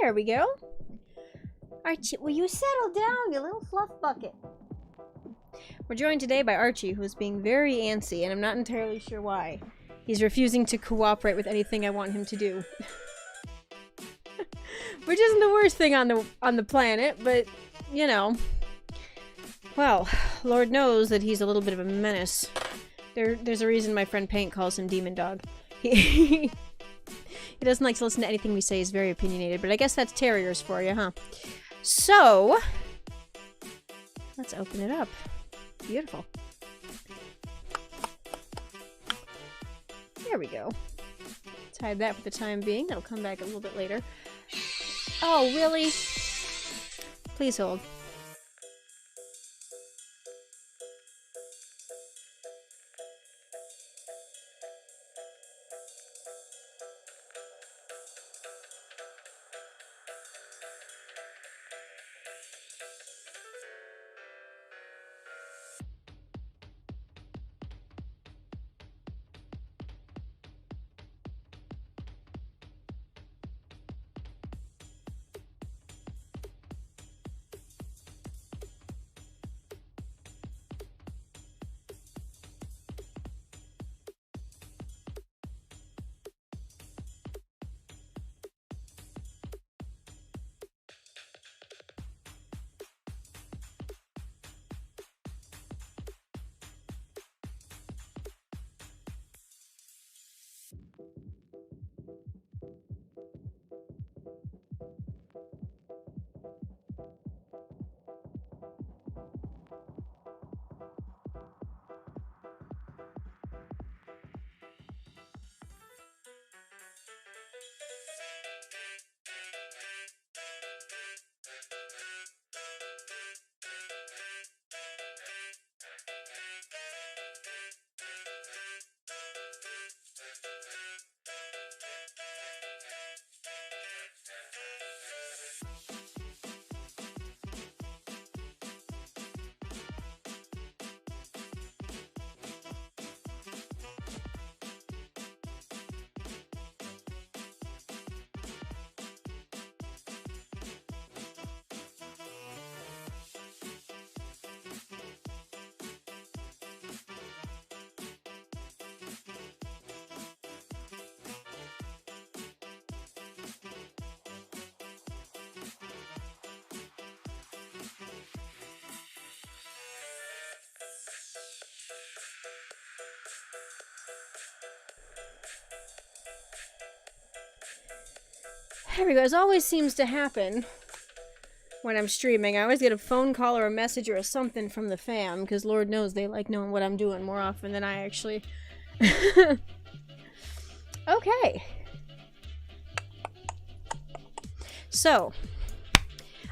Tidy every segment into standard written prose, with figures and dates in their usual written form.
There we go. Archie, will you settle down, you little fluff bucket? We're joined today by Archie, who is being very antsy, and I'm not entirely sure why. He's refusing to cooperate with anything I want him to do. Which isn't the worst thing on the planet, but, you know. Well, Lord knows that he's a little bit of a menace. There's a reason my friend Paint calls him Demon Dog. He doesn't like to listen to anything we say. He's very opinionated, but I guess that's terriers for you, huh? So, let's open it up. Beautiful. There we go. Let's hide that for the time being. That'll come back a little bit later. Oh, really? Please hold. There we go. As always seems to happen when I'm streaming, I always get a phone call or a message or a something from the fam, because Lord knows they like knowing what I'm doing more often than I actually. Okay. So,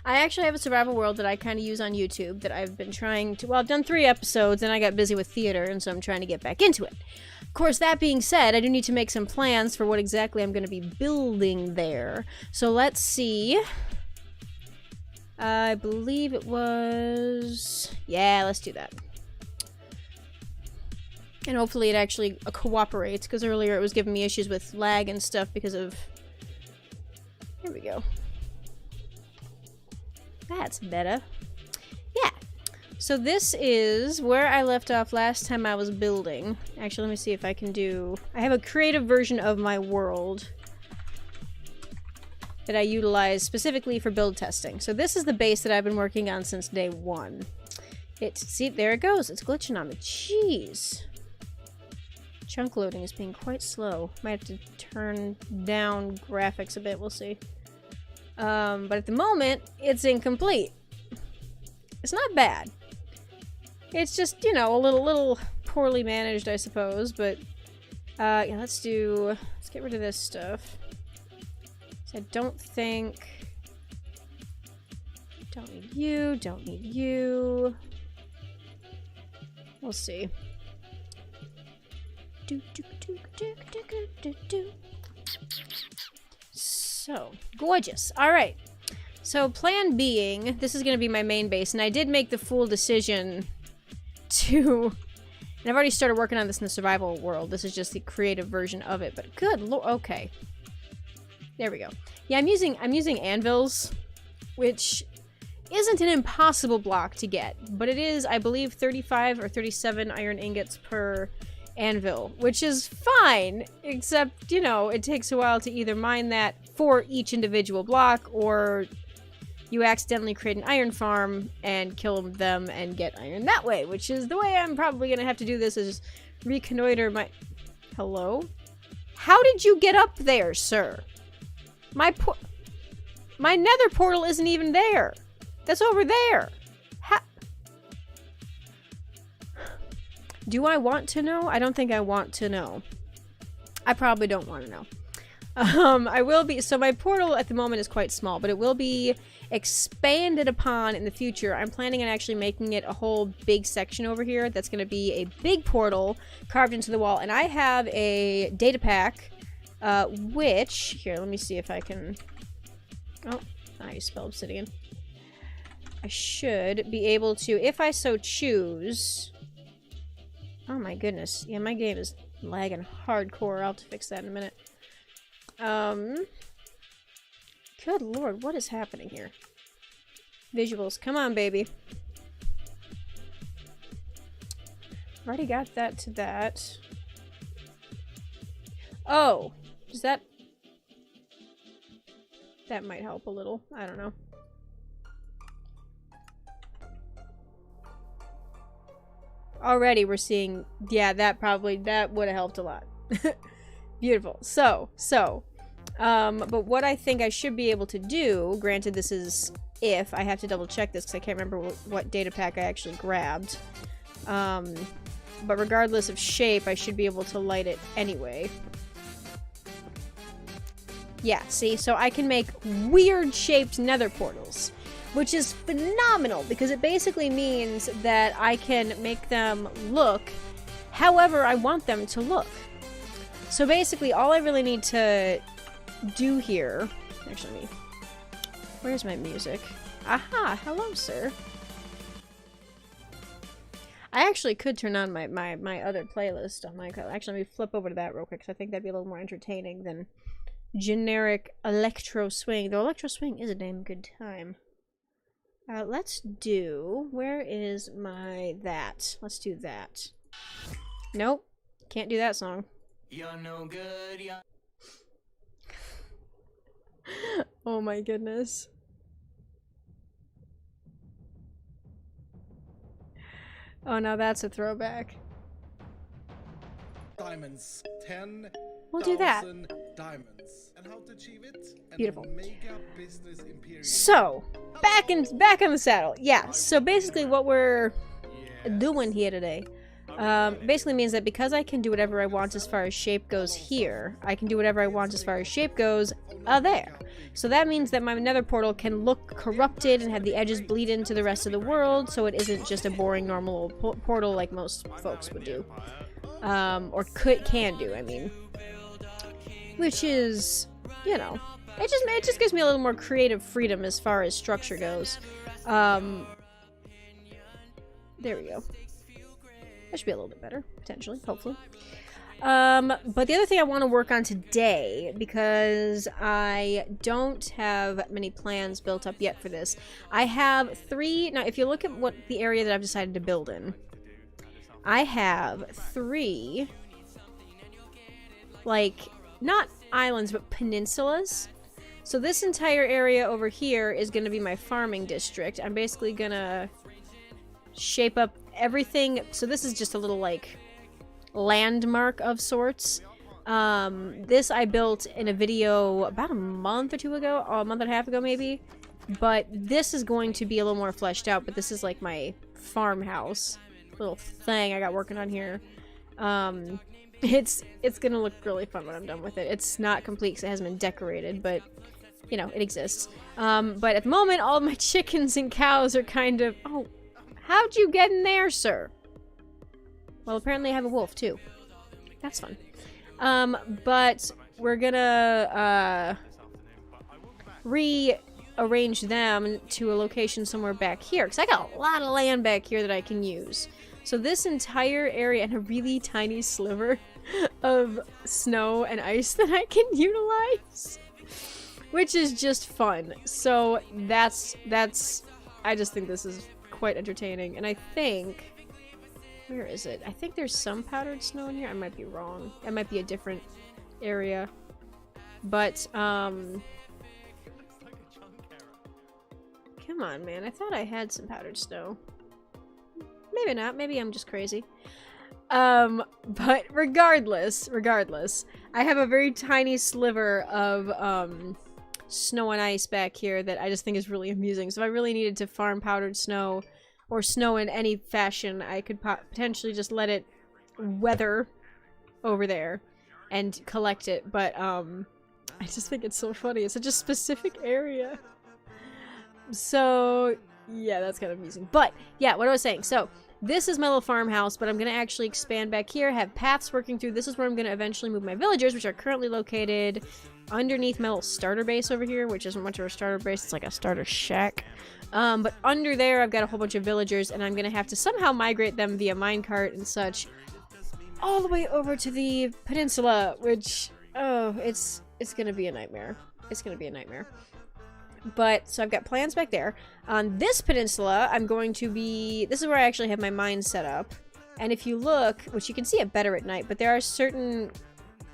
I actually have a survival world that I kind of use on YouTube that I've been trying to... Well, I've done 3 episodes, and I got busy with theater, and so I'm trying to get back into it. Of course, that being said, I do need to make some plans for what exactly I'm going to be building there. So let's see. I believe it was... Yeah, let's do that. And hopefully it actually cooperates, because earlier it was giving me issues with lag and stuff because of... Here we go. That's better. Yeah. So this is where I left off last time I was building. Actually, let me see if I can do... I have a creative version of my world that I utilize specifically for build testing. So this is the base that I've been working on since day 1. See, there it goes. It's glitching on me. Jeez. Chunk loading is being quite slow. Might have to turn down graphics a bit. We'll see. But at the moment, it's incomplete. It's not bad. It's just, you know, a little poorly managed, I suppose, but, yeah, let's get rid of this stuff. So I don't need you, don't need you. We'll see. So, gorgeous. Alright. So, plan being, this is going to be my main base, and I did make the fool decision to... And I've already started working on this in the survival world. This is just the creative version of it, but good lord, okay. There we go. Yeah, I'm using anvils, which isn't an impossible block to get, but it is, I believe, 35 or 37 iron ingots per anvil, which is fine, except, you know, it takes a while to either mine that for each individual block, or you accidentally create an iron farm and kill them and get iron that way, which is the way I'm probably gonna have to do this, is reconnoiter my... Hello? How did you get up there, sir? My nether portal isn't even there. That's over there. Do I want to know? I don't think I want to know. I probably don't want to know. I will be... So my portal at the moment is quite small, but it will be expanded upon in the future. I'm planning on actually making it a whole big section over here that's going to be a big portal carved into the wall. And I have a data pack, which... Here, let me see if I can... Oh, I spelled obsidian. I should be able to, if I so choose... Oh my goodness. Yeah, my game is lagging hardcore. I'll have to fix that in a minute. Good lord, what is happening here? Visuals, come on, baby. Already got that to that. Oh, does that... That might help a little. I don't know. Already we're seeing... Yeah, that would have helped a lot. Beautiful. But what I think I should be able to do, granted this is if, I have to double check this because I can't remember what data pack I actually grabbed. But regardless of shape, I should be able to light it anyway. Yeah, see? So I can make weird-shaped nether portals, which is phenomenal because it basically means that I can make them look however I want them to look. So basically, all I really need to do here... Actually, where's my music? Aha! Hello, sir. I actually could turn on my other playlist on my... Actually, let me flip over to that real quick, because I think that'd be a little more entertaining than generic electro swing. Though electro swing is a damn good time. Let's do... Where is my... That. Let's do that. Nope. Can't do that song. You're no good, you're... Oh my goodness. Oh, now that's a throwback. Diamonds. 10,000 we'll do that. Diamonds. And how to achieve it? Beautiful. So, back on the saddle. Yeah, so basically what we're doing here today basically means that because I can do whatever I want as far as shape goes here, I can do whatever I want as far as shape goes there. So that means that my nether portal can look corrupted and have the edges bleed into the rest of the world, so it isn't just a boring normal portal like most folks would do. Or can do, I mean. Which is, you know, it just gives me a little more creative freedom as far as structure goes. There we go. That should be a little bit better, potentially, hopefully. But the other thing I want to work on today, because I don't have many plans built up yet for this, I have 3... Now, if you look at what the area that I've decided to build in, I have 3, like, not islands, but peninsulas. So this entire area over here is going to be my farming district. I'm basically going to shape up everything. So this is just a little, like, landmark of sorts. This I built in a video about a month or two ago, or a month and a half ago maybe. But this is going to be a little more fleshed out, but this is like my farmhouse little thing I got working on here. It's gonna look really fun when I'm done with it. It's not complete because it hasn't been decorated, but you know, it exists. But at the moment, all of my chickens and cows are kind of... Oh, how'd you get in there, sir? Well, apparently I have a wolf, too. That's fun. But we're gonna, rearrange them to a location somewhere back here. Because I got a lot of land back here that I can use. So this entire area and a really tiny sliver of snow and ice that I can utilize. which is just fun. So that's I just think this is quite entertaining, and I think, where is it? I think there's some powdered snow in here. I might be wrong. It might be a different area, but come on, man. I thought I had some powdered snow. Maybe not. Maybe I'm just crazy. But regardless, I have a very tiny sliver of, snow and ice back here that I just think is really amusing. So if I really needed to farm powdered snow, or snow in any fashion, I could potentially just let it weather over there and collect it. But, I just think it's so funny. It's such a specific area. So, yeah, that's kind of amusing. But, yeah, what I was saying. So, this is my little farmhouse, but I'm going to actually expand back here, have paths working through. This is where I'm going to eventually move my villagers, which are currently located underneath my little starter base over here, which isn't much of a starter base. It's like a starter shack. But under there, I've got a whole bunch of villagers, and I'm going to have to somehow migrate them via minecart and such all the way over to the peninsula, which, oh, it's going to be a nightmare. It's going to be a nightmare. But, so I've got plans back there. On this peninsula, I'm going to be... This is where I actually have my mine set up. And if you look, which you can see it better at night, but there are certain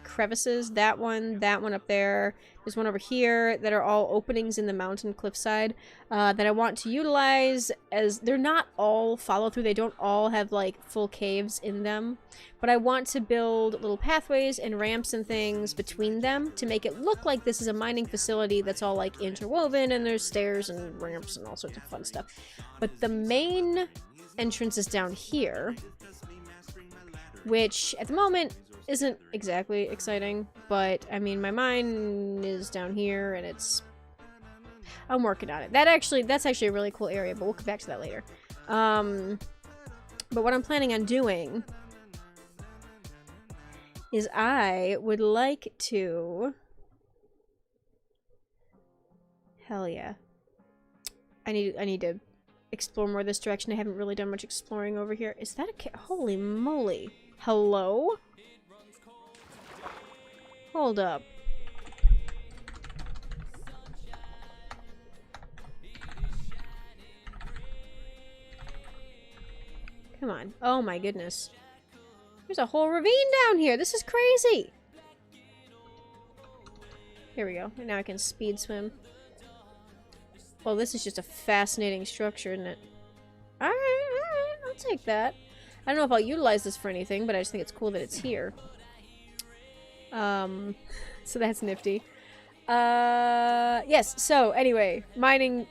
crevices. That one up there. There's one over here that are all openings in the mountain cliffside that I want to utilize as... They're not all follow-through. They don't all have, like, full caves in them. But I want to build little pathways and ramps and things between them to make it look like this is a mining facility that's all, like, interwoven, and there's stairs and ramps and all sorts of fun stuff. But the main entrance is down here, which, at the moment, isn't exactly exciting, but, I mean, my mine is down here, and it's... I'm working on it. That's actually a really cool area, but we'll come back to that later. But what I'm planning on doing is I would like to... Hell yeah. I need to explore more this direction. I haven't really done much exploring over here. Is that a holy moly. Hello? Hold up. Come on. Oh my goodness. There's a whole ravine down here. This is crazy. Here we go. And now I can speed swim. Well, this is just a fascinating structure, isn't it? Alright, I'll take that. I don't know if I'll utilize this for anything, but I just think it's cool that it's here. So that's nifty. Yes, so anyway, mining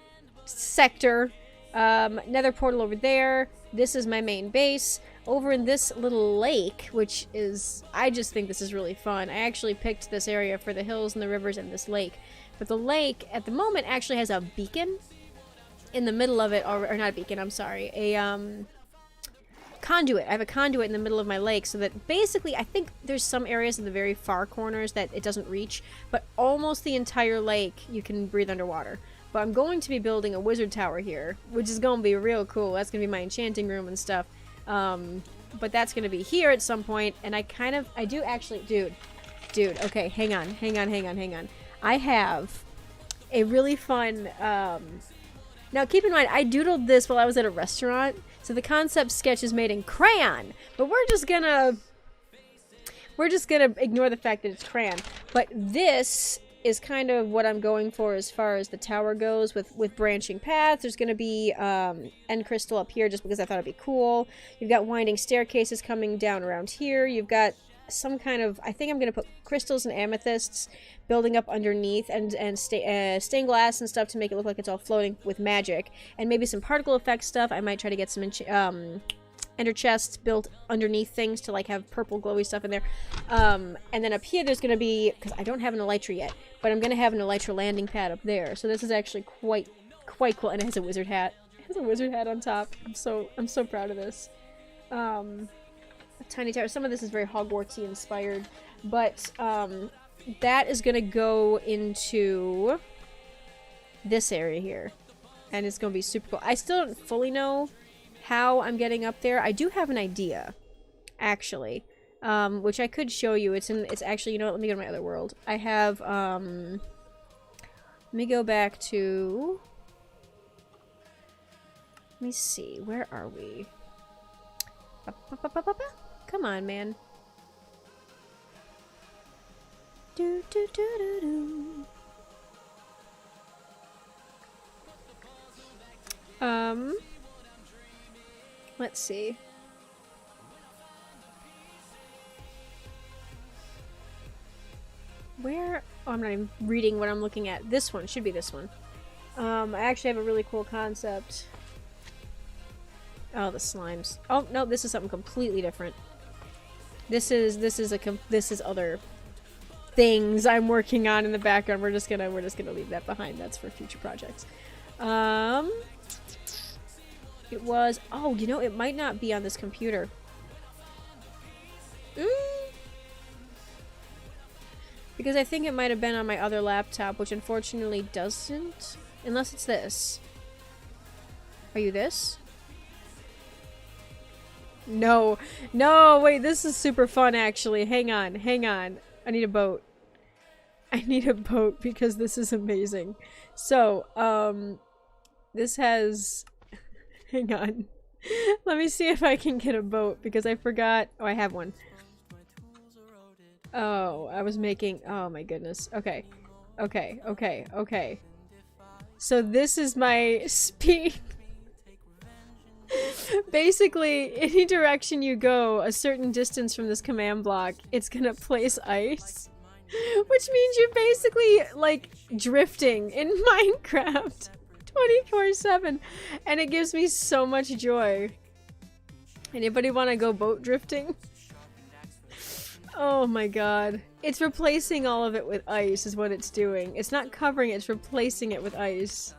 sector, nether portal over there. This is my main base. Over in this little lake, which is, I just think this is really fun. I actually picked this area for the hills and the rivers and this lake. But the lake, at the moment, actually has a beacon in the middle of it, or not a beacon, I'm sorry, a, conduit. I have a conduit in the middle of my lake, so that basically, I think there's some areas in the very far corners that it doesn't reach, but almost the entire lake you can breathe underwater. But I'm going to be building a wizard tower here, which is going to be real cool. That's going to be my enchanting room and stuff. But that's going to be here at some point, and I do actually, dude, okay, hang on. I have a really fun, now keep in mind, I doodled this while I was at a restaurant, so the concept sketch is made in crayon, but we're just gonna ignore the fact that it's crayon. But this is kind of what I'm going for as far as the tower goes, with branching paths. There's gonna be end crystal up here just because I thought it'd be cool. You've got winding staircases coming down around here. You've got some kind of, I think I'm gonna put crystals and amethysts building up underneath, and stained glass and stuff to make it look like it's all floating with magic, and maybe some particle effect stuff. I might try to get some ender chests built underneath things to like have purple glowy stuff in there. And then up here there's gonna be, because I don't have an elytra yet, but I'm gonna have an elytra landing pad up there. So this is actually quite cool, and it has a wizard hat. It has a wizard hat on top. I'm so proud of this. A tiny tower. Some of this is very Hogwartsy inspired, but that is gonna go into this area here, and it's gonna be super cool. I still don't fully know how I'm getting up there. I do have an idea, actually, which I could show you. It's actually, you know what, let me go to my other world. I have Let me go back to... Let me see. Where are we? Ba-ba-ba-ba-ba-ba. Come on, man. Do do do do do. Let's see. Where? Oh, I'm not even reading what I'm looking at. This one should be this one. I actually have a really cool concept. Oh, the slimes. Oh no, this is something completely different. This is other things I'm working on in the background. We're just gonna leave that behind. That's for future projects. It was, oh, you know, it might not be on this computer. Because I think it might have been on my other laptop, which unfortunately doesn't. Unless it's this. Are you this? No. No, wait, this is super fun actually. Hang on, hang on. I need a boat. I need a boat because this is amazing. So, this has... Hang on. Let me see if I can get a boat because I forgot. Oh, I have one. Oh, I was making... Oh my goodness. Okay. Okay, okay, okay. So this is my speed. Basically, any direction you go, a certain distance from this command block, it's gonna place ice. Which means you're basically, like, drifting in Minecraft 24/7. And it gives me so much joy. Anybody want to go boat drifting? Oh my god. It's replacing all of it with ice is what it's doing. It's not covering it, it's replacing it with ice.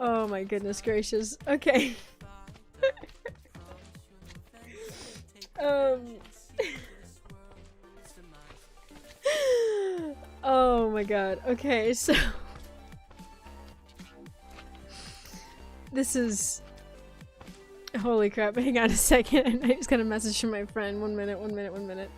Oh my goodness gracious. Okay. Oh my god. Okay, so this is... Holy crap, hang on a second. I just got a message from my friend. 1 minute, 1 minute, 1 minute.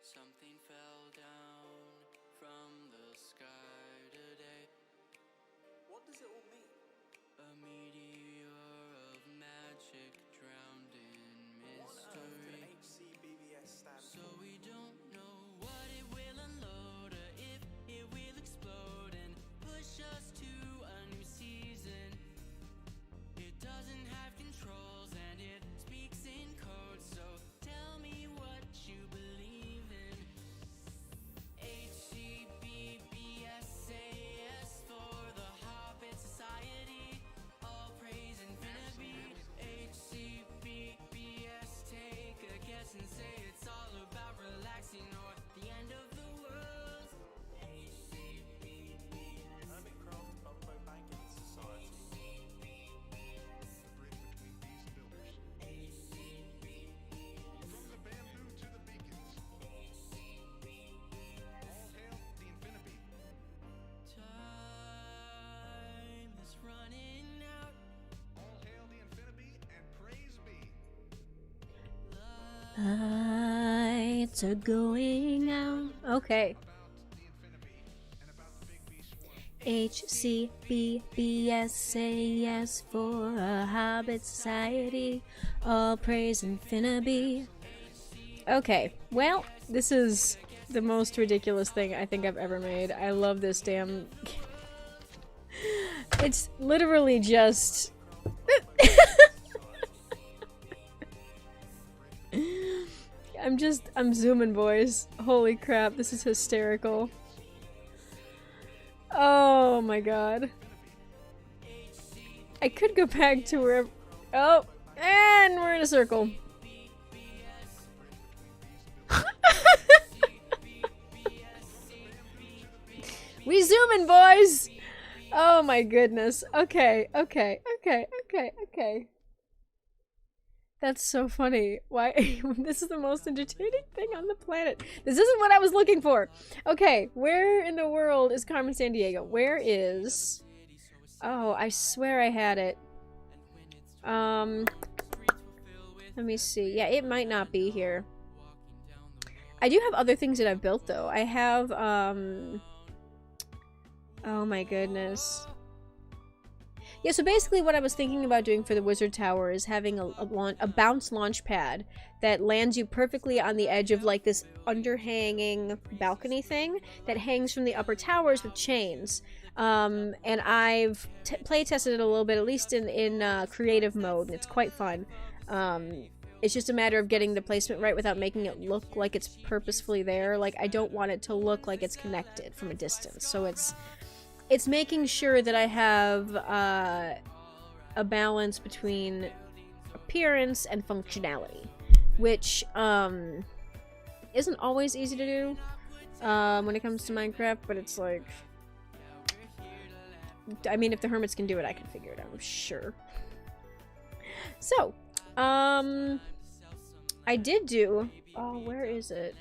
Something fell down from the sky today. What does it all mean? A meteor of magic drowned in mystery. HCBBS stand So we don't know what it will unload or if it will explode and push us to a new season. It doesn't have controls and it speaks in code, so tell me what you believe in. HCBBSAS for the Hobbit Society. All praise Lights are going out. Okay. HCBBSAS for a Hobbit Society. All praise Infinity. Okay, well, this is the most ridiculous thing I think I've ever made. I love this damn... It's literally just... I'm zooming, boys. Holy crap, this is hysterical. Oh my god. I could go back to wherever... Oh, and we're in a circle. We zooming, boys! Oh my goodness. Okay. That's so funny. Why? This is the most entertaining thing on the planet. This isn't what I was looking for. Okay, where in the world is Carmen Sandiego? Where is... Oh, I swear I had it. Let me see. Yeah, it might not be here. I do have other things that I've built, though. I have, oh my goodness. Yeah, so basically what I was thinking about doing for the Wizard Tower is having a bounce launch pad that lands you perfectly on the edge of like this underhanging balcony thing that hangs from the upper towers with chains. And I've play tested it a little bit, at least in creative mode, and it's quite fun. It's just a matter of getting the placement right without making it look like it's purposefully there. Like, I don't want it to look like it's connected from a distance, so it's making sure that I have a balance between appearance and functionality, which isn't always easy to do when it comes to Minecraft, but it's like... I mean, if the hermits can do it, I can figure it out, I'm sure. So, I did do... Oh, where is it?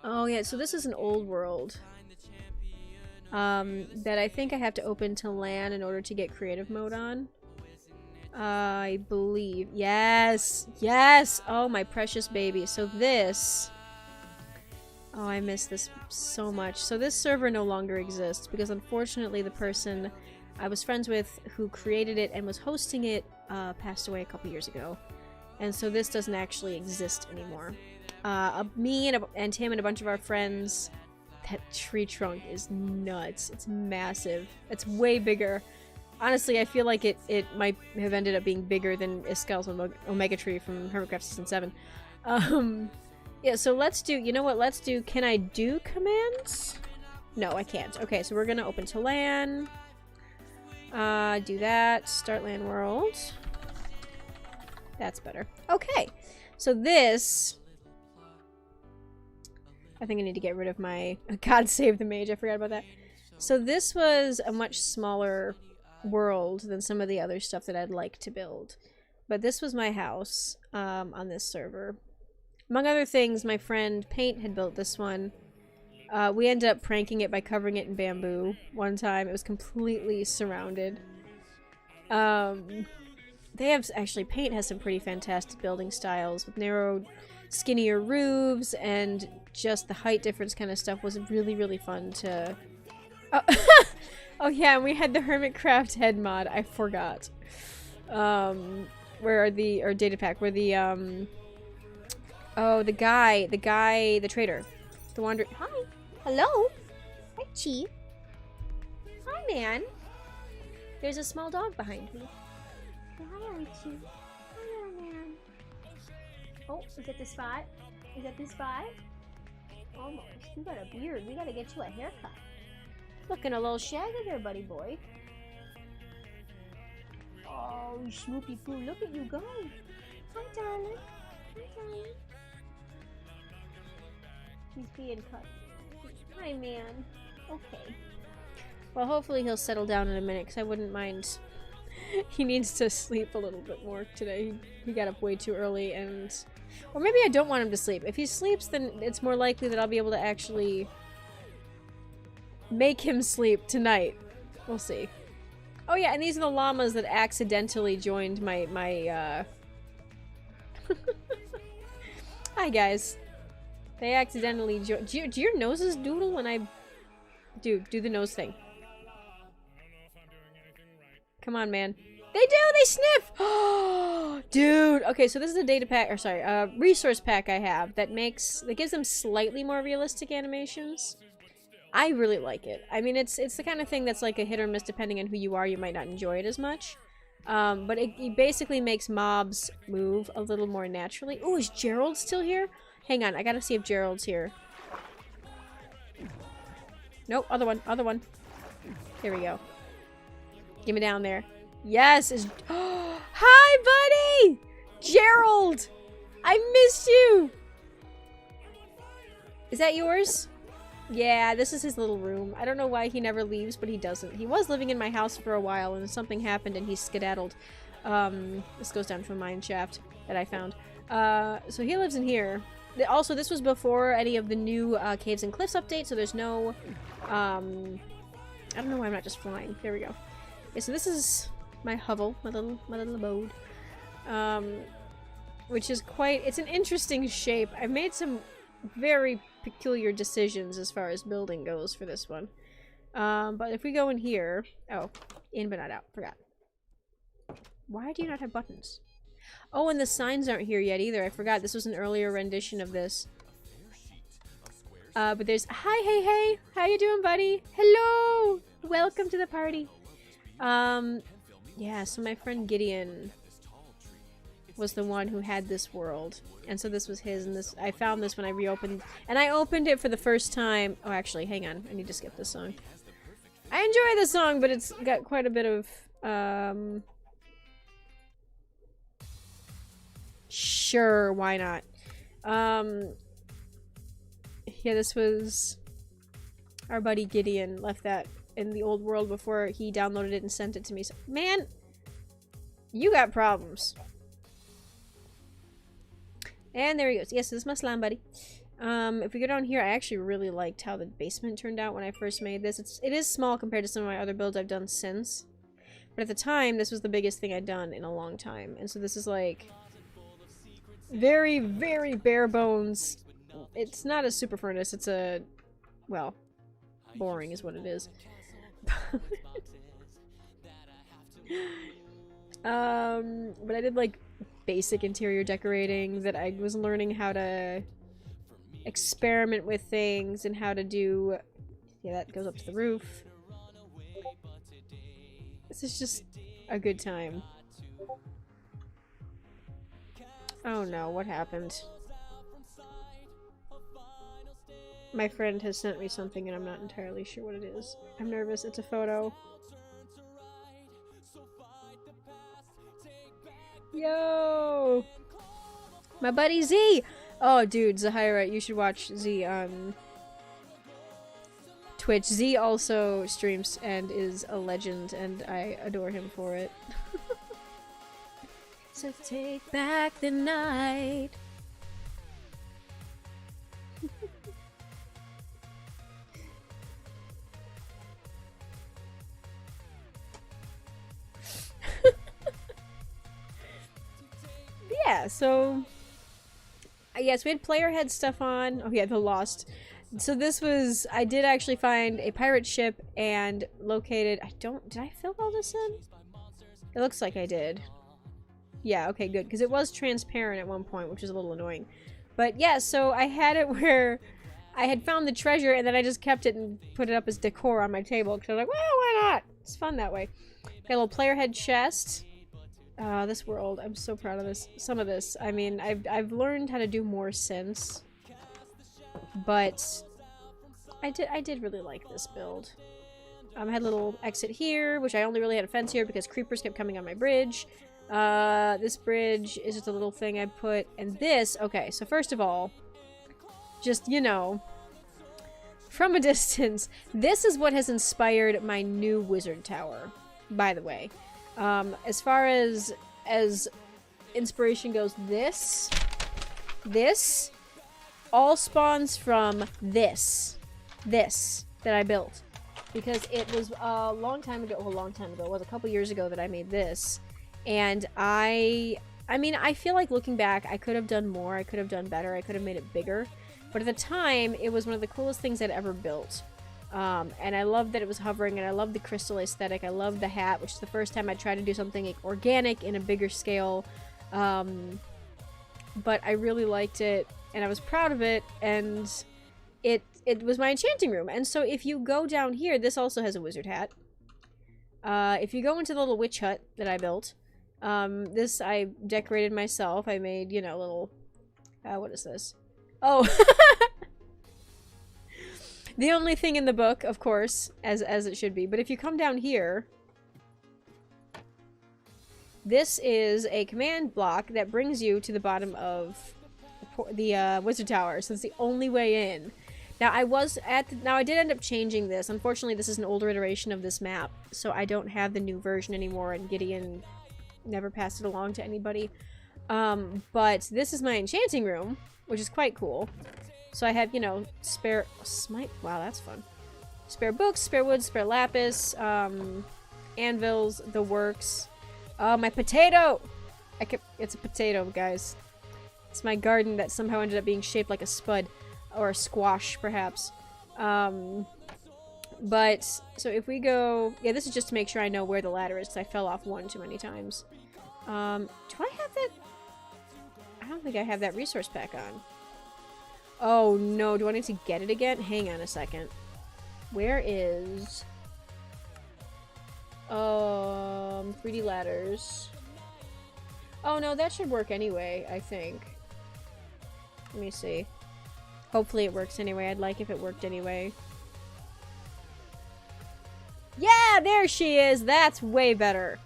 Oh, yeah, so this is an old world. That I think I have to open to LAN in order to get creative mode on. I believe. Yes! Yes! Oh, my precious baby. So this... Oh, I miss this so much. So this server no longer exists because unfortunately the person I was friends with who created it and was hosting it passed away a couple years ago. And so this doesn't actually exist anymore. Me and him and a bunch of our friends... That tree trunk is nuts. It's massive. It's way bigger. Honestly, I feel like it might have ended up being bigger than Iskel's Omega Tree from Hermitcraft Season 7. Yeah, so let's do... You know what? Let's do... Can I do commands? No, I can't. Okay, so we're gonna open to LAN. Do that. Start LAN world. That's better. Okay. So this... I think I need to get rid of my... God save the mage, I forgot about that. So this was a much smaller world than some of the other stuff that I'd like to build. But this was my house on this server. Among other things, my friend Paint had built this one. We ended up pranking it by covering it in bamboo one time. It was completely surrounded. They have... Actually, Paint has some pretty fantastic building styles with narrow... skinnier roofs, and just the height difference kind of stuff was really, really fun to... Oh yeah, and we had the Hermitcraft head mod. I forgot. Where are the... Or data pack, where the, Oh, the trader. The wanderer... Hi! Hello! Hi, Chief. Hi, man. There's a small dog behind me. Say hi, Archie. Hello, man. Oh, is that the spot? Is that the spot? Almost. You got a beard. We gotta get you a haircut. Looking a little shaggy there, buddy boy. Oh, Snoopy Poo, look at you go. Hi, darling. Hi, darling. He's being cut. Hi, man. Okay. Well, hopefully he'll settle down in a minute, because I wouldn't mind... He needs to sleep a little bit more today. He got up way too early, and... Or maybe I don't want him to sleep. If he sleeps, then it's more likely that I'll be able to actually make him sleep tonight. We'll see. Oh yeah, and these are the llamas that accidentally joined my Hi, guys. They accidentally do your noses doodle when I... do the nose thing. Come on, man. They do! They sniff! Dude! Okay, so this is a data pack, or sorry, resource pack I have that gives them slightly more realistic animations. I really like it. I mean, it's the kind of thing that's like a hit or miss depending on who you are. You might not enjoy it as much. But it basically makes mobs move a little more naturally. Oh, is Gerald still here? Hang on, I gotta see if Gerald's here. Nope, other one. Here we go. Get me down there. Yes, is... Hi, buddy! Gerald! I missed you! Is that yours? Yeah, this is his little room. I don't know why he never leaves, but he doesn't. He was living in my house for a while, and something happened, and he skedaddled. This goes down to a mine shaft that I found. So he lives in here. Also, this was before any of the new Caves and Cliffs update, so there's no... I don't know why I'm not just flying. There we go. Yeah, so this is my hovel, my little abode. Which is quite... It's an interesting shape. I've made some very peculiar decisions as far as building goes for this one. But if we go in here... Oh, in but not out. Forgot. Why do you not have buttons? Oh, and the signs aren't here yet either. I forgot. This was an earlier rendition of this. But there's... Hi, hey. How you doing, buddy? Hello! Welcome to the party. Yeah, so my friend Gideon was the one who had this world. And so this was his, and this... I found this when I reopened... And I opened it for the first time... Oh, actually, hang on. I need to skip this song. I enjoy this song, but it's got quite a bit of... Sure, why not? Yeah, this was... Our buddy Gideon left that in the old world before he downloaded it and sent it to me. So, man! You got problems. And there he goes. Yes, this is my slime buddy. If we go down here, I actually really liked how the basement turned out when I first made this. It is small compared to some of my other builds I've done since. But at the time, this was the biggest thing I'd done in a long time. And so this is like... very, very bare bones. It's not a super furnace, it's a... well, boring is what it is. But I did like basic interior decorating that I was learning how to experiment with things and how to do... Yeah, that goes up to the roof. This is just a good time. Oh no, what happened? My friend has sent me something and I'm not entirely sure what it is. I'm nervous. It's a photo. Yo! My buddy Z! Oh, dude, Zahira, you should watch Z on Twitch. Z also streams and is a legend, and I adore him for it. So take back the night. Yeah, so yes, we had player head stuff on. Oh yeah, the Lost. So this was, I did actually find a pirate ship and located, did I fill all this in? It looks like I did. Yeah, okay, good, because it was transparent at one point, which is a little annoying. But yeah, so I had it where I had found the treasure and then I just kept it and put it up as decor on my table, because I was like, well, why not? It's fun that way. Got a little player head chest. This world, I'm so proud of this. Some of this, I mean, I've learned how to do more since, but I did really like this build. I had a little exit here, which I only really had a fence here because creepers kept coming on my bridge. This bridge is just a little thing I put, and this, okay, so first of all, just, you know, from a distance, this is what has inspired my new wizard tower, by the way. As far as inspiration goes, this all spawns from this that I built, because it was a long time ago, well, a long time ago, it was a couple years ago that I made this, and I I mean, I feel like looking back, I could have done more, I could have done better, I could have made it bigger. But at the time, it was one of the coolest things I'd ever built. And I loved that it was hovering, and I loved the crystal aesthetic. I loved the hat, which is the first time I tried to do something like organic in a bigger scale. But I really liked it, and I was proud of it, and it was my enchanting room. And so if you go down here, this also has a wizard hat. If you go into the little witch hut that I built, this I decorated myself. I made, you know, little, what is this? Oh, the only thing in the book, of course, as it should be. But if you come down here, this is a command block that brings you to the bottom of the wizard tower. So it's the only way in. Now I did end up changing this. Unfortunately, this is an older iteration of this map, so I don't have the new version anymore, and Gideon never passed it along to anybody. But this is my enchanting room, which is quite cool. So I have, you know, spare smite. Wow, that's fun. Spare books, spare wood, spare lapis, anvils, the works. My potato! It's a potato, guys. It's my garden that somehow ended up being shaped like a spud. Or a squash, perhaps. But, so if we go... Yeah, this is just to make sure I know where the ladder is, because I fell off one too many times. Do I have that... I don't think I have that resource pack on. Oh, no. Do I need to get it again? Hang on a second. Where is... 3D ladders. Oh, no, that should work anyway, I think. Let me see. Hopefully it works anyway. I'd like if it worked anyway. Yeah, there she is! That's way better.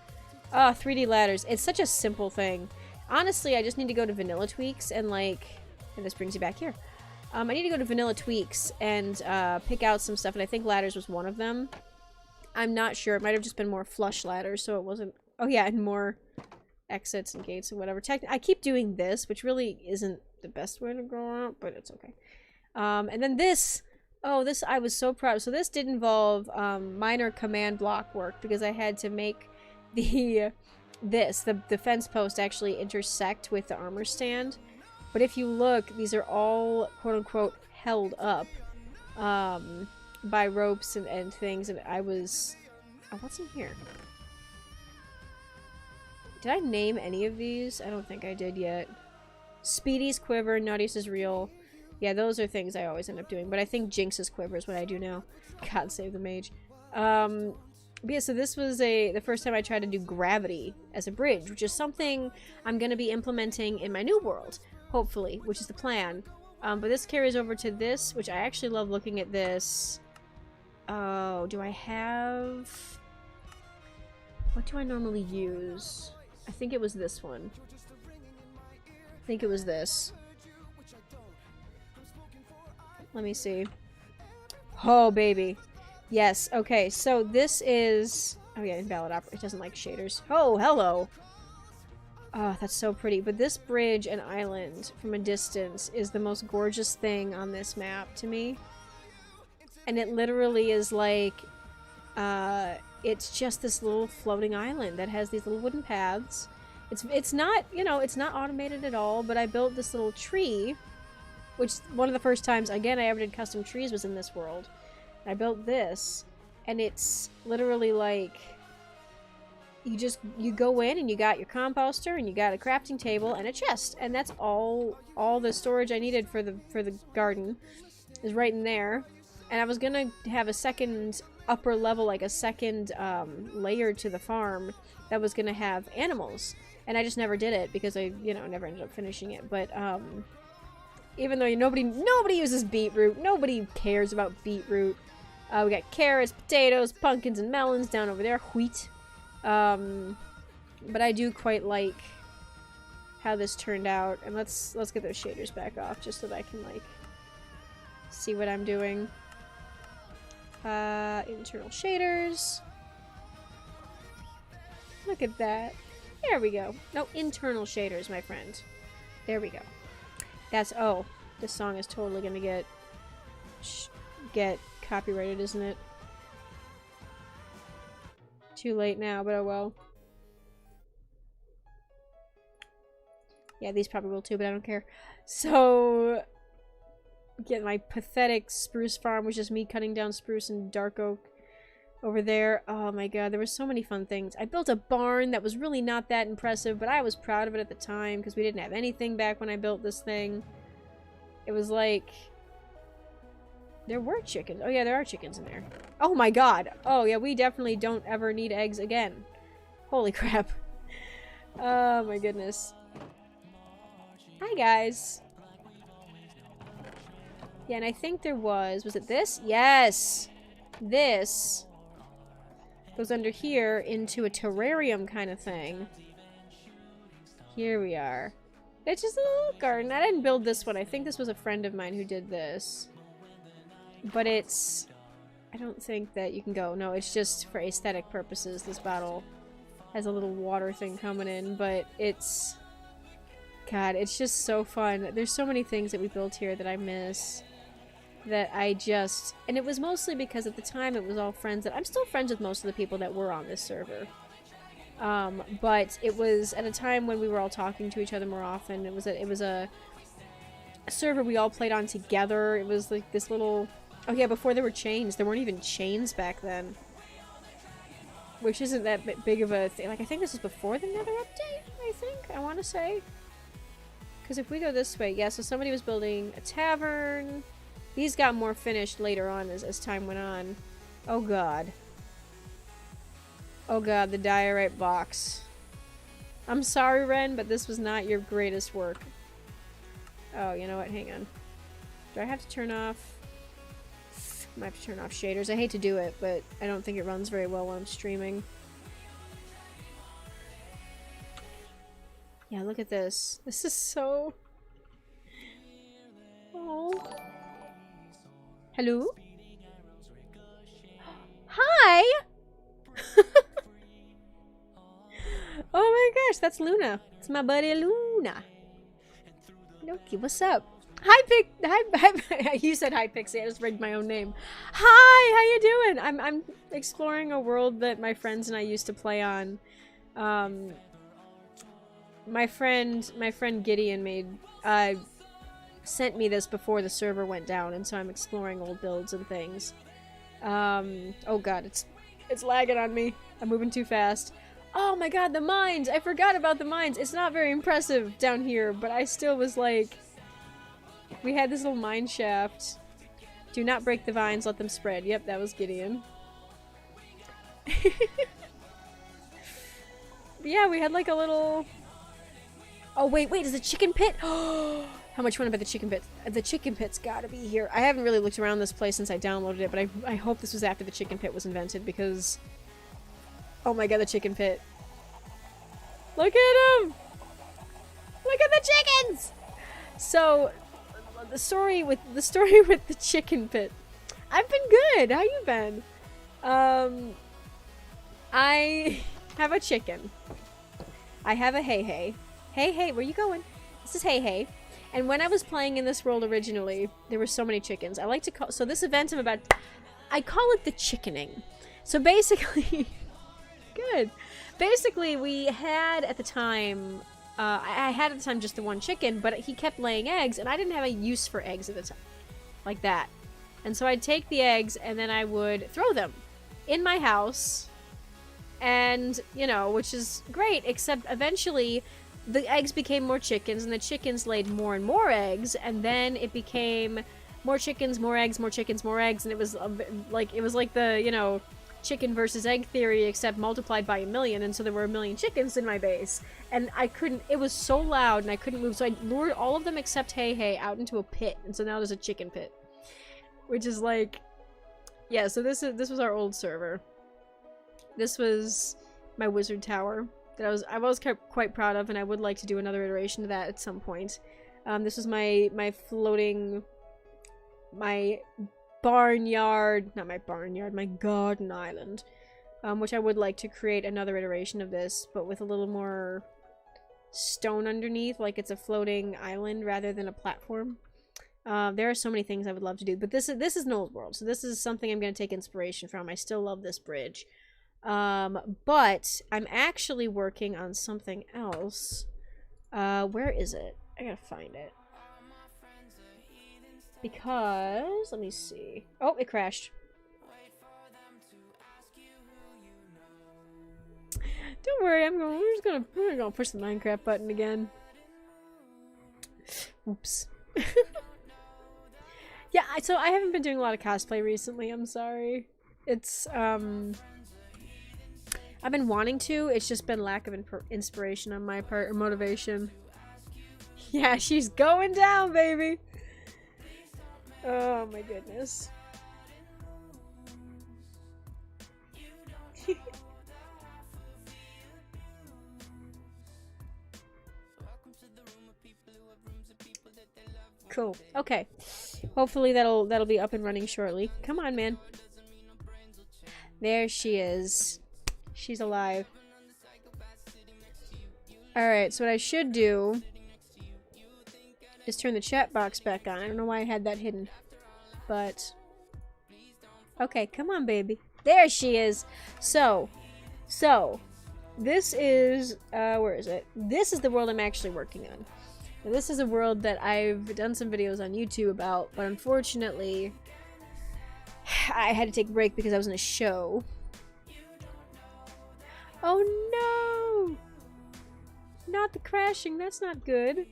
Oh, 3D ladders. It's such a simple thing. Honestly, I just need to go to Vanilla Tweaks and, like... And this brings you back here. I need to go to Vanilla Tweaks and pick out some stuff, and I think ladders was one of them. I'm not sure. It might have just been more flush ladders, so it wasn't... Oh, yeah, and more exits and gates and whatever. I keep doing this, which really isn't the best way to go out, but it's okay. And then this... Oh, this I was so proud. So this did involve minor command block work, because I had to make the fence post actually intersect with the armor stand. But if you look, these are all quote-unquote held up by ropes and things, and I was... Oh, what's in here? Did I name any of these? I don't think I did yet. Speedy's quiver, Naughty's is real. Yeah, those are things I always end up doing, but I think Jinx's quiver is what I do now. God save the mage. But yeah, so this was the first time I tried to do gravity as a bridge, which is something I'm going to be implementing in my new world, hopefully, which is the plan. But this carries over to this, which I actually love looking at this. Oh, do I have... What do I normally use? I think it was this one. I think it was this. Let me see. Oh, baby. Yes, okay, so this is... Oh yeah, Invalid Opera. It doesn't like shaders. Oh, hello! Oh, that's so pretty. But this bridge and island from a distance is the most gorgeous thing on this map to me. And it literally is like... it's just this little floating island that has these little wooden paths. It's not, you know, it's not automated at all, but I built this little tree, which one of the first times, again, I ever did custom trees was in this world. I built this, and it's literally like, you go in and you got your composter and you got a crafting table and a chest, and that's all the storage I needed for the garden is right in there. And I was gonna have a second upper level, like a second layer to the farm that was gonna have animals, and I just never did it because I, you know, never ended up finishing it. But even though nobody uses beetroot, nobody cares about beetroot. We got carrots, potatoes, pumpkins, and melons down over there. Wheat. But I do quite like how this turned out. And let's get those shaders back off just so that I can, like, see what I'm doing. Internal shaders. Look at that. There we go. No, internal shaders, my friend. There we go. That's... Oh, this song is totally gonna get copyrighted, isn't it? Too late now, but oh well. Yeah, these probably will too, but I don't care. So, yeah, my pathetic spruce farm was just me cutting down spruce and dark oak over there. Oh my god, there were so many fun things. I built a barn that was really not that impressive, but I was proud of it at the time because we didn't have anything back when I built this thing. It was like... There were chickens. Oh yeah, there are chickens in there. Oh my god. Oh yeah, we definitely don't ever need eggs again. Holy crap. Oh my goodness. Hi guys. Yeah, and I think there was it this? Yes! This goes under here into a terrarium kind of thing. Here we are. It's just a little garden. I didn't build this one. I think this was a friend of mine who did this. But it's... I don't think that you can go. No, it's just for aesthetic purposes. This bottle has a little water thing coming in, but it's... God, it's just so fun. There's so many things that we built here that I miss. That I just... And it was mostly because at the time it was all friends that... I'm still friends with most of the people that were on this server. But it was at a time when we were all talking to each other more often. It was a server we all played on together. It was like this little... Oh yeah, before there were chains. There weren't even chains back then. Which isn't that big of a thing. Like, I think this was before the Nether update, I think. I want to say. Because if we go this way... Yeah, so somebody was building a tavern. These got more finished later on as time went on. Oh god. Oh god, the diorite box. I'm sorry, Ren, but this was not your greatest work. Oh, you know what? Hang on. Do I have to turn off... I might have to turn off shaders. I hate to do it, but I don't think it runs very well when I'm streaming. Yeah, look at this. This is so... Oh. Hello? Hi! Oh my gosh, that's Luna. It's my buddy Luna. Loki, what's up? Hi, you said hi, Pixie. I just rigged my own name. Hi, how you doing? I'm exploring a world that my friends and I used to play on. My friend Gideon sent me this before the server went down, and so I'm exploring old builds and things. Oh god, it's lagging on me. I'm moving too fast. Oh my god, the mines! I forgot about the mines. It's not very impressive down here, but I still was like... We had this little mine shaft. Do not break the vines, let them spread. Yep, that was Gideon. Yeah, we had like a little... Oh wait, is the chicken pit? How much fun about the chicken pit? The chicken pit's gotta be here. I haven't really looked around this place since I downloaded it, but I hope this was after the chicken pit was invented, because... Oh my god, the chicken pit. Look at him! Look at the chickens! So... The story with the chicken pit. I've been good. How you been? I have a chicken. I have a Hey Hey. Hey Hey, where you going? This is Hey Hey. And when I was playing in this world originally, there were so many chickens. I like to call... So this event I call it the chickening. So basically... Good. Basically, we had at the time... I had at the time just the one chicken, but he kept laying eggs, and I didn't have a use for eggs at the time. Like that. And so I'd take the eggs, and then I would throw them in my house. And, you know, which is great, except eventually the eggs became more chickens, and the chickens laid more and more eggs, and then it became more chickens, more eggs, more chickens, more eggs, and it was like the, you know, chicken versus egg theory, except multiplied by 1,000,000, and so there were 1,000,000 chickens in my base, and I couldn't, it was so loud, and I couldn't move, so I lured all of them except Hey Hey out into a pit, and so now there's a chicken pit. Which is like, yeah, so this was our old server. This was my wizard tower that I was quite proud of, and I would like to do another iteration of that at some point. This was my barnyard, not my barnyard, my garden island, which I would like to create another iteration of this, but with a little more stone underneath, like it's a floating island rather than a platform. There are so many things I would love to do, but this is an old world, so this is something I'm going to take inspiration from. I still love this bridge. But I'm actually working on something else. Where is it? I gotta find it. Because, let me see. Oh, it crashed. Don't worry, we're just gonna push the Minecraft button again. Oops. Yeah, so I haven't been doing a lot of cosplay recently, I'm sorry. It's, I've been wanting to, it's just been lack of inspiration on my part, or motivation. Yeah, she's going down, baby! Oh my goodness. Cool. Okay. Hopefully that'll be up and running shortly. Come on, man. There she is. She's alive. Alright, so what I should do is turn the chat box back on. I don't know why I had that hidden. But okay, come on, baby. There she is. So this is where is it? This is the world I'm actually working on. Now, this is a world that I've done some videos on YouTube about, but unfortunately I had to take a break because I was in a show. Oh no! Not the crashing, that's not good.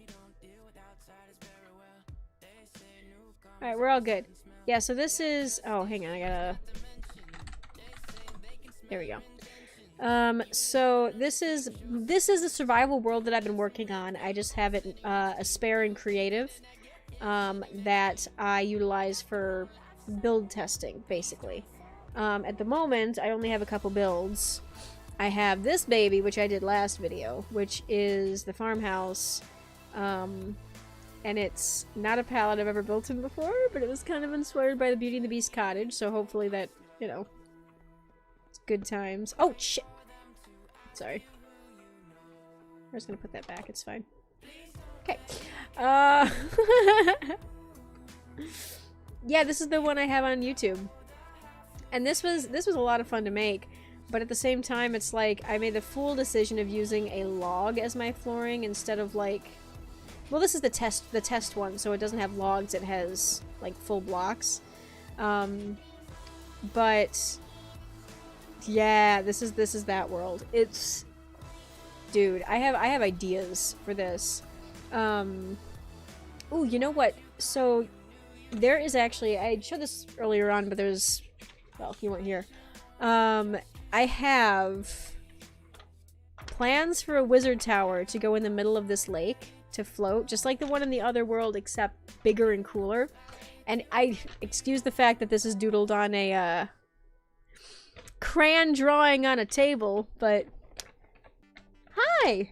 Alright, we're all good. Yeah, so this is... Oh, hang on, I gotta... There we go. So this is a survival world that I've been working on. I just have it a spare and creative that I utilize for build testing, basically. At the moment, I only have a couple builds. I have this baby, which I did last video, which is the farmhouse. And it's not a palette I've ever built in before, but it was kind of inspired by the Beauty and the Beast cottage, so hopefully that, you know, it's good times. Oh, shit! Sorry. I'm just gonna put that back, it's fine. Okay. Yeah, this is the one I have on YouTube. And this was a lot of fun to make, but at the same time, it's like, I made the fool decision of using a log as my flooring instead of, like... Well, this is the test one, so it doesn't have logs, it has, like, full blocks. But... Yeah, this is that world. It's... Dude, I have ideas for this. Ooh, you know what? So, there is actually... I showed this earlier on, but there's... Well, you weren't here. I have plans for a wizard tower to go in the middle of this lake to float, just like the one in the other world, except bigger and cooler. And I excuse the fact that this is doodled on a crayon drawing on a table, but hi.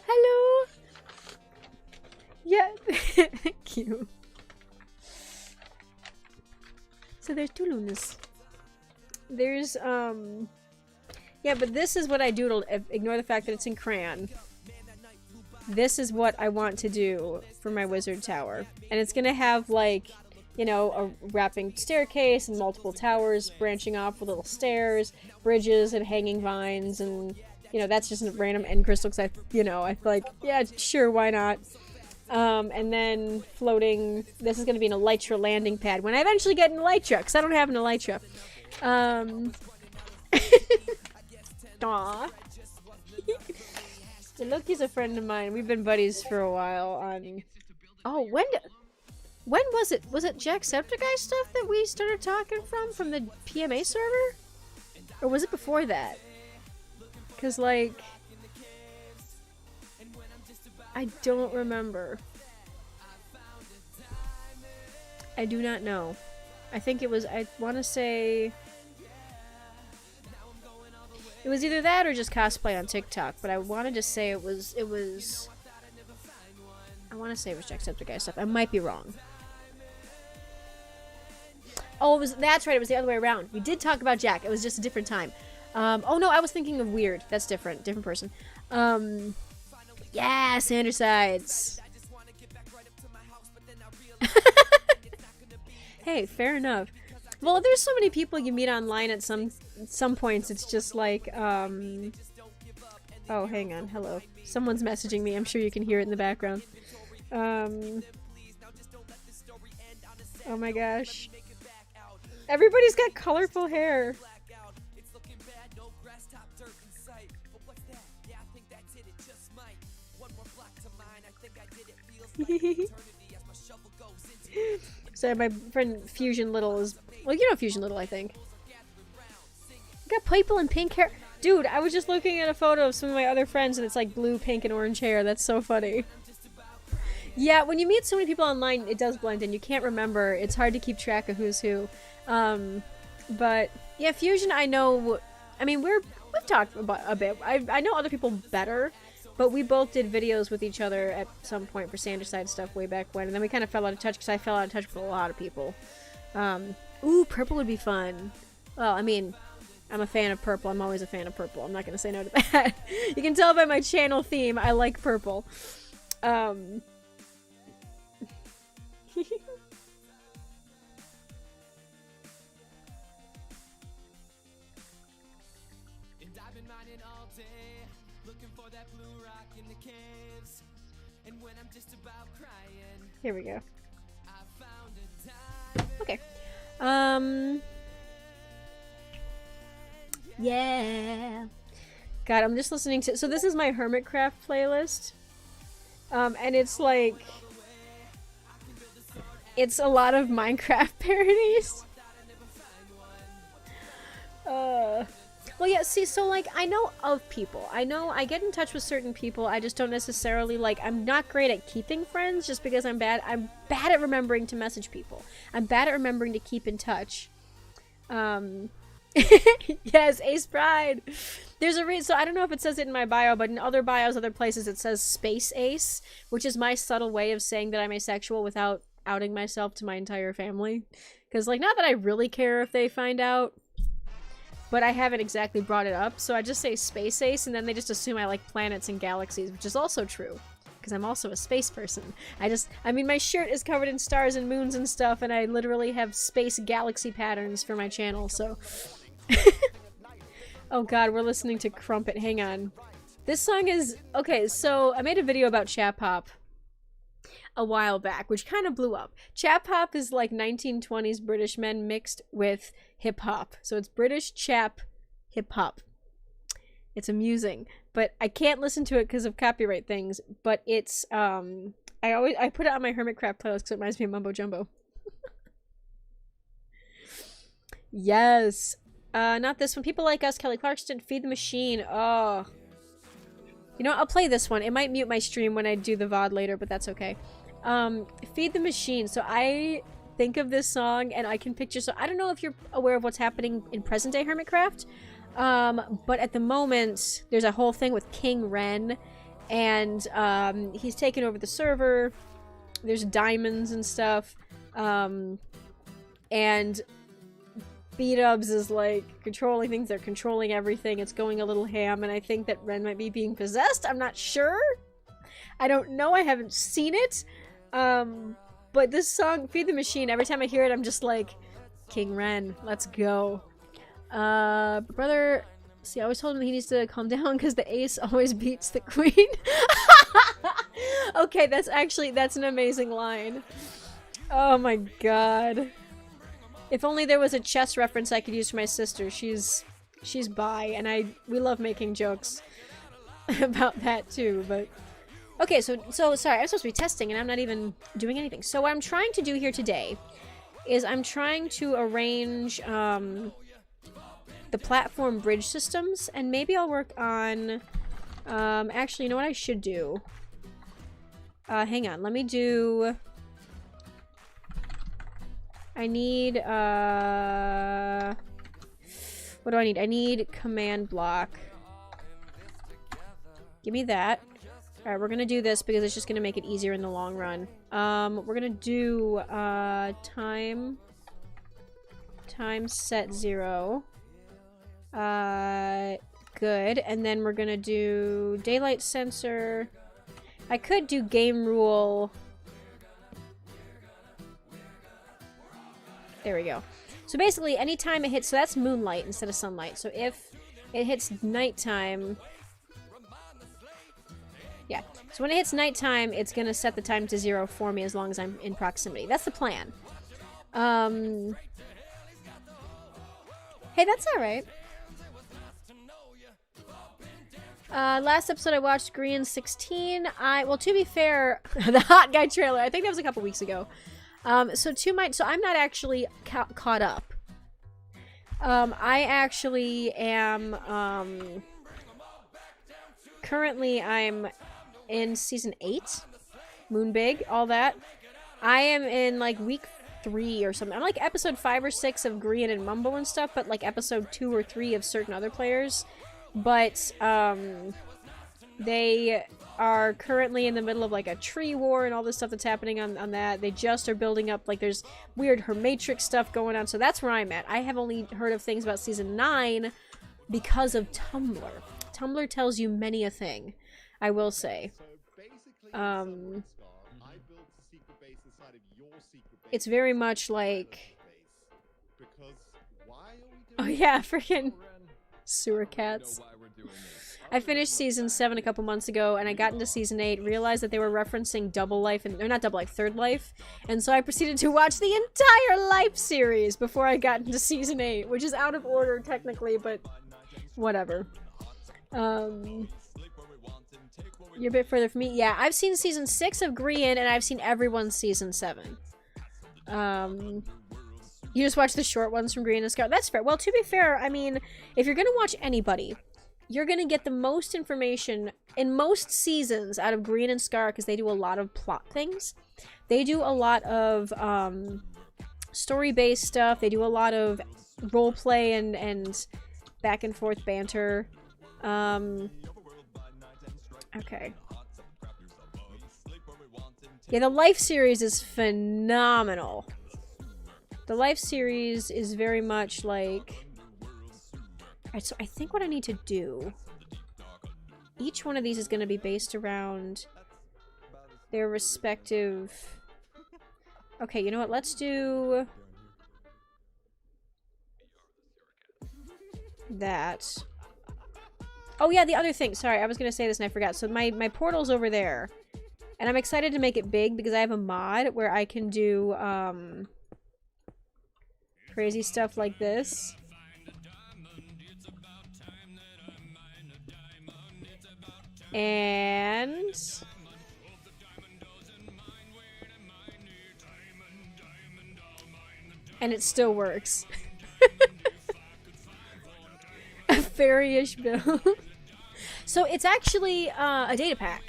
Hello. Yeah, thank you. So there's two lunas. There's, yeah, but this is what I doodled. Ignore the fact that it's in crayon. This is what I want to do for my wizard tower. And it's gonna have, like, you know, a wrapping staircase and multiple towers branching off with little stairs, bridges and hanging vines, and, you know, that's just a random end crystal because I feel like, yeah, sure, why not? And then floating, this is going to be an Elytra landing pad when I eventually get an Elytra, because I don't have an Elytra. Aww. So Loki's a friend of mine. We've been buddies for a while on... Oh, when was it? Was it Jacksepticeye stuff that we started talking from the PMA server? Or was it before that? Because, like... I don't remember. I do not know. I think it was, I want to say... It was either that or just cosplay on TikTok, but I wanted to say it was... I want to say it was Jacksepticeye stuff. I might be wrong. Oh, that's right, it was the other way around. We did talk about Jack, it was just a different time. Oh no, I was thinking of Weird. That's different person. Yeah, Sandersides. Hey, fair enough. Well, there's so many people you meet online at some at some points it's just like, oh, hang on, hello. Someone's messaging me, I'm sure you can hear it in the background. Oh my gosh. Everybody's got colorful hair. So my friend Fusion Little is, well, you know Fusion Little, I think. Got purple and pink hair. Dude, I was just looking at a photo of some of my other friends and it's like blue, pink, and orange hair. That's so funny. Yeah, when you meet so many people online, it does blend in. You can't remember. It's hard to keep track of who's who. But yeah, Fusion, I know. I mean, we've talked about a bit. I know other people better, but we both did videos with each other at some point for Sanderside stuff way back when, and then we kind of fell out of touch because I fell out of touch with a lot of people. Ooh, purple would be fun. Well, I mean, I'm a fan of purple. I'm always a fan of purple. I'm not going to say no to that. You can tell by my channel theme, I like purple. Here we go. Okay. Yeah. God, I'm just listening to, so this is my Hermitcraft playlist. And it's like, it's a lot of Minecraft parodies. Well, yeah, see, so, like, I know of people. I get in touch with certain people. I just don't necessarily, like, I'm not great at keeping friends just because I'm bad at remembering to message people. I'm bad at remembering to keep in touch. Yes, Ace Pride. There's a reason, so I don't know if it says it in my bio, but in other bios, other places, it says Space Ace, which is my subtle way of saying that I'm asexual without outing myself to my entire family. Because, like, not that I really care if they find out, but I haven't exactly brought it up, so I just say Space Ace, and then they just assume I like planets and galaxies, which is also true, because I'm also a space person. I mean, my shirt is covered in stars and moons and stuff, and I literally have space galaxy patterns for my channel, so... Oh god, we're listening to Crumpet, hang on. This song is... Okay, so I made a video about Chap Hop a while back, which kind of blew up. Chap Hop is like 1920s British men mixed with hip-hop. So it's British chap hip-hop. It's amusing, but I can't listen to it because of copyright things, but it's, I put it on my Hermitcraft playlist because it reminds me of Mumbo Jumbo. Yes. Not this one. People Like Us, Kelly Clarkson, Feed the Machine. Oh. You know, I'll play this one. It might mute my stream when I do the VOD later, but that's okay. Feed the Machine. So I think of this song and I can picture, so I don't know if you're aware of what's happening in present day Hermitcraft, but at the moment there's a whole thing with King Ren, and he's taken over the server. There's diamonds and stuff, and B-Dubs is like controlling things. They're controlling everything. It's going a little ham, and I think that Ren might be being possessed. I'm not sure. I don't know. I haven't seen it. But this song, Feed the Machine, every time I hear it, I'm just like, King Ren, let's go. Brother, see, I always told him he needs to calm down because the ace always beats the queen. Okay, that's an amazing line. Oh my god. If only there was a chess reference I could use for my sister. She's bi, and we love making jokes about that too, but... Okay, so sorry, I'm supposed to be testing and I'm not even doing anything. So what I'm trying to do here today is I'm trying to arrange the platform bridge systems, and maybe I'll work on actually, you know what I should do? Hang on, let me do... I need what do I need? I need command block. Give me that. Alright, we're gonna do this because it's just gonna make it easier in the long run. We're gonna do, time set 0. Good. And then we're gonna do daylight sensor. I could do game rule. There we go. So basically, anytime it hits, so that's moonlight instead of sunlight. So if it hits nighttime, yeah. So when it hits nighttime, it's gonna set the time to 0 for me as long as I'm in proximity. That's the plan. Hey, that's alright. Last episode I watched Green 16. Well, to be fair, the Hot Guy trailer, I think that was a couple weeks ago. So I'm not actually caught up. I actually am, currently I'm in season 8. Moonbig, all that. I am in, like, week 3 or something. I'm like episode 5 or 6 of Grian and Mumbo and stuff, but like episode 2 or 3 of certain other players. But, they are currently in the middle of, like, a tree war and all this stuff that's happening on that. They just are building up, like, there's weird Hermatrix stuff going on, so that's where I'm at. I have only heard of things about season 9 because of Tumblr. Tumblr tells you many a thing, I will say. It's very much like... Oh yeah, freaking sewer cats. I finished season 7 a couple months ago, and I got into season 8, realized that they were referencing Double Life, or not Double Life, Third Life, and so I proceeded to watch the entire Life series before I got into season 8, which is out of order technically, but whatever. You're a bit further from me. Yeah, I've seen season 6 of Grian, and I've seen everyone's season 7. You just watch the short ones from Grian and Scar. That's fair. Well, to be fair, I mean, if you're gonna watch anybody, you're gonna get the most information in most seasons out of Grian and Scar because they do a lot of plot things. They do a lot of story-based stuff. They do a lot of roleplay and back and forth banter. Okay. Yeah, the Life series is phenomenal. The Life series is very much like... Alright, so I think what I need to do... Each one of these is going to be based around their respective... Okay, you know what? Let's do... that. Oh yeah, the other thing. Sorry, I was going to say this and I forgot. So my portal's over there. And I'm excited to make it big because I have a mod where I can do crazy stuff like this. And it still works. A fairy-ish build. So it's actually a data pack,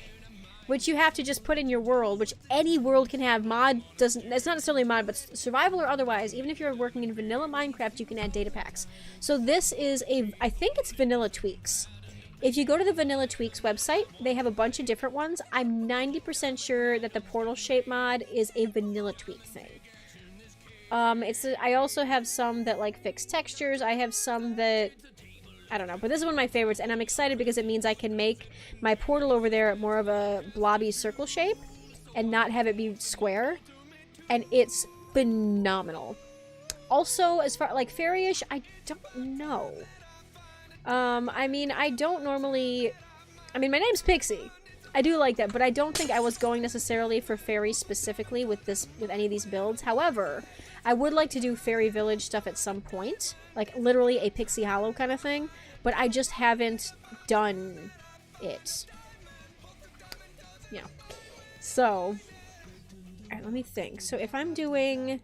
which you have to just put in your world, which any world can have. Mod doesn't, it's not necessarily a mod, but survival or otherwise, even if you're working in vanilla Minecraft, you can add data packs. So this is I think it's Vanilla Tweaks. If you go to the Vanilla Tweaks website, they have a bunch of different ones. I'm 90% sure that the portal shape mod is a Vanilla Tweak thing. I also have some that like fix textures. I have some that, I don't know, but this is one of my favorites, and I'm excited because it means I can make my portal over there more of a blobby circle shape and not have it be square, and it's phenomenal. Also, as far like fairy-ish, I don't know. I mean, I don't normally... I mean, my name's Pixie. I do like that, but I don't think I was going necessarily for fairy specifically with any of these builds. However, I would like to do Fairy Village stuff at some point. Like, literally a Pixie Hollow kind of thing. But I just haven't done it. Yeah. So, alright, let me think. So if I'm doing...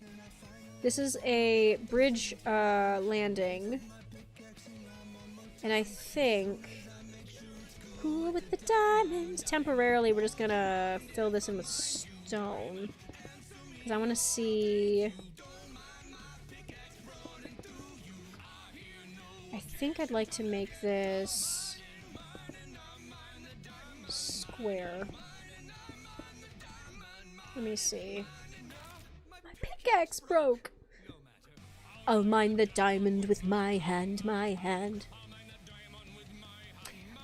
This is a bridge landing. And I think... Cool with the diamonds. Temporarily, we're just gonna fill this in with stone. Because I want to see... I think I'd like to make this... square. Let me see. My pickaxe broke! I'll mine the diamond with my hand, my hand.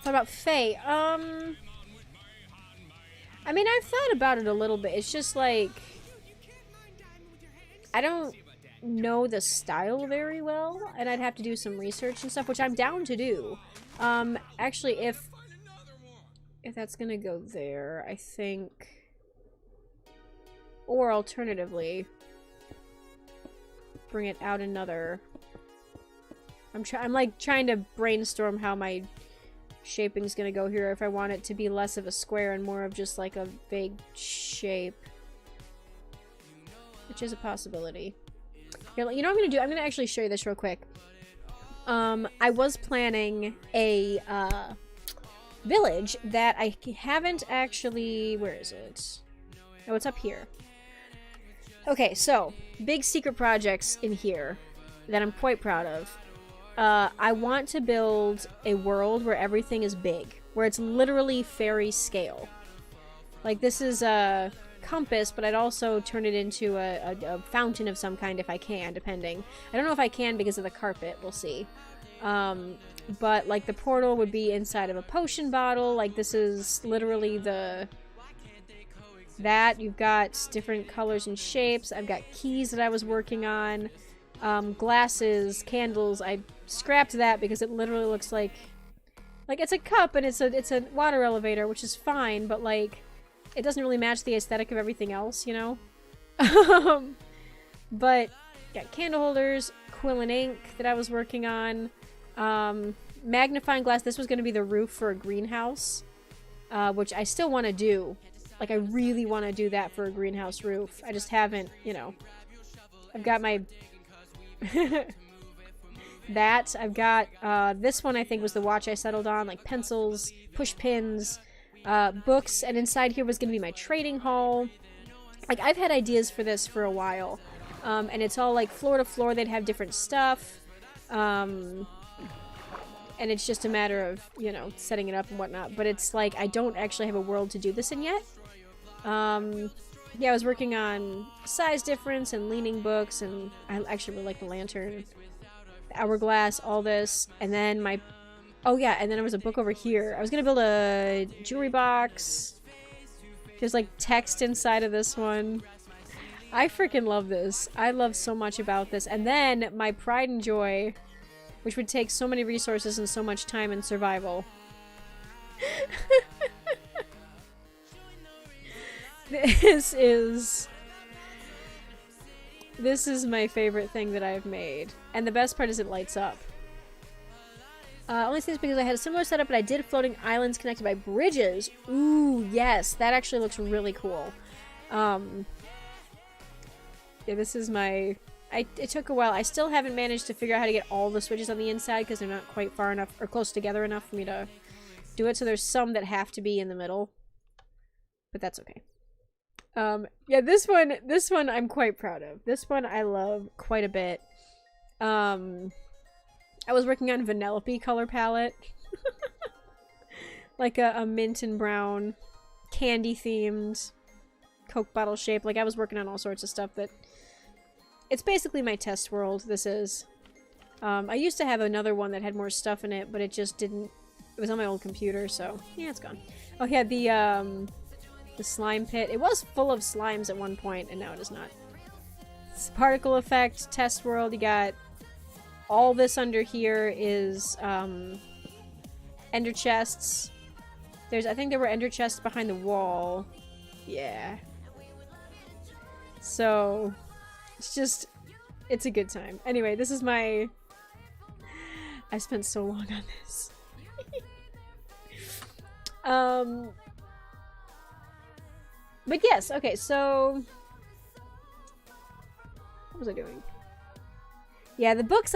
Thought about Faye. I mean, I've thought about it a little bit. It's just like... I don't know the style very well, and I'd have to do some research and stuff, which I'm down to do. Actually, if that's gonna go there, I think... Or alternatively, bring it out another... I'm like trying to brainstorm how my shaping's gonna go here, if I want it to be less of a square and more of just like a vague shape. Which is a possibility. Here, you know what I'm gonna do? I'm gonna actually show you this real quick. I was planning a village that I haven't actually... Where is it? Oh, it's up here. Okay, so big secret projects in here that I'm quite proud of. I want to build a world where everything is big, where it's literally fairy scale. Like, this is a compass, but I'd also turn it into a fountain of some kind if I can, depending. I don't know if I can because of the carpet, we'll see. But, like, the portal would be inside of a potion bottle. Like, this is literally that. You've got different colors and shapes. I've got keys that I was working on. Glasses, candles. I scrapped that because it literally looks like it's a cup and it's a water elevator, which is fine, but like it doesn't really match the aesthetic of everything else, you know? But got candle holders, quill and ink that I was working on, magnifying glass. This was going to be the roof for a greenhouse, which I still want to do. Like, I really want to do that for a greenhouse roof. I just haven't, you know. I've got my... that. I've got, this one I think was the watch I settled on. Like, pencils, push pins, books, and inside here was going to be my trading hall. Like, I've had ideas for this for a while. And it's all, like, floor to floor. They'd have different stuff. And it's just a matter of, you know, setting it up and whatnot. But it's like, I don't actually have a world to do this in yet. Yeah, I was working on size difference and leaning books, and I actually really like the lantern, the hourglass, all this. And then my... Oh yeah, and then there was a book over here. I was gonna build a jewelry box. There's like text inside of this one. I freaking love this. I love so much about this. And then my pride and joy, which would take so many resources and so much time and survival. This is my favorite thing that I've made. And the best part is it lights up. Only things because I had a similar setup, but I did floating islands connected by bridges. Ooh, yes. That actually looks really cool. Yeah, this is my... It took a while. I still haven't managed to figure out how to get all the switches on the inside because they're not quite far enough or close together enough for me to do it. So there's some that have to be in the middle. But that's okay. Yeah, this one I'm quite proud of. This one I love quite a bit. I was working on Vanellope color palette. Like a mint and brown, candy themed, Coke bottle shape. Like, I was working on all sorts of stuff that... It's basically my test world, this is. I used to have another one that had more stuff in it, but it just didn't... It was on my old computer, so... Yeah, it's gone. Oh, yeah, the slime pit. It was full of slimes at one point, and now it is not. It's particle effect, test world. You got all this under here is ender chests. I think there were ender chests behind the wall. Yeah. So, it's a good time. Anyway, this is my... I spent so long on this. But yes, okay, so... What was I doing? Yeah, the books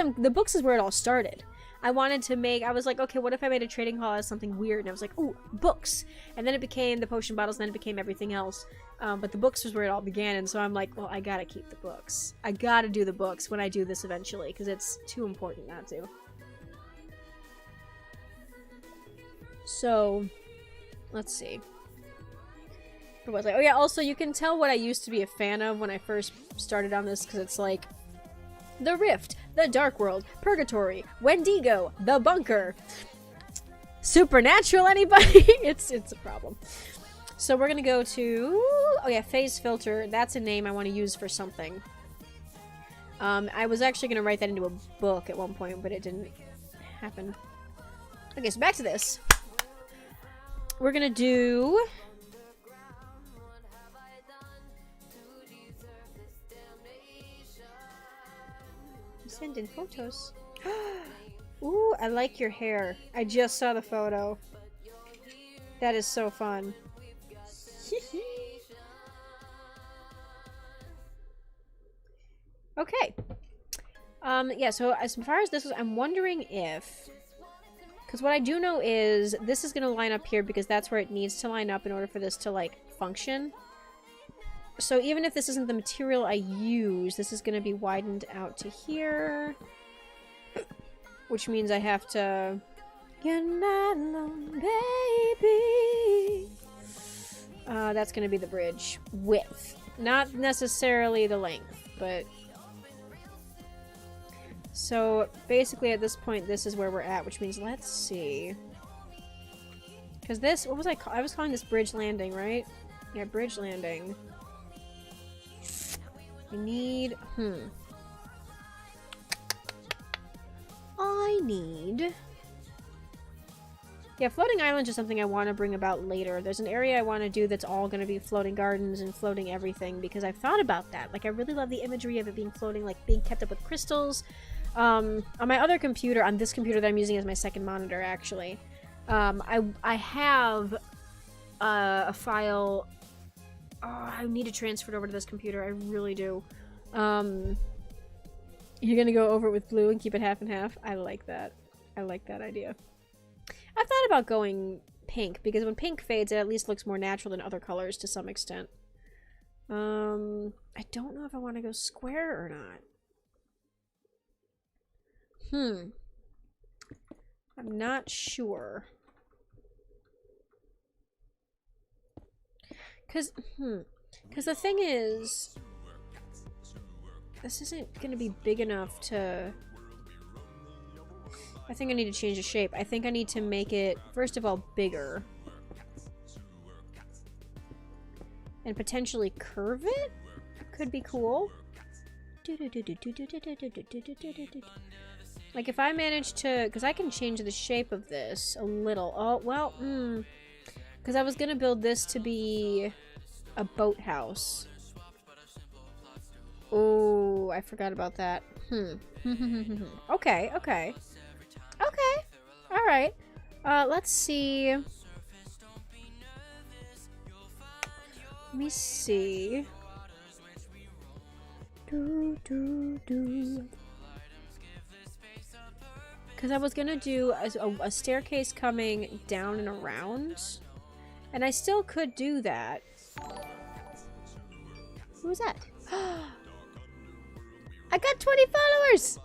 is where it all started. I wanted to make... I was like, okay, what if I made a trading hall as something weird? And I was like, ooh, books! And then it became the potion bottles, and then it became everything else. But the books was where it all began, and so I'm like, well, I gotta keep the books. I gotta do the books when I do this eventually, because it's too important not to. So, let's see. What was I? Oh yeah, also you can tell what I used to be a fan of when I first started on this, because it's like the Rift, the Dark World, Purgatory, Wendigo, the Bunker, Supernatural. Anybody? it's a problem. So we're gonna go to, oh yeah, phase filter. That's a name I want to use for something. I was actually going to write that into a book at one point, but it didn't happen. Okay, so back to this. We're going to do... Send in photos. Ooh, I like your hair. I just saw the photo. That is so fun. Okay. Yeah, so as far as this is, I'm wondering if... Because what I do know is this is going to line up here because that's where it needs to line up in order for this to, like, function. So even if this isn't the material I use, this is going to be widened out to here. Which means I have to... You're not alone, baby. That's going to be the bridge width. Not necessarily the length, but... So basically at this point, this is where we're at, which means let's see. Because this, what was I was calling this bridge landing, right? Yeah, bridge landing. We need, I need... Yeah, floating islands is something I want to bring about later. There's an area I want to do that's all going to be floating gardens and floating everything, because I've thought about that. Like, I really love the imagery of it being floating, like, being kept up with crystals. On my other computer, on this computer that I'm using as my second monitor, actually, I have a file... Oh, I need to transfer it over to this computer. I really do. You're gonna go over it with blue and keep it half and half? I like that. I like that idea. I've thought about going pink, because when pink fades, it at least looks more natural than other colors to some extent. I don't know if I want to go square or not. I'm not sure. Cause the thing is, this isn't gonna be big enough to... I think I need to change the shape. I think I need to make it, first of all, bigger. And potentially curve it? Could be cool. Like, if I manage to... Because I can change the shape of this a little. Oh, well, because I was going to build this to be a boathouse. Oh, I forgot about that. Okay, okay. Okay. Alright. Let's see. Let me see. Because I was gonna do a staircase coming down and around. And I still could do that. Who was that? I got 20 followers!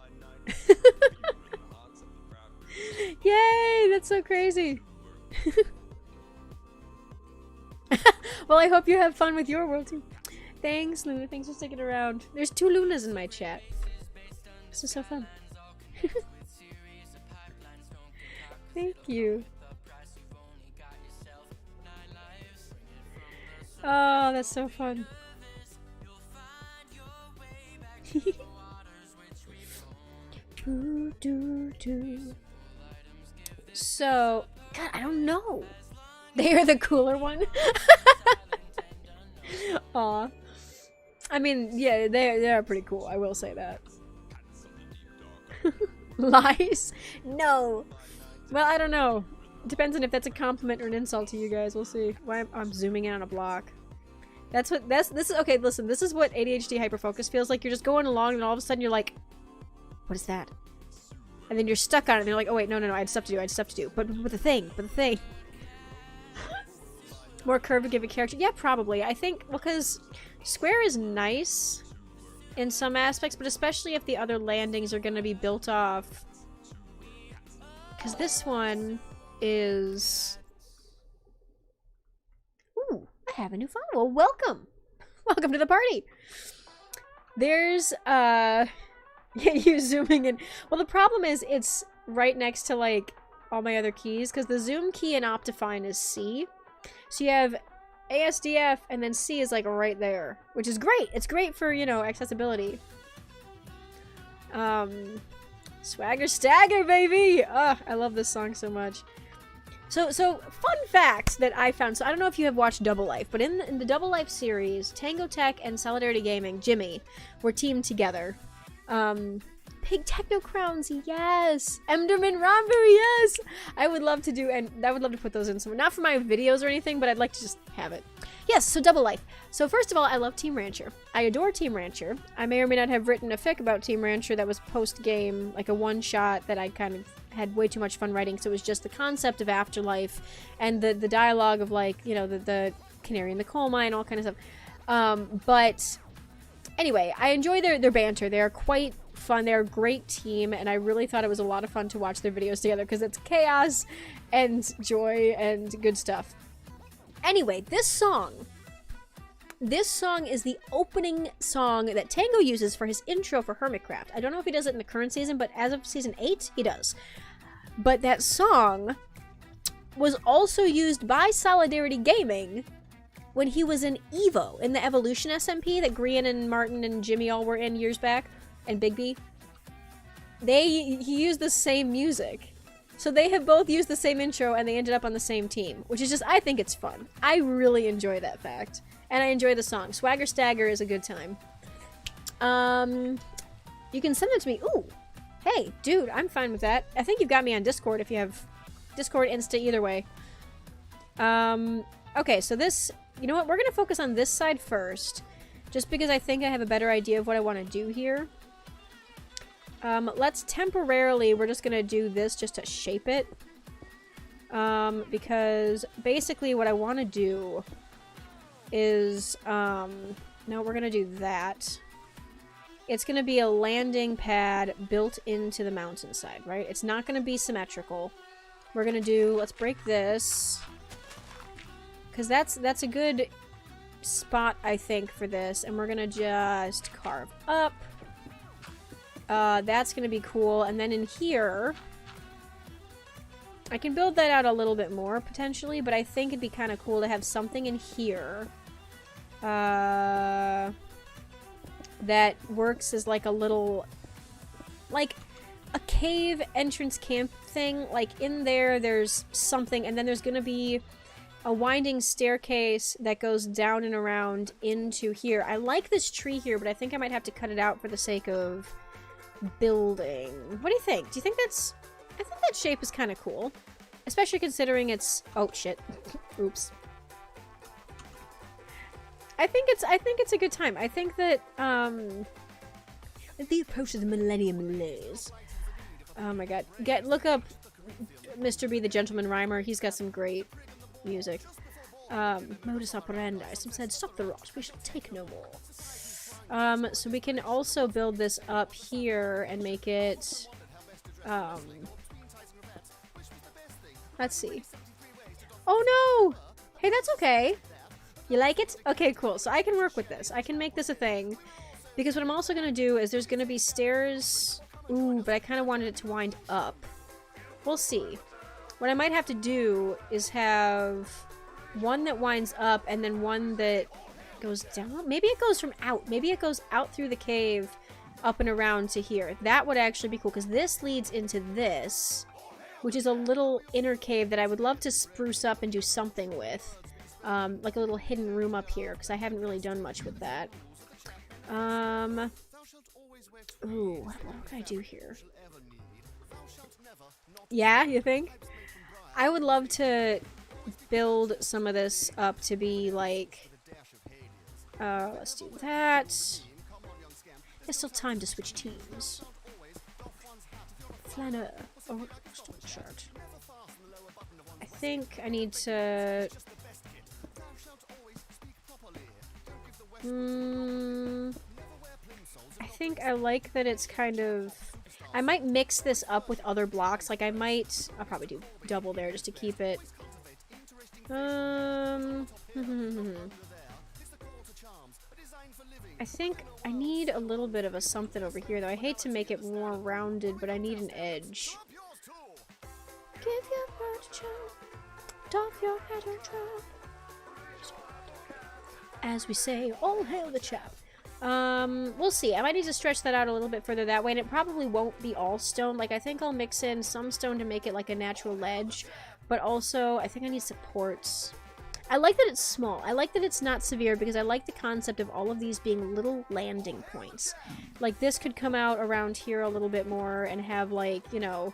Yay! That's so crazy! Well, I hope you have fun with your world too. Thanks, Luna. Thanks for sticking around. There's 2 Lunas in my chat. This is so fun. Thank you. Oh, that's so fun. So, God, I don't know. They are the cooler one. Aw. I mean, yeah, they are pretty cool. I will say that. Lies? No. Well, I don't know. Depends on if that's a compliment or an insult to you guys. We'll see. Why I'm zooming in on a block. This is okay. Listen, this is what ADHD hyperfocus feels like. You're just going along, and all of a sudden you're like, "What is that?" And then you're stuck on it. And you're like, "Oh wait, no, I had stuff to do. But the thing. More curve to give a character. Yeah, probably. I think because square is nice in some aspects, but especially if the other landings are going to be built off. Because this one is... Ooh, I have a new follower. Welcome! Welcome to the party! There's, you zooming in. Well, the problem is it's right next to, like, all my other keys, because the zoom key in Optifine is C. So you have ASDF, and then C is, like, right there. Which is great! It's great for, you know, accessibility. Swagger Stagger, baby! I love this song so much. So fun fact that I found. So I don't know if you have watched Double Life, but in the Double Life series, Tango Tech and Solidarity Gaming, Jimmy, were teamed together. Pig Techno Crowns, yes! Enderman Romber, yes! I would love to do, and I would love to put those in somewhere. Not for my videos or anything, but I'd like to just have it. Yes, so Double Life. So first of all, I love Team Rancher. I adore Team Rancher. I may or may not have written a fic about Team Rancher that was post-game, like a one-shot that I kind of had way too much fun writing, so it was just the concept of afterlife and the dialogue of, like, you know, the canary in the coal mine, all kind of stuff. But anyway, I enjoy their banter. They are quite fun. They're a great team, and I really thought it was a lot of fun to watch their videos together because it's chaos and joy and good stuff. Anyway, this song is the opening song that Tango uses for his intro for Hermitcraft. I don't know if he does it in the current season, but as of season 8, he does. But that song was also used by Solidarity Gaming when he was in EVO, in the Evolution SMP that Grian and Martin and Jimmy all were in years back, and Big B. He used the same music. So they have both used the same intro and they ended up on the same team, which is just, I think it's fun. I really enjoy that fact. And I enjoy the song. Swagger Stagger is a good time. You can send them to me. Ooh, hey, dude, I'm fine with that. I think you've got me on Discord if you have Discord, Insta, either way. Okay, so this, you know what? We're going to focus on this side first, just because I think I have a better idea of what I want to do here. Let's temporarily, we're just going to do this just to shape it. Because basically what I want to do is, no, we're going to do that. It's going to be a landing pad built into the mountainside, right? It's not going to be symmetrical. We're going to do, let's break this. Because that's a good spot, I think, for this. And we're going to just carve up. That's gonna be cool. And then in here, I can build that out a little bit more, potentially, but I think it'd be kind of cool to have something in here that works as like a little, like a cave entrance camp thing. Like in there's something, and then there's gonna be a winding staircase that goes down and around into here. I like this tree here, but I think I might have to cut it out for the sake of building. What do you think? Do you think that's... I think that shape is kind of cool. Especially considering it's... Oh, shit. Oops. I think it's a good time. I think that, the approach of the Millennium Malaise. Oh my god. Look up Mr. B the Gentleman Rhymer. He's got some great music. Modus operandi. Some said, stop the rot. We shall take no more. So we can also build this up here and make it, let's see. Oh no! Hey, that's okay. You like it? Okay, cool. So I can work with this. I can make this a thing. Because what I'm also going to do is there's going to be stairs. Ooh, but I kind of wanted it to wind up. We'll see. What I might have to do is have one that winds up and then one that goes down. Maybe it goes from out. Maybe it goes out through the cave up and around to here. That would actually be cool because this leads into this, which is a little inner cave that I would love to spruce up and do something with. Like a little hidden room up here because I haven't really done much with that. Ooh, what can I do here? Yeah, you think? I would love to build some of this up to be like... let's do that. There's still time to switch teams. Flanner. Oh, chart. I think I need to... I think I like that it's kind of... I might mix this up with other blocks. Like, I'll probably do double there just to keep it... I think I need a little bit of a something over here, though. I hate to make it more rounded, but I need an edge. Give your heart a chop, doff your head and trap. As we say, all hail the chap. We'll see. I might need to stretch that out a little bit further that way, and it probably won't be all stone. Like, I think I'll mix in some stone to make it like a natural ledge, but also I think I need supports. I like that it's small. I like that it's not severe because I like the concept of all of these being little landing points. Like, this could come out around here a little bit more and have, like, you know,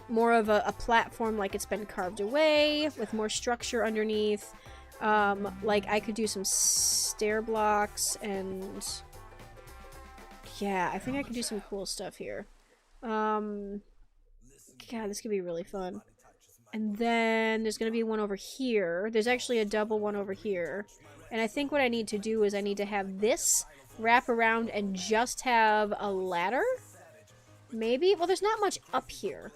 more of a platform, like it's been carved away with more structure underneath. Like, I could do some stair blocks and... yeah, I think I could do some cool stuff here. God, this could be really fun. And then there's going to be one over here. There's actually a double one over here. And I think what I need to do is I need to have this wrap around and just have a ladder? Maybe? Well, there's not much up here.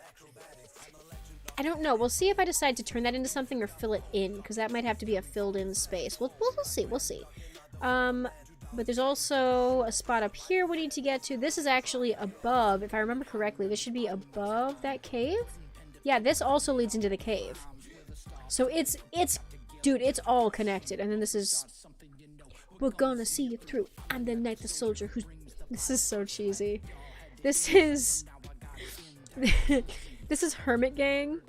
I don't know. We'll see if I decide to turn that into something or fill it in, because that might have to be a filled-in space. We'll see. We'll see. But there's also a spot up here we need to get to. This is actually above, if I remember correctly. This should be above that cave? Yeah, this also leads into the cave. So dude, it's all connected. And then this is, we're gonna see it through. I'm the knight, the soldier who's, this is so cheesy. This is, this is Hermit Gang,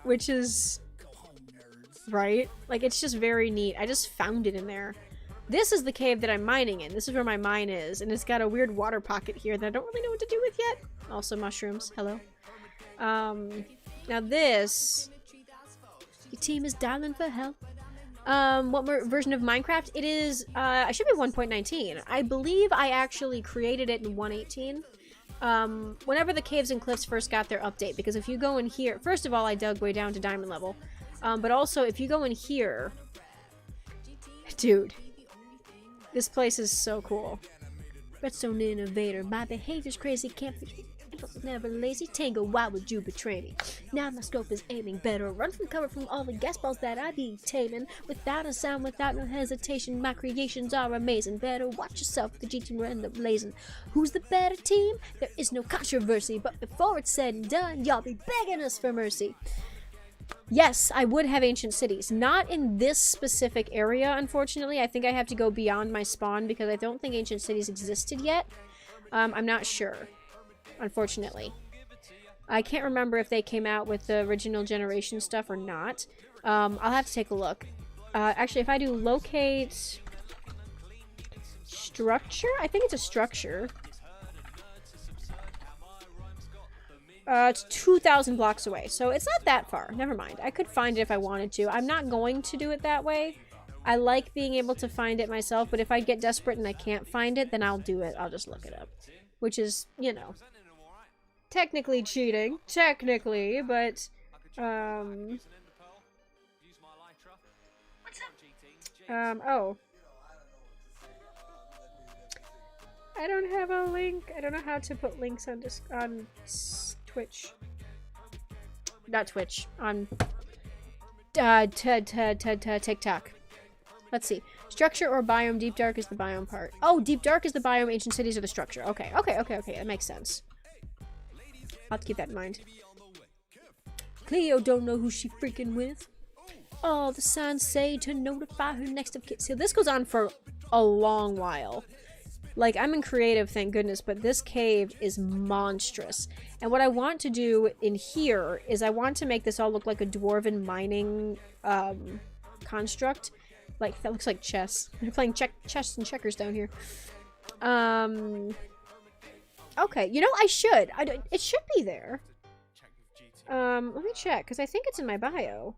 which is, right? Like, it's just very neat. I just found it in there. This is the cave that I'm mining in. This is where my mine is. And it's got a weird water pocket here that I don't really know what to do with yet. Also mushrooms. Hello. Now this... your team is dialing for help. What version of Minecraft? It is, I should be 1.19. I believe I actually created it in 1.18. Whenever the Caves and Cliffs first got their update, because if you go in here... first of all, I dug way down to diamond level. But also, if you go in here... dude. This place is so cool. Redstone innovator. My behavior's crazy, can't be... never lazy. Tango, why would you betray me? Now my scope is aiming better. Run from cover from all the gas balls that I be taming. Without a sound, without no hesitation. My creations are amazing. Better watch yourself. The G team will end up blazing. Who's the better team? There is no controversy. But before it's said and done, y'all be begging us for mercy. Yes, I would have ancient cities. Not in this specific area, unfortunately. I think I have to go beyond my spawn because I don't think ancient cities existed yet. I'm not sure. Unfortunately. I can't remember if they came out with the original generation stuff or not. I'll have to take a look. Actually, if I do locate structure, I think it's a structure. It's 2,000 blocks away, so it's not that far. Never mind. I could find it if I wanted to. I'm not going to do it that way. I like being able to find it myself, but if I get desperate and I can't find it, then I'll do it. I'll just look it up. Which is, you know, technically cheating. Technically, but, oh. I don't have a link. I don't know how to put links on Twitch. Not Twitch. On TikTok. Let's see. Structure or biome? Deep Dark is the biome part. Oh, Deep Dark is the biome. Ancient cities are the structure. Okay. That makes sense. I'll have to keep that in mind. Cleo don't know who she freaking with. All the signs say to notify her next of kin. So this goes on for a long while. Like, I'm in creative, thank goodness, but this cave is monstrous. And what I want to do in here is I want to make this all look like a dwarven mining construct. Like, that looks like chess. They're playing chess and checkers down here. Okay, you know, I should. It should be there. Let me check, because I think it's in my bio.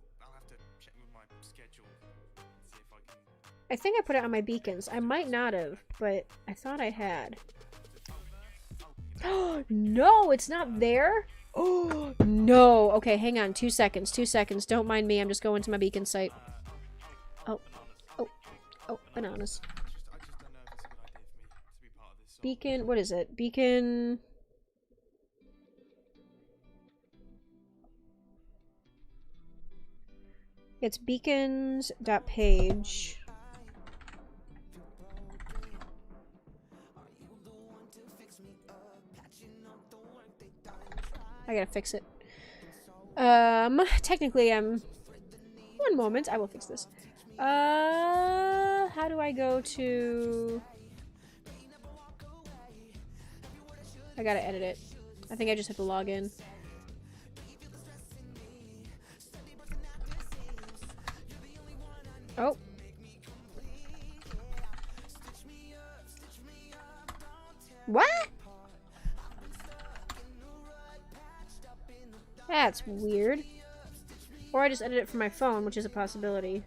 I think I put it on my beacons. I might not have, but I thought I had. Oh, no, it's not there? Oh, no. Okay, hang on. 2 seconds. 2 seconds. Don't mind me. I'm just going to my beacon site. Oh, bananas. Beacon, what is it? Beacon... It's beacons.page. I gotta fix it. Technically, one moment, I will fix this. How do I go to... I gotta edit it. I think I just have to log in. Oh. What? That's weird. Or I just edit it from my phone, which is a possibility.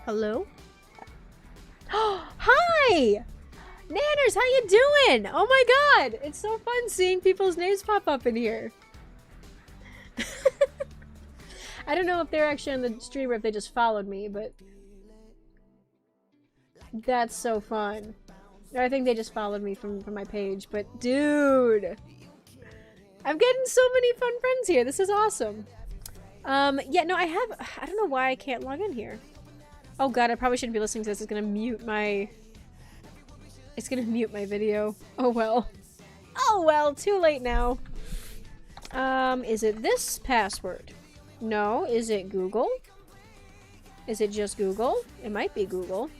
Hello? Hi! Nanners, how you doing? Oh my god! It's so fun seeing people's names pop up in here. I don't know if they're actually on the stream or if they just followed me, but... That's so fun. I think they just followed me from my page, but dude! I'm getting so many fun friends here. This is awesome. Yeah, no, I don't know why I can't log in here. Oh god, I probably shouldn't be listening to this. It's gonna mute my... It's gonna mute my video. Oh well. Oh well, too late now. Is it this password? No. Is it Google? Is it just Google? It might be Google.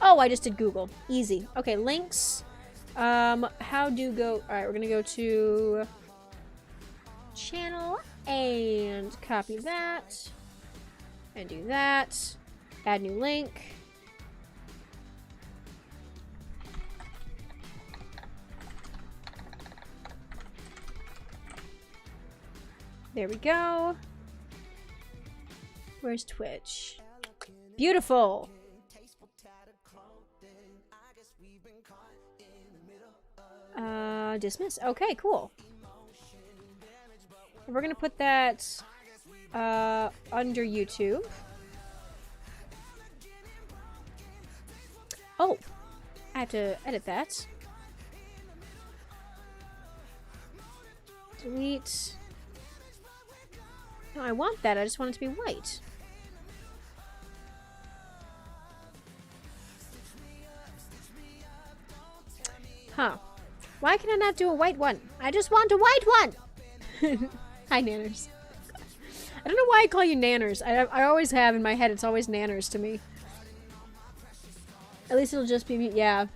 Oh, I just did Google. Easy. Okay, links. How do go... Alright, we're gonna go to... channel and copy that. And do that. Add new link. There we go. Where's Twitch? Beautiful. Dismiss. Okay, cool. We're gonna put that under YouTube. Oh, I have to edit that. Delete. No, I want that. I just want it to be white. Huh. Why can I not do a white one? I just want a white one! Hi, Nanners. I don't know why I call you Nanners. I always have in my head. It's always Nanners to me. At least it'll just be... Yeah.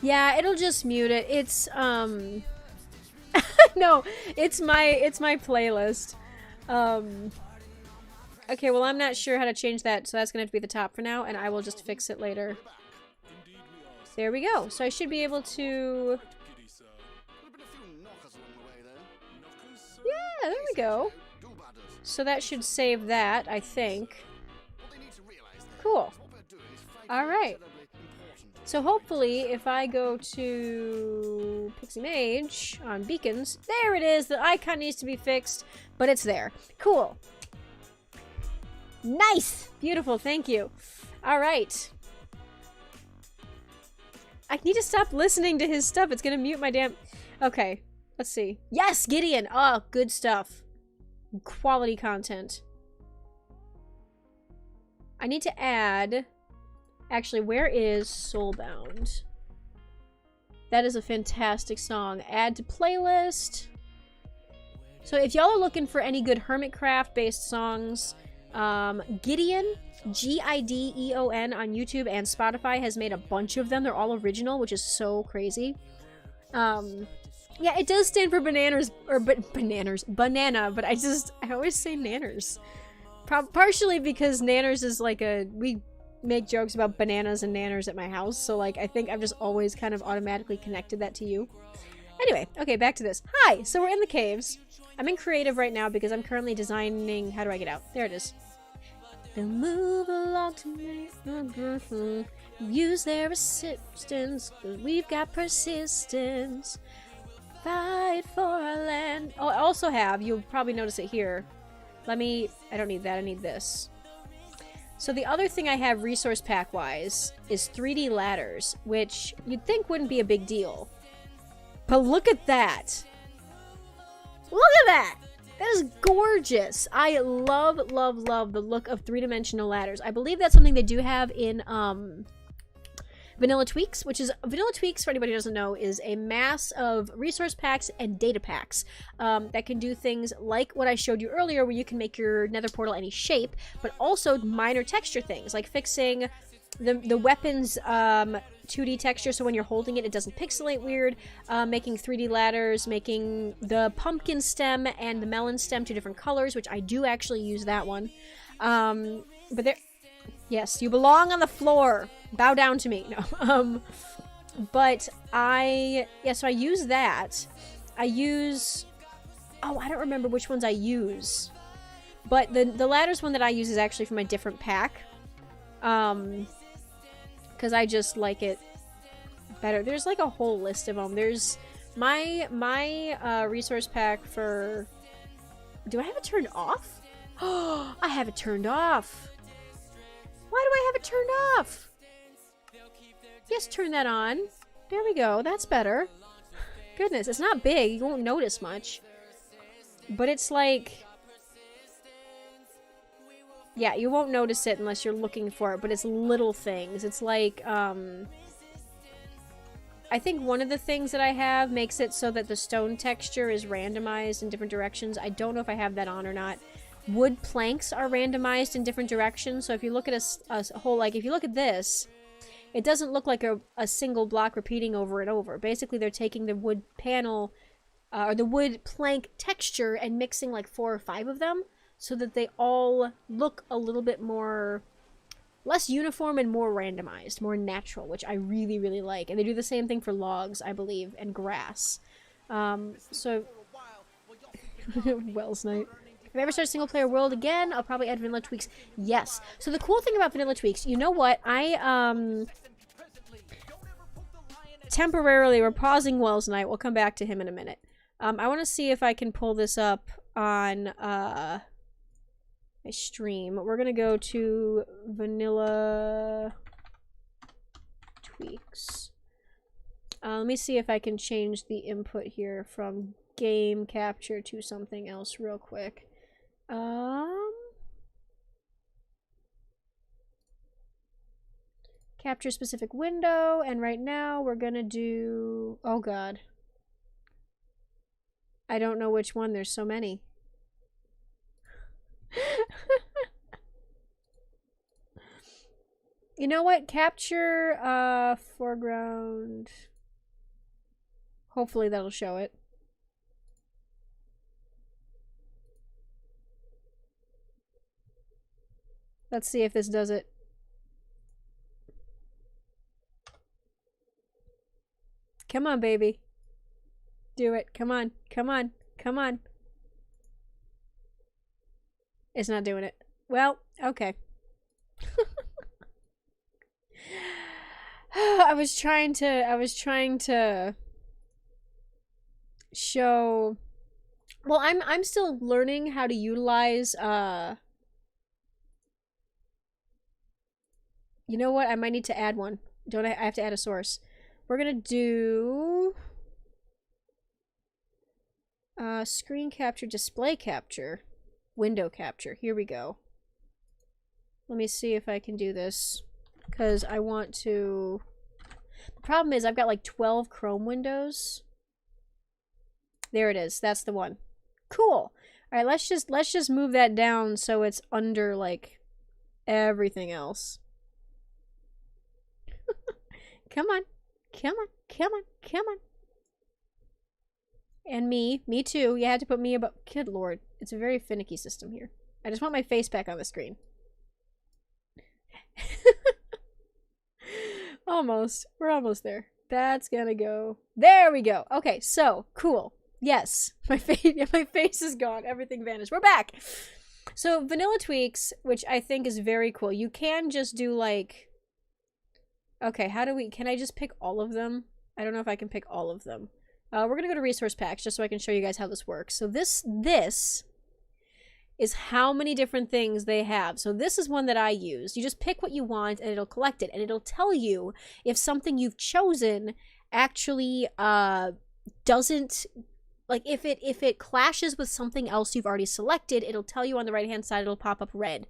Yeah, it'll just mute it. It's, no, it's my playlist. Okay, well, I'm not sure how to change that, so that's gonna have to be the top for now, and I will just fix it later. There we go. So I should be able to... Yeah, there we go. So that should save that, I think. Cool. Alright. So hopefully, if I go to Pixie Mage on Beacons, there it is! The icon needs to be fixed, but it's there. Cool. Nice! Beautiful, thank you. Alright. I need to stop listening to his stuff. It's gonna mute my damn... Okay, let's see. Yes, Gideon! Oh, good stuff. Quality content. I need to add... Actually, where is Soulbound? That is a fantastic song. Add to playlist. So if y'all are looking for any good Hermitcraft-based songs, Gideon, Gideon on YouTube and Spotify has made a bunch of them. They're all original, which is so crazy. Yeah, it does stand for bananas, or banana, but I always say nanners. Partially because nanners is like we make jokes about bananas and nanners at my house, so like I think I've just always kind of automatically connected that to you. Anyway, okay, back to this. Hi! So we're in the caves. I'm in creative right now because I'm currently designing... How do I get out? There it is. They'll move along to make use their resistance, cause we've got persistence. Fight for our land. Oh, I also have, you'll probably notice it here. I don't need that, I need this. So the other thing I have resource pack wise is 3D ladders, which you'd think wouldn't be a big deal. But look at that! Look at that! That is gorgeous. I love, love, love the look of three-dimensional ladders. I believe that's something they do have in Vanilla Tweaks, which is Vanilla Tweaks, for anybody who doesn't know, is a mass of resource packs and data packs that can do things like what I showed you earlier, where you can make your nether portal any shape, but also minor texture things like fixing the weapons 2D texture, so when you're holding it, it doesn't pixelate weird, making 3D ladders, making the pumpkin stem and the melon stem 2 different colors, which I do actually use that one. But there, yes, you belong on the floor. Bow down to me. No. But so I use that. I use, oh, I don't remember which ones I use. But the ladders one that I use is actually from a different pack. Because I just like it better. There's like a whole list of them. There's my resource pack for, do I have it turned off? Oh, I have it turned off. Why do I have it turned off? Yes, turn that on. There we go. That's better. Goodness, it's not big. You won't notice much. But it's like, yeah, you won't notice it unless you're looking for it, but it's little things. It's like, I think one of the things that I have makes it so that the stone texture is randomized in different directions. I don't know if I have that on or not. Wood planks are randomized in different directions, so if you look at a whole, like, if you look at this, it doesn't look like a single block repeating over and over. Basically, they're taking the wood panel, or the wood plank texture and mixing like 4 or 5 of them, so that they all look a little bit more, less uniform and more randomized, more natural, which I really, really like. And they do the same thing for logs, I believe, and grass. So, Wells Night. If I ever start a single-player world again, I'll probably add Vanilla Tweaks. Yes. So the cool thing about Vanilla Tweaks, you know what? Temporarily, we're pausing Wells Night. We'll come back to him in a minute. I want to see if I can pull this up on, my stream. We're gonna go to Vanilla Tweaks. Let me see if I can change the input here from game capture to something else real quick. Capture specific window, and right now we're gonna do, oh god, I don't know which one, there's so many. You know what? Capture foreground. Hopefully that'll show it. Let's see if this does it. Come on, baby. Do it. Come on. Come on. Come on. It's not doing it. Well, okay. I was trying to show, well, I'm still learning how to utilize you know what? I might need to add one. Don't I have to add a source. We're gonna do screen capture, display capture, window capture. Here we go. Let me see if I can do this, because I want to. The problem is I've got like 12 Chrome windows. There it is. That's the one. Cool. All right, let's just move that down so it's under like everything else. Come on. Come on. Come on. Come on. And me. Me too. You had to put me above. Good lord. It's a very finicky system here. I just want my face back on the screen. Almost. We're almost there. That's gonna go. There we go. Okay, so cool. Yes, my face is gone. Everything vanished. We're back. So Vanilla Tweaks, which I think is very cool. You can just do like. Okay, how do we? Can I just pick all of them? I don't know if I can pick all of them. We're gonna go to resource packs just so I can show you guys how this works. So this is how many different things they have. So this is one that I use. You just pick what you want and it'll collect it, and it'll tell you if something you've chosen actually doesn't like if it clashes with something else you've already selected, it'll tell you on the right hand side, it'll pop up red.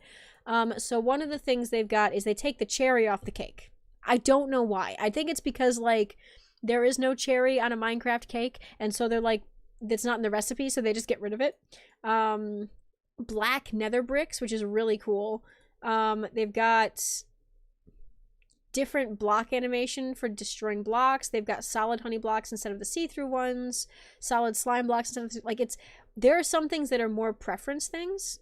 So one of the things they've got is they take the cherry off the cake. I don't know why. I think it's because like there is no cherry on a Minecraft cake, and so they're like, it's not in the recipe, so they just get rid of it. Black nether bricks, which is really cool. They've got different block animation for destroying blocks. They've got solid honey blocks instead of the see-through ones, solid slime blocks instead of like there are some things that are more preference things.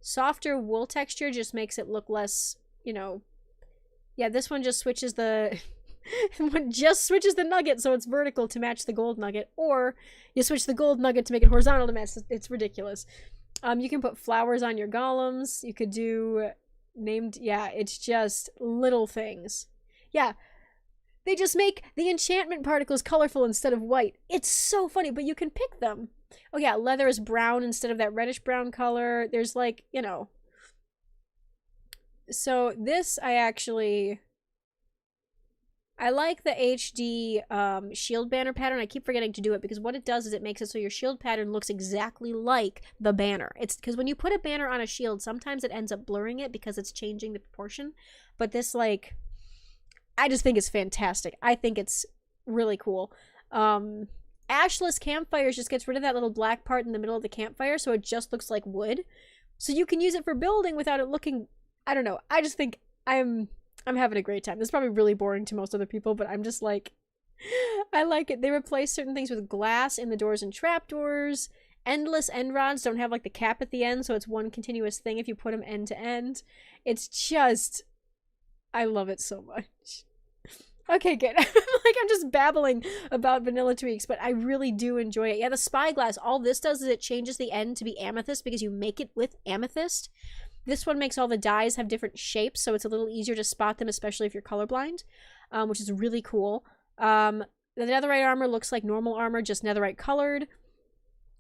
Softer wool texture just makes it look less, you know. Yeah, this one just switches the the nugget so it's vertical to match the gold nugget, or you switch the gold nugget to make it horizontal to match. It's ridiculous. You can put flowers on your golems. You could do named, yeah, it's just little things. Yeah, they just make the enchantment particles colorful instead of white. It's so funny, but you can pick them. Oh yeah, leather is brown instead of that reddish brown color. There's like, you know. So this I like the HD shield banner pattern. I keep forgetting to do it because what it does is it makes it so your shield pattern looks exactly like the banner. It's because when you put a banner on a shield, sometimes it ends up blurring it because it's changing the proportion. But this, like, I just think it's fantastic. I think it's really cool. Ashless campfires just gets rid of that little black part in the middle of the campfire, so it just looks like wood. So you can use it for building without it looking, I don't know. I just think I'm having a great time. This is probably really boring to most other people, but I'm just like, I like it. They replace certain things with glass in the doors and trapdoors. Endless end rods don't have like the cap at the end, so it's one continuous thing if you put them end to end. It's just, I love it so much. Okay, good. I'm just babbling about vanilla tweaks, but I really do enjoy it. Yeah, the spyglass, all this does is it changes the end to be amethyst because you make it with amethyst. This one makes all the dyes have different shapes, so it's a little easier to spot them, especially if you're colorblind, which is really cool. The netherite armor looks like normal armor, just netherite colored.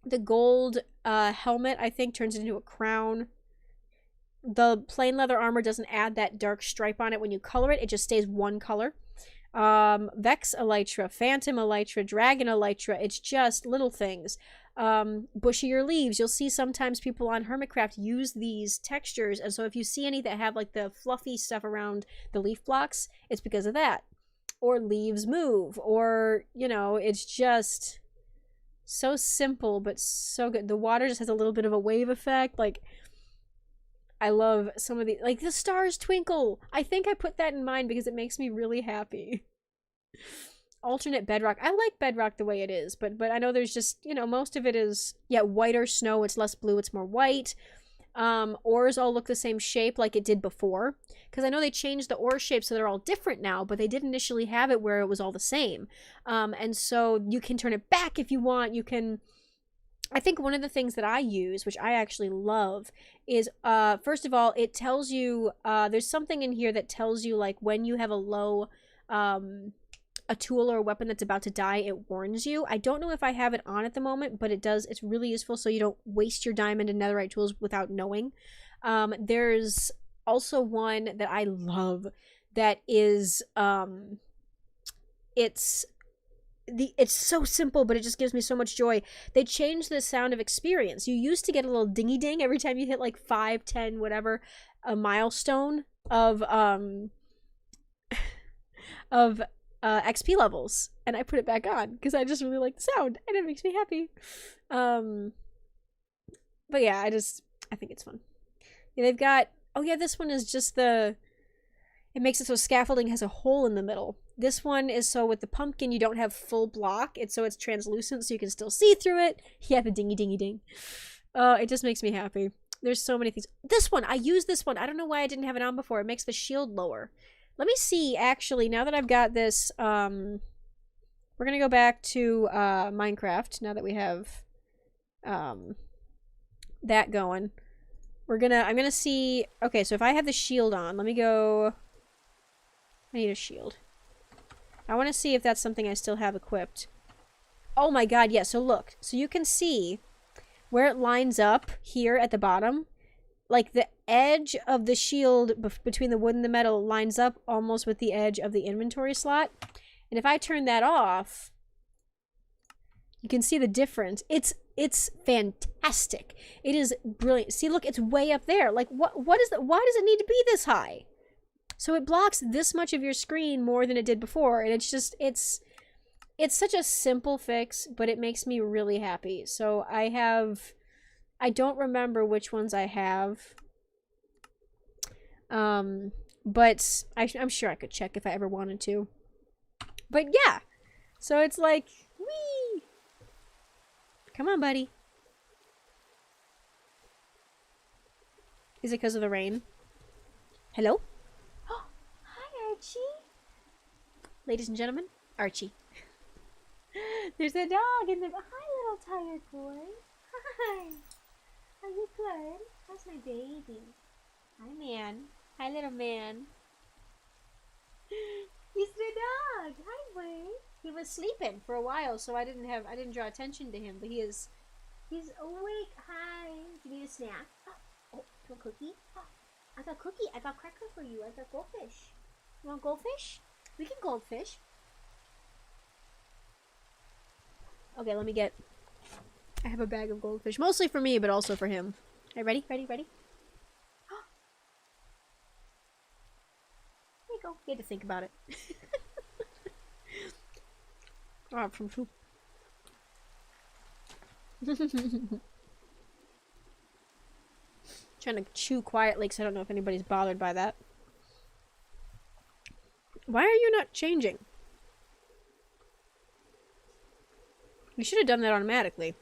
The gold helmet, I think, turns it into a crown. The plain leather armor doesn't add that dark stripe on it when you color it. It just stays one color. Vex elytra, phantom elytra, dragon elytra. It's just little things. Bushier leaves. You'll see sometimes people on Hermitcraft use these textures, and so if you see any that have like the fluffy stuff around the leaf blocks, it's because of that. Or leaves move, or, you know, it's just so simple but so good. The water just has a little bit of a wave effect. Like, I love some of the, like, the stars twinkle. I think I put that in mind because it makes me really happy. Alternate bedrock. I like bedrock the way it is, but I know there's just, you know, most of it is, yeah, whiter snow. It's less blue, it's more white. Ores all look the same shape like it did before, because I know they changed the ore shape so they're all different now, but they did initially have it where it was all the same. And so you can turn it back if you want. You can, I think one of the things that I use, which I actually love, is first of all, it tells you, there's something in here that tells you like when you have a low a tool or a weapon that's about to die, it warns you. I don't know if I have it on at the moment, but it does. It's really useful so you don't waste your diamond and netherite tools without knowing. There's also one that I love that is it's so simple, but it just gives me so much joy. They changed the sound of experience. You used to get a little dingy ding every time you hit like 5, 10, whatever, a milestone of XP levels, and I put it back on because I just really like the sound and it makes me happy. But yeah, I think it's fun. Yeah, they've got, oh yeah, this one is just it makes it so scaffolding has a hole in the middle. This one is so with the pumpkin you don't have full block. It's so it's translucent so you can still see through it. Yeah, the dingy dingy ding. It just makes me happy. There's so many things. This one, I use this one. I don't know why I didn't have it on before. It makes the shield lower. Let me see, actually, now that I've got this, we're going to go back to Minecraft, now that we have that going. I'm going to see, okay, so if I have the shield on, let me go, I need a shield. I want to see if that's something I still have equipped. Oh my god, yeah, so look, so you can see where it lines up here at the bottom. Like, the edge of the shield between the wood and the metal lines up almost with the edge of the inventory slot. And if I turn that off, You can see the difference. It's fantastic. It is brilliant. See, look, it's way up there. Like, what is that? Why does it need to be this high? So it blocks this much of your screen more than it did before, and it's just, it's such a simple fix, but it makes me really happy. So I don't remember which ones I have. But I'm sure I could check if I ever wanted to. But yeah, so it's like, whee! Come on, buddy. Is it because of the rain? Hello? Oh, hi, Archie. Ladies and gentlemen, Archie. There's a dog in the... Hi, little tired boy. Hi. Are you good? How's my baby? Hi, man. Hi, little man. He's the dog. Hi, boy. He was sleeping for a while, so I didn't draw attention to him, but he's awake. Hi. Do you need a snack? Oh, you want a cookie? Oh, I got cookie. I got cracker for you. I got goldfish. You want goldfish? We can goldfish. Okay, let me get... I have a bag of goldfish. Mostly for me, but also for him. Are you ready? Ready? Ready? There you go. You had to think about it. Oh, from two. Trying to chew quietly because I don't know if anybody's bothered by that. Why are you not changing? You should have done that automatically.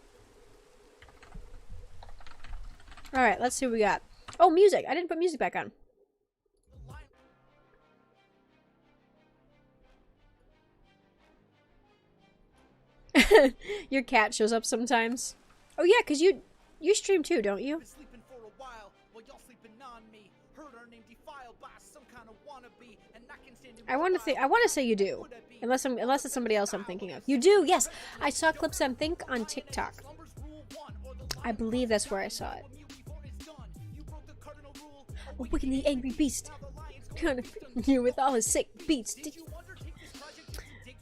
Alright, let's see what we got. Oh, music! I didn't put music back on. Your cat shows up sometimes. Oh yeah, because you stream too, don't you? I want to say you do. Unless it's somebody else I'm thinking of. You do, yes. I saw clips on on TikTok. I believe that's where I saw it. Wickedly angry beast. Kind of you with all his sick beats.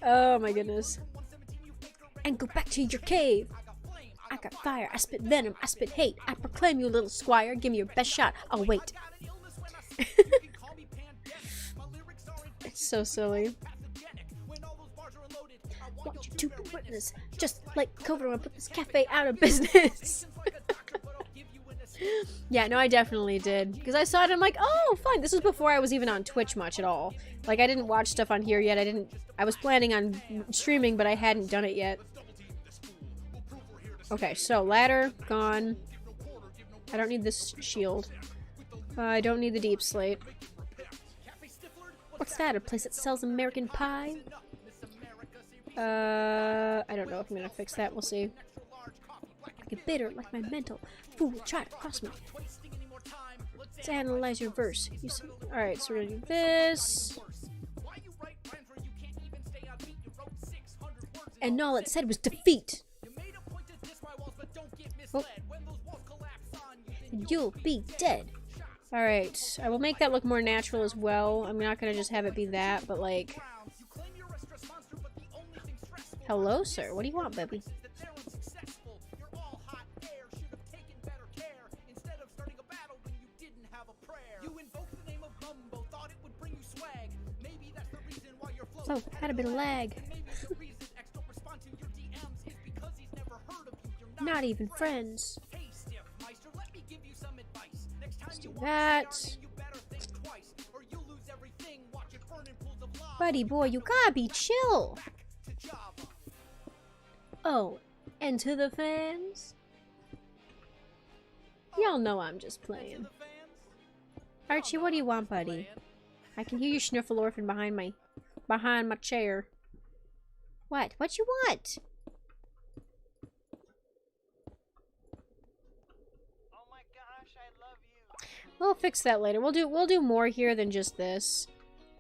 Oh my goodness. And go back to your cave. I got fire, I spit venom, I spit hate. I proclaim you, little squire. Give me your best shot. I'll wait. It's so silly. Want you to be witness. Just like COVID, I put this cafe out of business. Yeah, no, I definitely did. Because I saw it and I'm like, oh, fine. This was before I was even on Twitch much at all. Like, I didn't watch stuff on here yet. I was planning on streaming, but I hadn't done it yet. Okay, so ladder, gone. I don't need this shield. I don't need the deep slate. What's that? A place that sells American pie? I don't know if I'm gonna fix that. We'll see. I get bitter like my mental. Fool will try to cross me. Let's analyze your verse. Alright, so we're gonna do this. And all it said was defeat. Oh. You'll be dead. Alright, I will make that look more natural as well. I'm not gonna just have it be that, but like... Hello, sir. What do you want, baby? Oh, had a bit of lag. Not even friends. Let's do that. Buddy boy, you gotta be chill. Oh, and to the fans? Y'all know I'm just playing. Archie, what do you want, buddy? I can hear you snuffle-orphan behind my chair. What? What you want? Oh my gosh, I love you. We'll fix that later. We'll do more here than just this.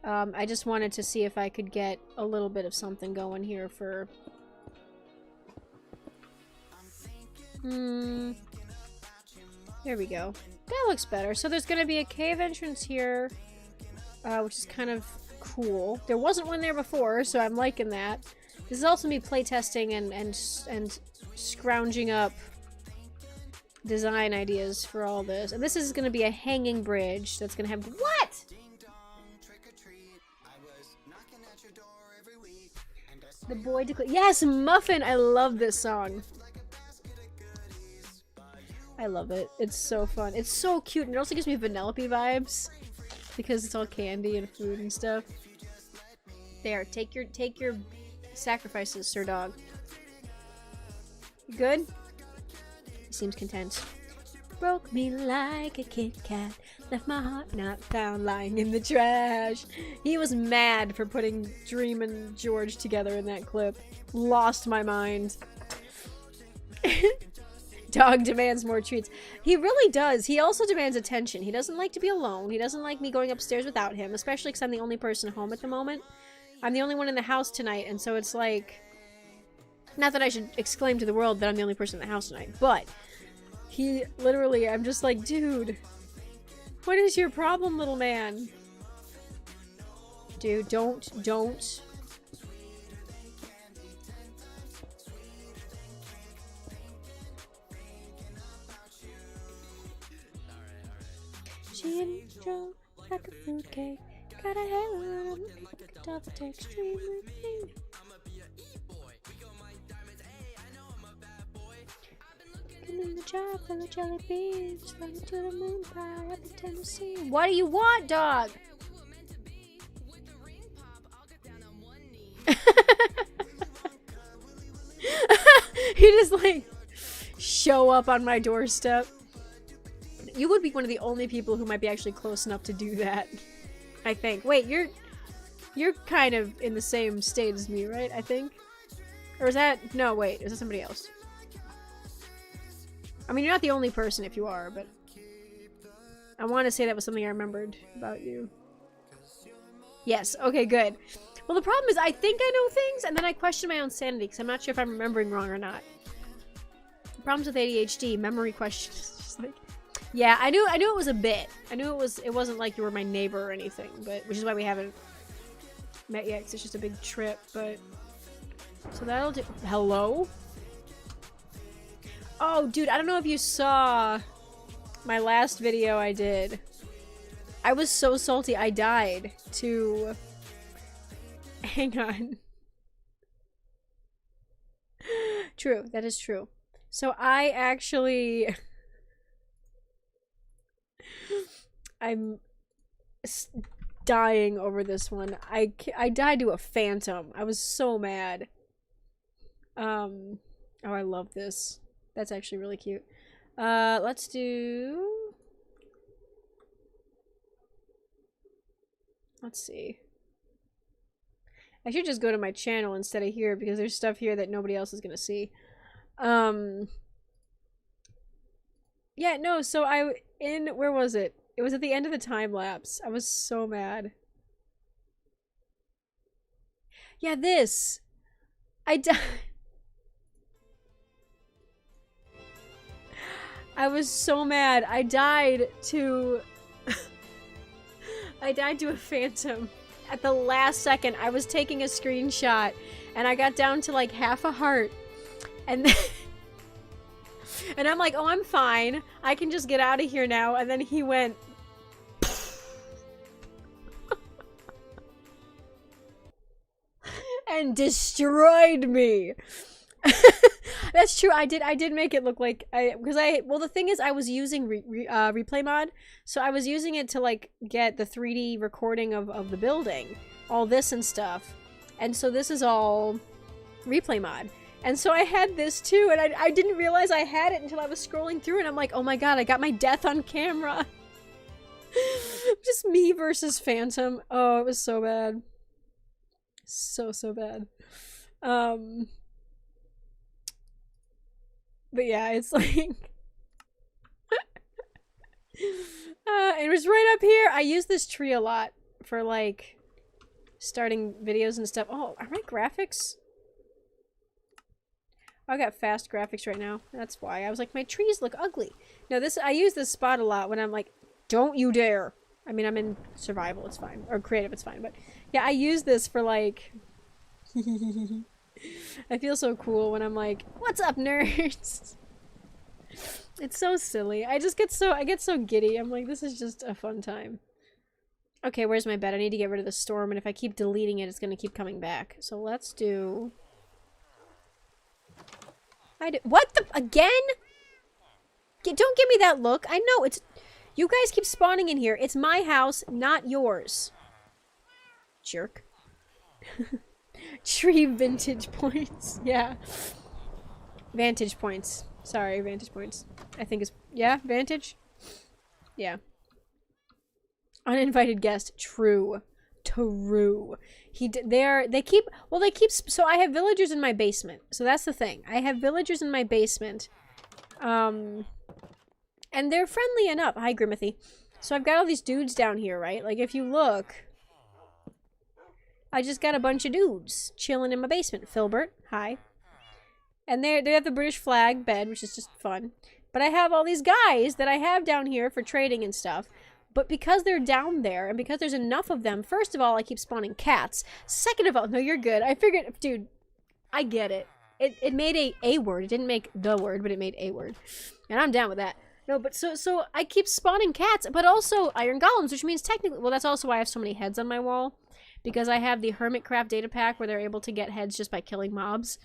I just wanted to see if I could get a little bit of something going here for... There we go. That looks better. So there's gonna be a cave entrance here, which is kind of cool. There wasn't one there before, so I'm liking that. This is also me playtesting and scrounging up design ideas for all this. And this is going to be a hanging bridge that's going to have... What?! The boy declared... Yes, Muffin! I love this song. I love it. It's so fun. It's so cute, and it also gives me Vanellope vibes because it's all candy and food and stuff. There, take your sacrifices, Sir Dog. You good? He seems content. Broke me like a Kit Kat, left my heart not found lying in the trash. He was mad for putting Dream and George together in that clip. Lost my mind. Dog demands more treats. He really does. He also demands attention. He doesn't like to be alone. He doesn't like me going upstairs without him, especially because I'm the only person home at the moment. I'm the only one in the house tonight, and so it's like... Not that I should exclaim to the world that I'm the only person in the house tonight, but... He literally, I'm just like, dude, what is your problem, little man? Dude, don't. She and Joe like a fruitcake. Got a halo on a double text stream with me. In the jar full of jelly beans, running to the moon pie up in Tennessee. What do you want, dog? You just like show up on my doorstep. You would be one of the only people who might be actually close enough to do that, I think. Wait, you're kind of in the same state as me, right? I think, or is that no? Wait, is that somebody else? I mean, you're not the only person if you are, but I want to say that was something I remembered about you. Yes, okay, good. Well, the problem is I think I know things, and then I question my own sanity, because I'm not sure if I'm remembering wrong or not. Problems with ADHD, memory questions. Just like, yeah, I knew it was a bit. I knew it wasn't like you were my neighbor or anything, but which is why we haven't met yet, because it's just a big trip, but... So that'll do- Hello? Oh, dude, I don't know if you saw my last video I did. I was so salty, I died to... Hang on. True, that is true. So I actually... I'm dying over this one. I died to a phantom. I was so mad. Oh, I love this. That's actually really cute. Let's do... Let's see. I should just go to my channel instead of here because there's stuff here that nobody else is gonna see. Yeah, no, so where was it? It was at the end of the time lapse. I was so mad. Yeah, this. I died. I was so mad. I died to a phantom. At the last second, I was taking a screenshot and I got down to like half a heart. And then and I'm like, oh, I'm fine. I can just get out of here now. And then he went and destroyed me. That's true. I did make it look like well, the thing is I was using replay mod, so I was using it to like get the 3D recording of the building, all this and stuff, and so this is all replay mod, and so I had this too, and I didn't realize I had it until I was scrolling through, and I'm like, oh my god, I got my death on camera. Just me versus Phantom. Oh, it was so bad, so bad. But yeah, it's like... it was right up here. I use this tree a lot for, like, starting videos and stuff. Oh, are my graphics? I got fast graphics right now. That's why. I was like, my trees look ugly. No, I use this spot a lot when I'm like, don't you dare. I mean, I'm in survival, it's fine. Or creative, it's fine. But, yeah, I use this for, like... I feel so cool when I'm like, "What's up, nerds?" It's so silly. I get so giddy. I'm like, this is just a fun time. Okay, where's my bed? I need to get rid of the storm, and if I keep deleting it, it's gonna keep coming back. So let's do... What the... Again? Don't give me that look. I know, it's... You guys keep spawning in here. It's my house, not yours. Jerk. Tree vintage points. Yeah. Vantage points. Sorry, vantage points. I think it's... Yeah, vantage? Yeah. Uninvited guest. True. True. They keep... So I have villagers in my basement. So that's the thing. I have villagers in my basement. And they're friendly enough. Hi, Grimathy. So I've got all these dudes down here, right? Like, if you look... I just got a bunch of dudes chilling in my basement. Filbert, hi. And they have the British flag bed, which is just fun. But I have all these guys that I have down here for trading and stuff. But because they're down there, and because there's enough of them, first of all, I keep spawning cats. Second of all, no, you're good. I figured, dude, I get it. It made a word. It didn't make the word, but it made a word. And I'm down with that. No, but so I keep spawning cats, but also iron golems, which means technically, well, that's also why I have so many heads on my wall. Because I have the Hermitcraft data pack where they're able to get heads just by killing mobs.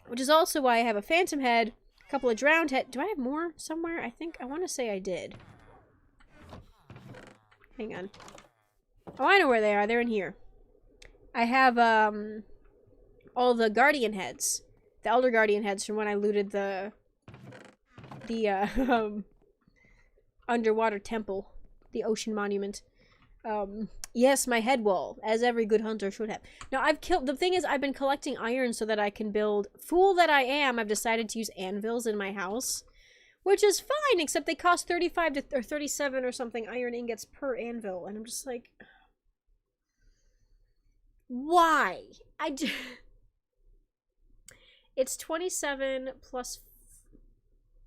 Which is also why I have a phantom head, a couple of drowned head. Do I have more somewhere? I want to say I did. Hang on. Oh, I know where they are. They're in here. I have, all the guardian heads. The elder guardian heads from when I looted the underwater temple. The ocean monument. Yes, my head wall, as every good hunter should have. Now, the thing is, I've been collecting iron so that I can build... Fool that I am, I've decided to use anvils in my house. Which is fine, except they cost 35 or 37 or something iron ingots per anvil. And I'm just like... Why? It's 27 plus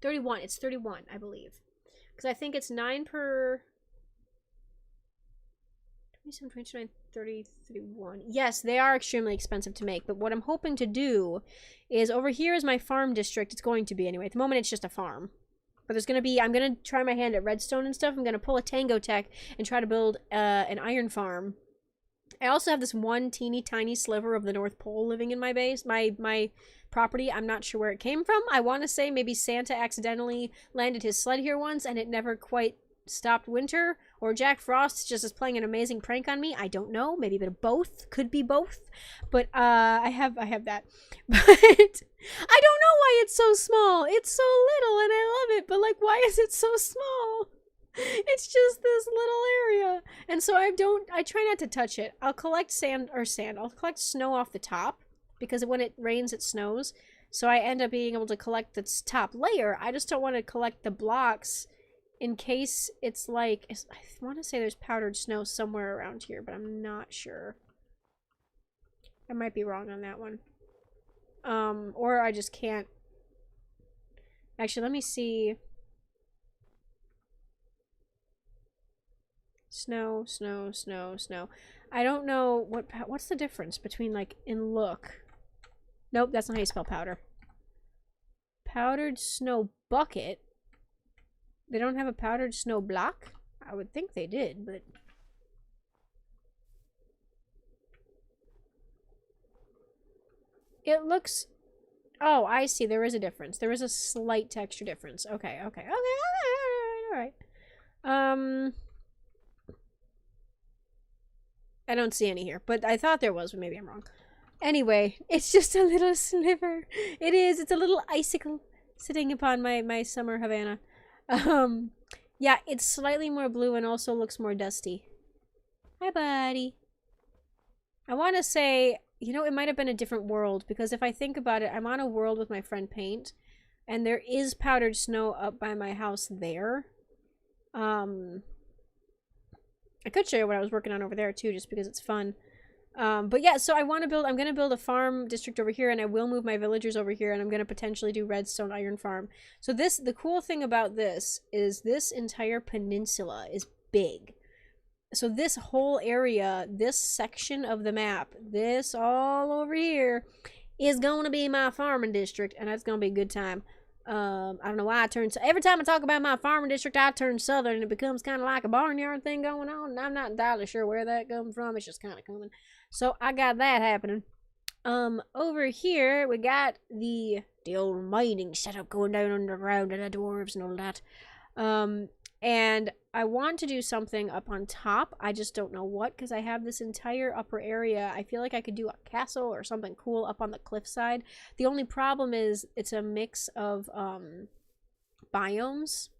31. It's 31, I believe. Because I think it's 9 per... 27, 29, 30, 31. Yes, they are extremely expensive to make, but what I'm hoping to do is over here is my farm district. It's going to be anyway. At the moment, it's just a farm. But there's going to be... I'm going to try my hand at redstone and stuff. I'm going to pull a Tango Tech and try to build an iron farm. I also have this one teeny tiny sliver of the North Pole living in my base, my property. I'm not sure where it came from. I want to say maybe Santa accidentally landed his sled here once and it never quite stopped winter, or Jack Frost just is playing an amazing prank on me. I don't know. Maybe a bit of both. Could be both. But I have that. But I don't know why it's so small. It's so little and I love it, but like, why is it so small? It's just this little area. And so I try not to touch it. I'll collect I'll collect snow off the top, because when it rains, it snows. So I end up being able to collect the top layer. I just don't want to collect the blocks in case it's like... I want to say there's powdered snow somewhere around here, but I'm not sure. I might be wrong on that one. Or I just can't... Actually, let me see... Snow, snow, snow, snow. I don't know what's the difference between, like, in look. Nope, that's not how you spell powder. Powdered snow bucket. They don't have a powdered snow block? I would think they did, but... It looks... Oh, I see. There is a difference. There is a slight texture difference. Okay, okay, okay, alright. I don't see any here, but I thought there was, but maybe I'm wrong. Anyway, it's just a little sliver. It is. It's a little icicle sitting upon my summer Havana. Yeah, it's slightly more blue and also looks more dusty. Hi, buddy. I want to say, you know, it might have been a different world, because if I think about it, I'm on a world with my friend Paint, and there is powdered snow up by my house there. I could show you what I was working on over there too, just because it's fun. But yeah, so I'm gonna build a farm district over here, and I will move my villagers over here, and I'm gonna potentially do redstone iron farm. So the cool thing about this is this entire peninsula is big. So this whole area, this section of the map, this all over here, is going to be my farming district, and that's going to be a good time. I don't know why I turn... Every time I talk about my farming district, I turn southern, and it becomes kind of like a barnyard thing going on, and I'm not entirely sure where that comes from. It's just kind of coming. So I got that happening. Over here, we got the old mining setup going down underground, and the dwarves and all that. And I want to do something up on top. I just don't know what, because I have this entire upper area. I feel like I could do a castle or something cool up on the cliffside. The only problem is it's a mix of biomes.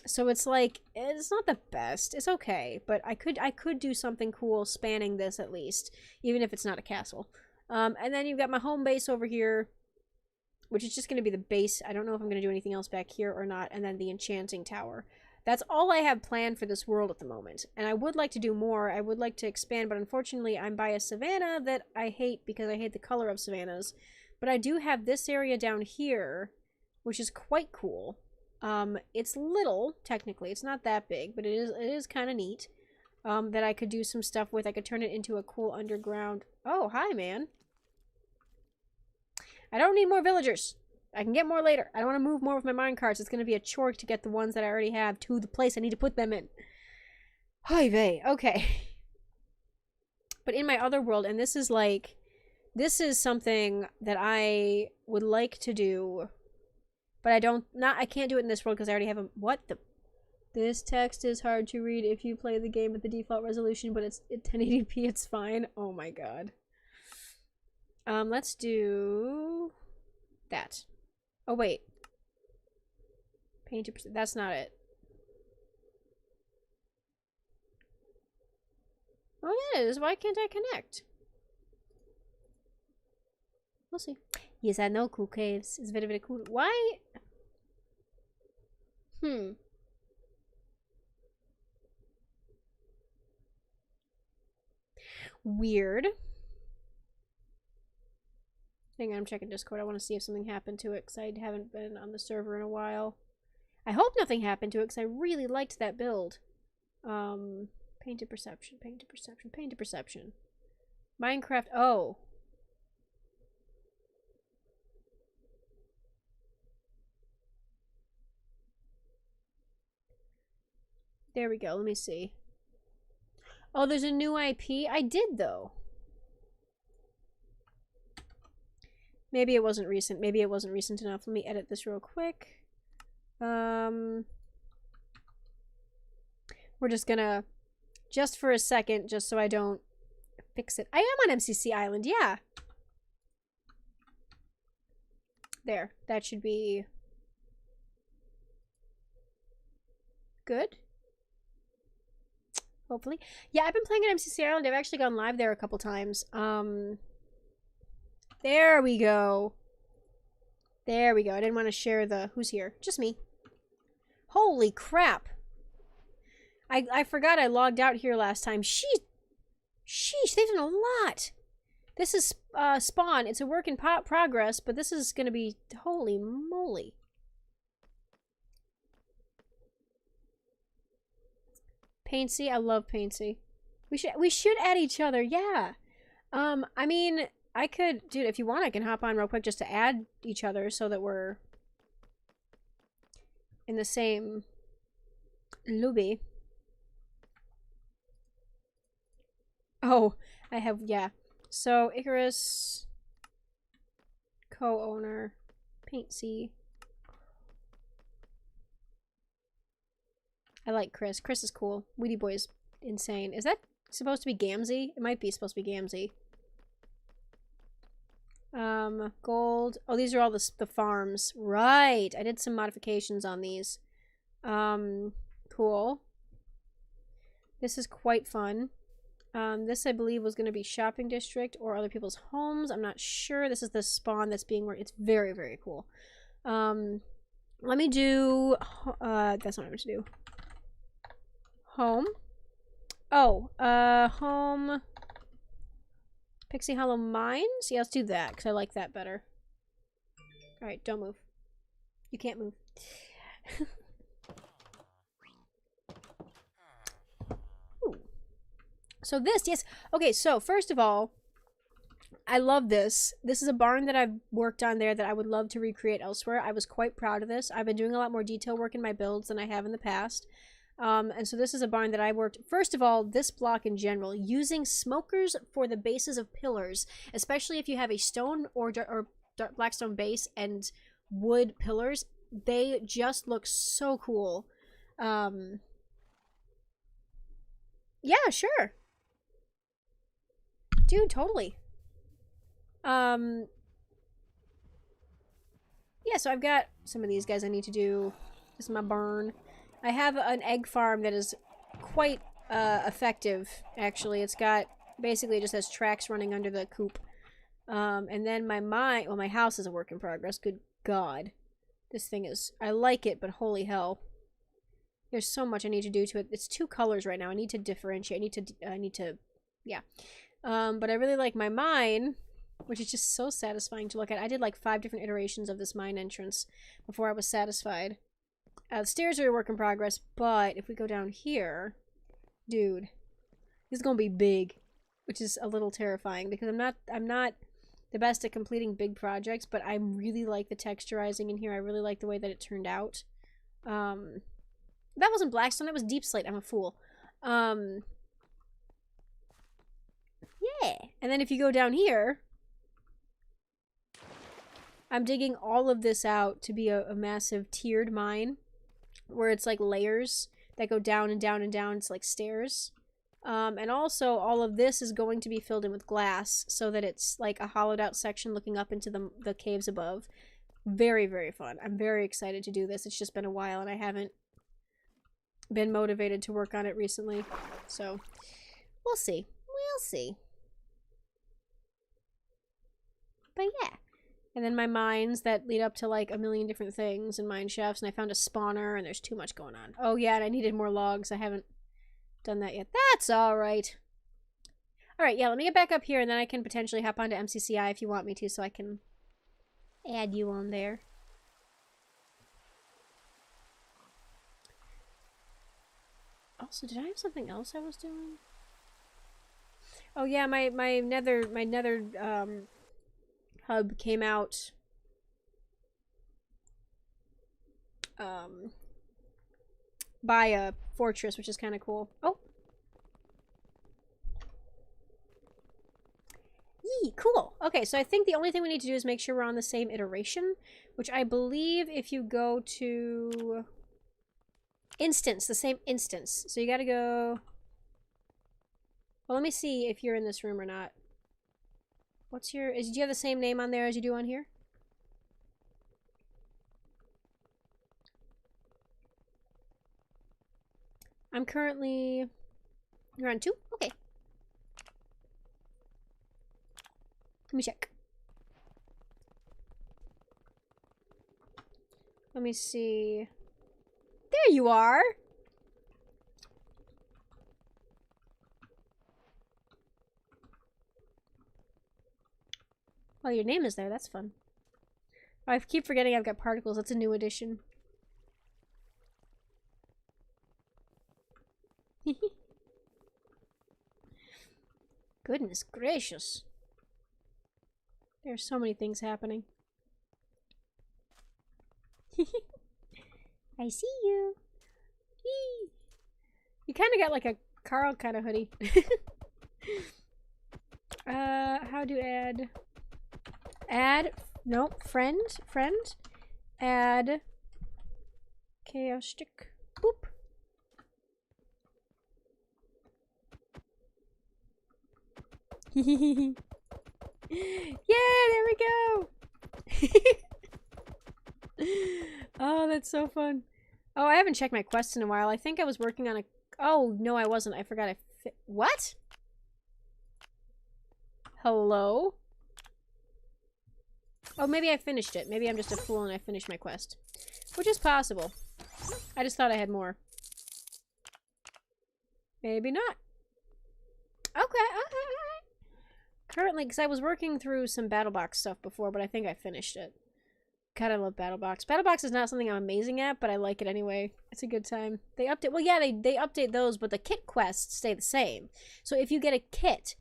So it's like, it's not the best. It's okay, but I could do something cool spanning this at least, even if it's not a castle. And then you've got my home base over here, which is just going to be the base. I don't know if I'm going to do anything else back here or not. And then the enchanting tower. That's all I have planned for this world at the moment. And I would like to do more. I would like to expand, but unfortunately I'm by a savanna that I hate because I hate the color of savannas. But I do have this area down here, which is quite cool. It's little, technically. It's not that big, but it is kind of neat. That I could do some stuff with. I could turn it into a cool underground... Oh, hi, man. I don't need more villagers. I can get more later. I don't want to move more with my minecarts. It's going to be a chore to get the ones that I already have to the place I need to put them in. Hi vey. Okay. But in my other world, and this is like... This is something that I would like to do. But I can't do it in this world because I already have a... What the... This text is hard to read if you play the game with the default resolution, but it's at 1080p, it's fine. Oh my god. Let's do that. Oh wait. Paint to... That's not it. Oh, it is. Why can't I connect? We'll see. Yes, I know cool caves. It's very, very cool. Why? Weird. Hang on, I'm checking Discord. I want to see if something happened to it because I haven't been on the server in a while. I hope nothing happened to it because I really liked that build. Painted perception, painted perception, painted perception. Minecraft. Oh. There we go. Let me see. Oh, there's a new IP? I did, though. Maybe it wasn't recent. Maybe it wasn't recent enough. Let me edit this real quick. We're just gonna... Just for a second, just so I don't fix it. I am on MCC Island, yeah. There. That should be... good. Hopefully. Yeah, I've been playing at MCC Island. I've actually gone live there a couple times. There we go. There we go. I didn't want to share the... Who's here? Just me. Holy crap. I forgot I logged out here last time. Sheesh, they've done a lot. This is Spawn. It's a work in progress, but this is going to be... Holy moly. Paintsy, I love Paintsy. We should add each other, yeah. I mean, I could, dude, if you want, I can hop on real quick just to add each other so that we're in the same lobby. Oh, I have, yeah. So, Icarus, co-owner, Paintsy. I like Chris. Chris is cool. Weedy Boy is insane. Is that supposed to be Gamzee? It might be supposed to be Gamzee. Gold. Oh, these are all the farms. Right. I did some modifications on these. Cool. This is quite fun. This, I believe, was going to be shopping district or other people's homes. I'm not sure. This is the spawn that's being worked. It's very, very cool. Let me do... that's not what I'm going to do. Home. Oh, home. Pixie Hollow Mines? Yeah, let's do that, because I like that better. Alright, don't move. You can't move. So this, yes. Okay, so first of all, I love this. This is a barn that I've worked on there that I would love to recreate elsewhere. I was quite proud of this. I've been doing a lot more detail work in my builds than I have in the past. And so this is a barn that I worked. First of all, this block in general, using smokers for the bases of pillars, especially if you have a stone or black stone base and wood pillars, they just look so cool. Yeah, sure. Dude, totally. Yeah, so I've got some of these guys I need to do. This is my barn. I have an egg farm that is quite effective, actually. It's got, basically it just has tracks running under the coop. And then my house is a work in progress. Good God. This thing is, I like it, but holy hell. There's so much I need to do to it. It's 2 colors right now. I need to differentiate. I need to, yeah. But I really like my mine, which is just so satisfying to look at. I did like 5 different iterations of this mine entrance before I was satisfied. The stairs are a work in progress, but if we go down here, dude, this is gonna be big, which is a little terrifying because I'm not the best at completing big projects, but I really like the texturizing in here. I really like the way that it turned out. That wasn't Blackstone, that was Deep Slate. I'm a fool. Yeah. And then if you go down here, I'm digging all of this out to be a massive tiered mine where it's like layers that go down and down and down. It's like stairs. And also all of this is going to be filled in with glass so that it's like a hollowed out section looking up into the caves above. Very, very fun. I'm very excited to do this. It's just been a while and I haven't been motivated to work on it recently. So, we'll see. We'll see. But yeah. And then my mines that lead up to like a million different things and mine shafts, and I found a spawner and there's too much going on. Oh yeah, and I needed more logs. I haven't done that yet. That's alright. Alright, yeah, let me get back up here and then I can potentially hop onto MCCI if you want me to, so I can add you on there. Also, did I have something else I was doing? Oh yeah, my nether hub came out by a fortress, which is kind of cool. Oh, yee, cool. Okay, so I think the only thing we need to do is make sure we're on the same iteration, which I believe if you go to instance, the same instance, so you gotta go. Well, let me see if you're in this room or not. What's your... do you have the same name on there as you do on here? I'm currently... You're on 2? Okay. Let me check. Let me see... There you are! Oh, your name is there. That's fun. Oh, I keep forgetting I've got particles. That's a new addition. Goodness gracious. There are so many things happening. I see you. Whee! You kind of got like a Carl kind of hoodie. How do add... Add, nope, friend, add chaos stick, boop. Yeah, there we go. Oh, that's so fun. Oh, I haven't checked my quests in a while. I think I was working on a... Oh, no, I wasn't. I forgot what? Hello? Oh, maybe I finished it. Maybe I'm just a fool and I finished my quest. Which is possible. I just thought I had more. Maybe not. Okay. Currently, because I was working through some BattleBox stuff before, but I think I finished it. God, I love BattleBox. BattleBox is not something I'm amazing at, but I like it anyway. It's a good time. They update, well, yeah, they update those, but the kit quests stay the same. So if you get a kit,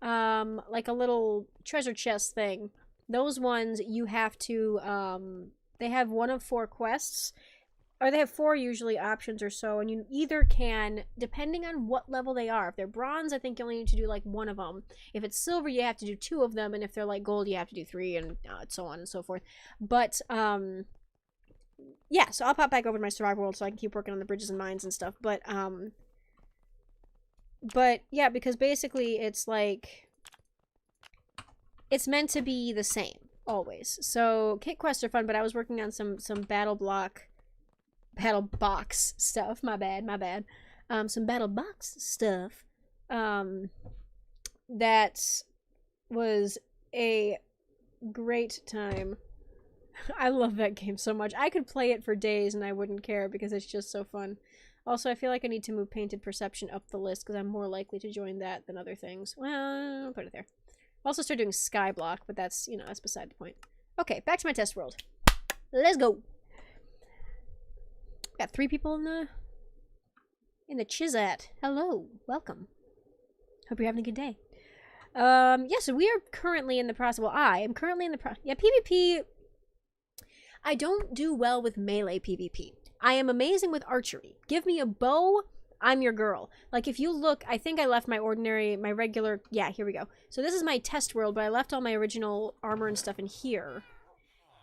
like a little treasure chest thing, those ones you have to, they have one of 4 quests, or they have 4 usually options or so, and you either can, depending on what level they are. If they're bronze, I think you only need to do like 1 of them. If it's silver, you have to do 2 of them, and if they're like gold, you have to do 3, and so on and so forth. But yeah, so I'll pop back over to my survival world so I can keep working on the bridges and mines and stuff. But yeah, because basically it's like, it's meant to be the same always. So kit quests are fun, but I was working on some battle box stuff. My bad. Some battle box stuff. That was a great time. I love that game so much. I could play it for days and I wouldn't care because it's just so fun. Also, I feel like I need to move Painted Perception up the list because I'm more likely to join that than other things. Well, I'll put it there. I'll also start doing Skyblock, but that's, you know, that's beside the point. Okay, back to my test world. Let's go. Got 3 people in the Chizat. Hello, welcome. Hope you're having a good day. Yeah, so we are currently in the process. Well, I am currently in the process. Yeah, PvP. I don't do well with melee PvP. I am amazing with archery. Give me a bow, I'm your girl. Like, if you look, I think I left my regular, yeah, here we go. So this is my test world, but I left all my original armor and stuff in here.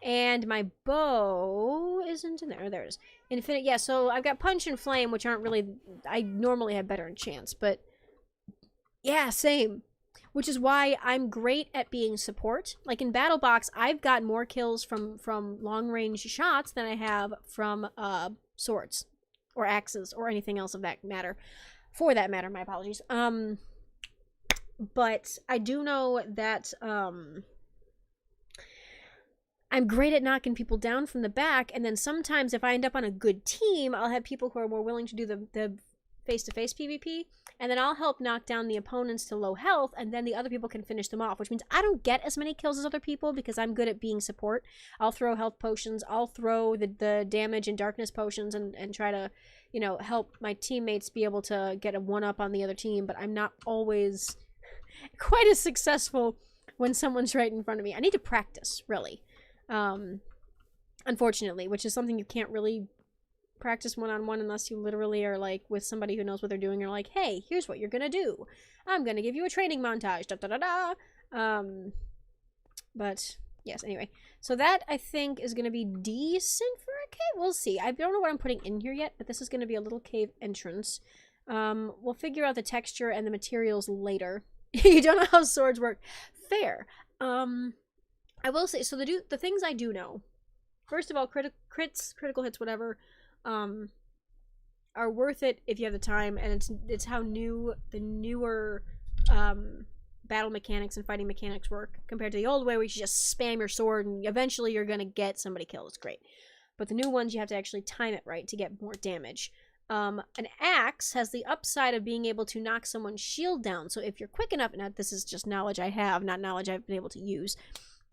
And my bow isn't in there. There it is. Infinite, yeah, so I've got Punch and Flame, which aren't really, I normally have better chance, but yeah, same. Which is why I'm great at being support. Like in BattleBox, I've got more kills from long-range shots than I have from swords or axes or anything else of that matter. For that matter, my apologies. But I do know that I'm great at knocking people down from the back, and then sometimes if I end up on a good team, I'll have people who are more willing to do the face-to-face PvP, and then I'll help knock down the opponents to low health, and then the other people can finish them off, which means I don't get as many kills as other people because I'm good at being support. I'll throw health potions, I'll throw the damage and darkness potions and try to, you know, help my teammates be able to get a one-up on the other team, but I'm not always quite as successful when someone's right in front of me. I need to practice, really. Unfortunately, which is something you can't really practice one-on-one unless you literally are like with somebody who knows what they're doing. You're like, hey, here's what you're gonna do. I'm gonna give you a training montage. Da, da, da, da. But yes, anyway. So that I think is gonna be decent for a cave. We'll see. I don't know what I'm putting in here yet, but this is gonna be a little cave entrance. We'll figure out the texture and the materials later. You don't know how swords work. Fair. I will say, so the things I do know. First of all, crits, critical hits, whatever, are worth it if you have the time, and it's how the newer battle mechanics and fighting mechanics work compared to the old way where you just spam your sword and eventually you're gonna get somebody killed. It's great. But the new ones, you have to actually time it right to get more damage. An axe has the upside of being able to knock someone's shield down, so if you're quick enough, now this is just knowledge I have, not knowledge I've been able to use.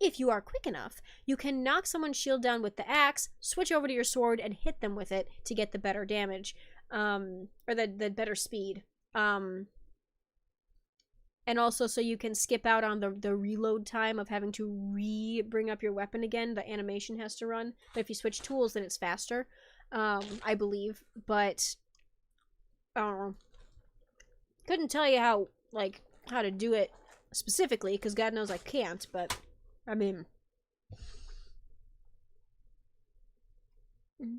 If you are quick enough, you can knock someone's shield down with the axe, switch over to your sword, and hit them with it to get the better damage, or the better speed. And also so you can skip out on the reload time of having to bring up your weapon again. The animation has to run. But if you switch tools, then it's faster, I believe. But, I don't know. Couldn't tell you how to do it specifically, because God knows I can't, but I mean, what?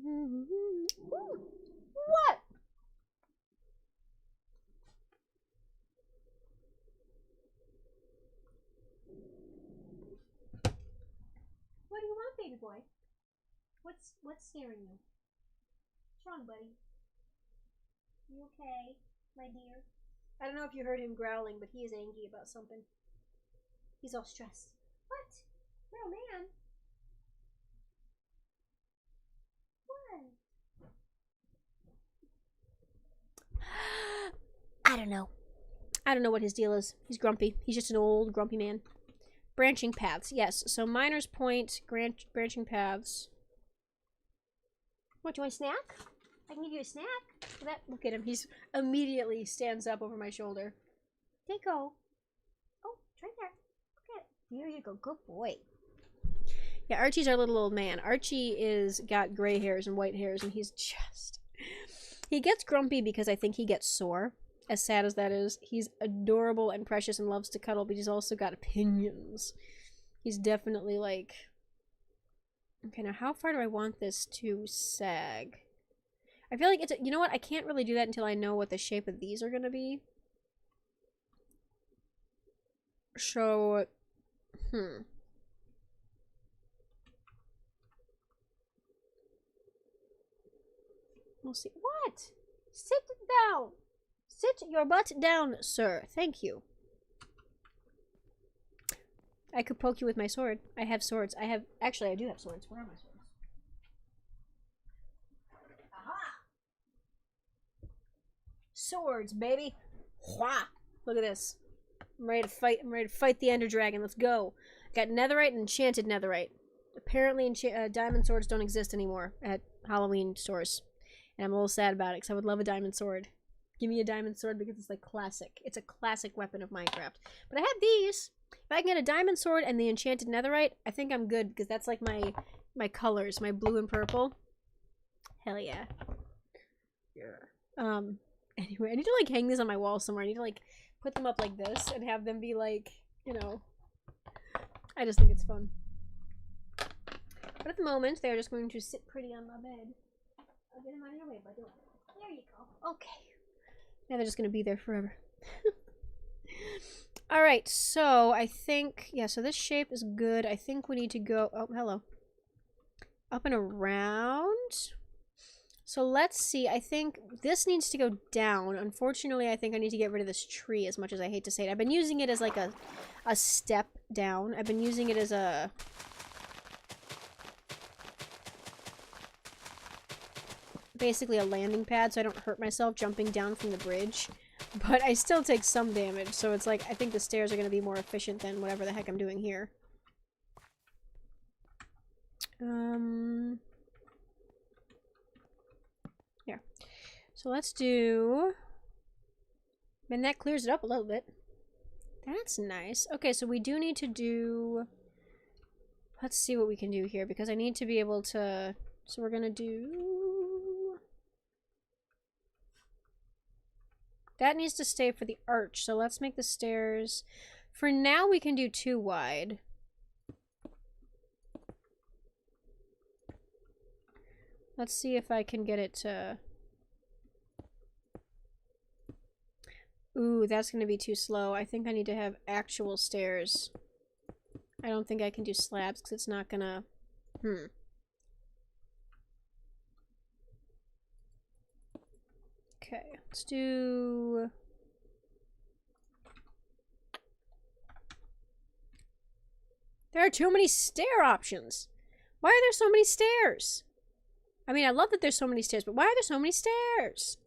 What do you want, baby boy? What's scaring you? What's wrong, buddy? You okay, my dear? I don't know if you heard him growling, but he is angry about something. He's all stressed. What? Little man. What? I don't know. I don't know what his deal is. He's grumpy. He's just an old grumpy man. Branching paths, yes. So Miner's Point, branching paths. What, do you want a snack? I can give you a snack. Look at him. He's immediately stands up over my shoulder. There you go. Oh, it's right there. Look at it. There you go. Good boy. Yeah, Archie's our little old man. Archie is got gray hairs and white hairs, and he's just... He gets grumpy because I think he gets sore. As sad as that is. He's adorable and precious and loves to cuddle, but he's also got opinions. He's definitely like... Okay, now how far do I want this to sag? I feel like it's... You know what? I can't really do that until I know what the shape of these are going to be. So... We'll see. What? Sit down. Sit your butt down, sir. Thank you. I could poke you with my sword. I have swords. Actually, I do have swords. Where are my swords? Aha! Swords, baby. Wha! Look at this. I'm ready to fight. I'm ready to fight the Ender Dragon. Let's go. Got netherite and enchanted netherite. Apparently, diamond swords don't exist anymore at Halloween stores. And I'm a little sad about it because I would love a diamond sword. Give me a diamond sword because it's like classic. It's a classic weapon of Minecraft. But I have these. If I can get a diamond sword and the enchanted netherite, I think I'm good because that's like my colors, my blue and purple. Hell yeah. Yeah. Anyway, I need to like hang these on my wall somewhere. I need to like put them up like this and have them be like, you know. I just think it's fun. But at the moment, they are just going to sit pretty on my bed. I'll get them out of your way, bud. There you go. Okay. Now they're just going to be there forever. Alright, so I think... Yeah, so this shape is good. I think we need to go... Oh, hello. Up and around. So let's see. I think this needs to go down. Unfortunately, I think I need to get rid of this tree as much as I hate to say it. I've been using it as like a step down. I've been using it as a... basically a landing pad so I don't hurt myself jumping down from the bridge. But I still take some damage, so it's like, I think the stairs are going to be more efficient than whatever the heck I'm doing here. Yeah. So let's do... And that clears it up a little bit. That's nice. Okay, so we do need to do... Let's see what we can do here, because I need to be able to... So we're going to do... That needs to stay for the arch, so let's make the stairs... For now, we can do 2 wide. Let's see if I can get it to... Ooh, that's going to be too slow. I think I need to have actual stairs. I don't think I can do slabs, because it's not gonna... Okay, let's do... There are too many stair options. Why are there so many stairs? I mean, I love that there's so many stairs, but why are there so many stairs?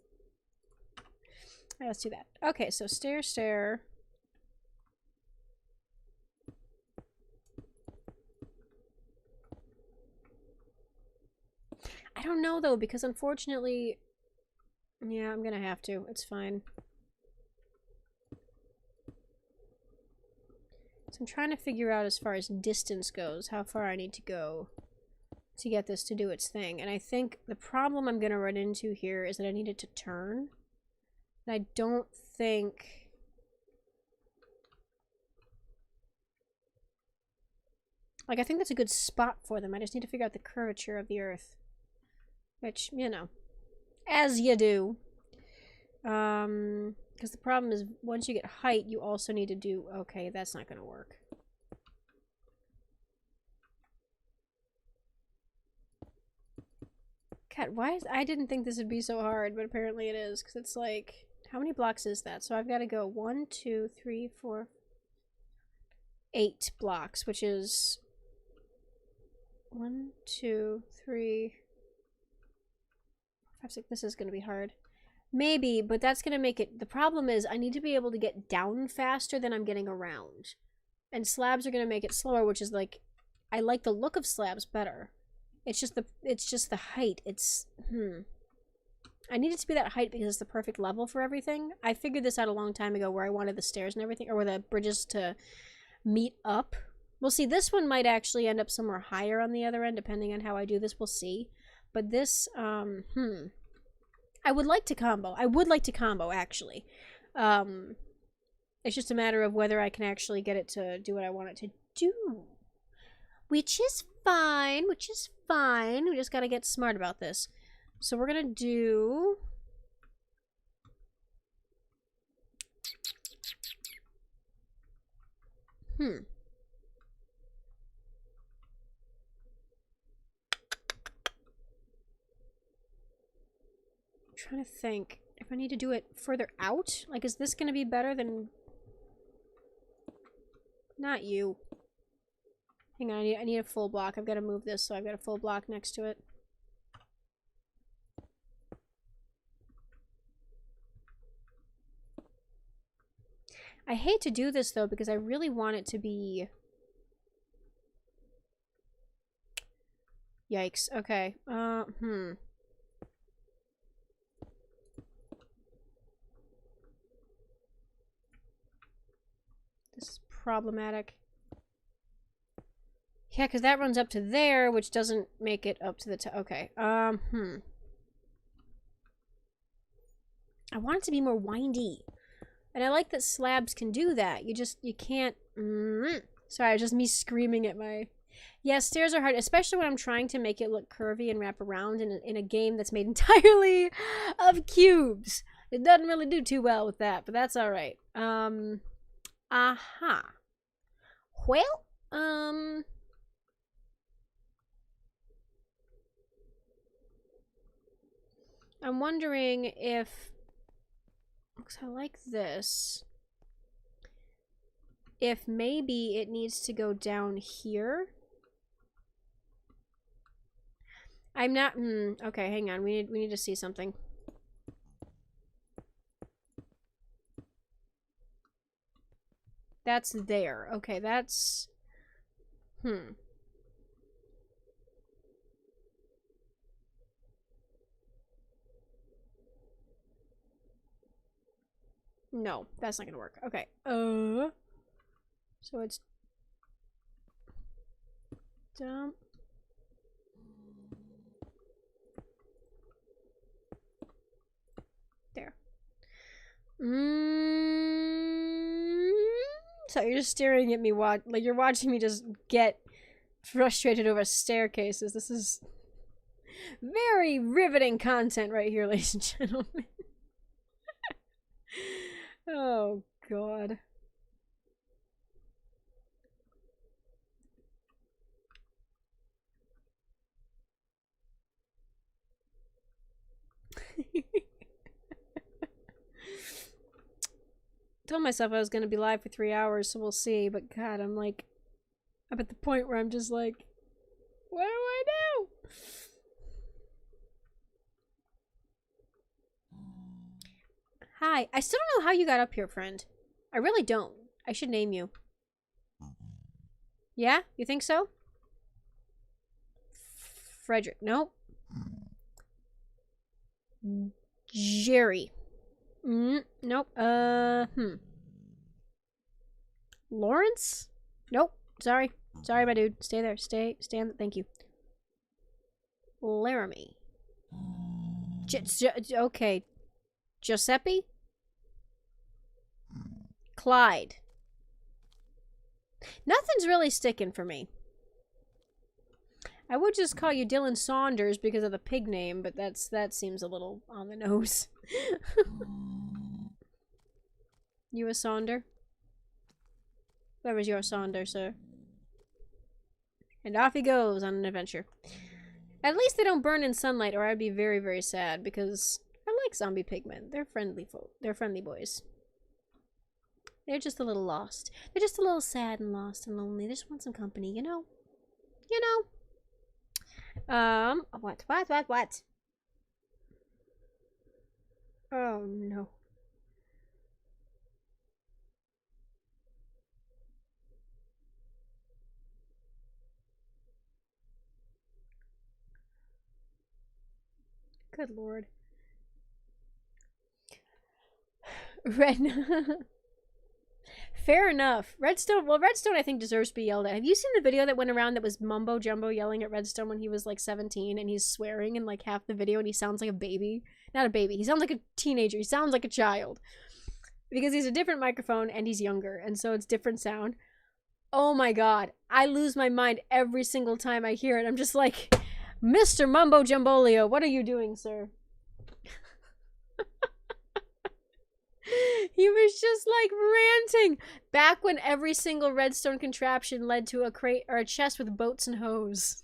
Alright, let's do that. Okay, so stair, stair. I don't know, though, because unfortunately... Yeah, I'm gonna have to. It's fine. So I'm trying to figure out, as far as distance goes, how far I need to go to get this to do its thing. And I think the problem I'm gonna run into here is that I need it to turn. And I don't think... Like, I think that's a good spot for them. I just need to figure out the curvature of the earth. Which, you know, as you do. Because the problem is, once you get height, you also need to do... Okay, that's not going to work. God, why is... I didn't think this would be so hard, but apparently it is. Because it's like... How many blocks is that? So I've got to go 1, 2, 3, 4... 8 blocks, which is... 1, 2, 3... 5, 6... This is going to be hard. Maybe, but that's going to make it... The problem is I need to be able to get down faster than I'm getting around. And slabs are going to make it slower, which is like, I like the look of slabs better. It's just the height. I need it to be that height because it's the perfect level for everything. I figured this out a long time ago where I wanted the stairs and everything, or where the bridges to meet up. We'll see, this one might actually end up somewhere higher on the other end, depending on how I do this, we'll see. But this, I would like to combo. I would like to combo, actually. It's just a matter of whether I can actually get it to do what I want it to do. Which is fine, which is fine. We just gotta get smart about this. So we're gonna do... I'm trying to think if I need to do it further out. Like, is this gonna be better than... Not you. Hang on, I need a full block. I've got to move this so I've got a full block next to it. I hate to do this though because I really want it to be... Yikes. Okay. This is problematic. Yeah, because that runs up to there, which doesn't make it up to the top. Okay. I want it to be more windy. And I like that slabs can do that. You can't... Sorry, just me screaming at my... Yeah, stairs are hard, especially when I'm trying to make it look curvy and wrap around in a game that's made entirely of cubes. It doesn't really do too well with that, but that's alright. Aha. Well, I'm wondering if... Because I like this. If maybe it needs to go down here. I'm not... okay, hang on. We need to see something. That's there. Okay, that's... No, that's not gonna work. Okay. So it's... Dump. There. So you're just staring at me, like you're watching me just get frustrated over staircases. This is very riveting content right here, ladies and gentlemen. Oh, God. Told myself I was going to be live for 3 hours, so we'll see. But God, I'm at the point where I'm just like, what do I do? Hi. I still don't know how you got up here, friend. I really don't. I should name you. Yeah? You think so? Frederick. Nope. Jerry. Nope. Lawrence? Nope. Sorry. Sorry, my dude. Stay there. Stand. Thank you. Laramie. Okay. Giuseppe? Clyde. Nothing's really sticking for me. I would just call you Dylan Saunders because of the pig name, but that seems a little on the nose. You a Saunder? Whoever's your Saunder, sir. And off he goes on an adventure. At least they don't burn in sunlight, or I'd be very, very sad, because I like zombie pigmen. They're friendly folk. They're friendly boys. They're just a little lost. They're just a little sad and lost and lonely. They just want some company, you know? You know? What? Oh, no. Good lord. Red. Fair enough. Redstone, well, Redstone I think deserves to be yelled at. Have you seen the video that went around that was Mumbo Jumbo yelling at Redstone when he was like 17 and he's swearing in like half the video and he sounds like a baby? Not a baby. He sounds like a teenager. He sounds like a child. Because he's a different microphone and he's younger and so it's different sound. Oh my god. I lose my mind every single time I hear it. I'm just like, Mr. Mumbo Jumbolio, what are you doing, sir? He was just like ranting back when every single redstone contraption led to a crate or a chest with boats and hose.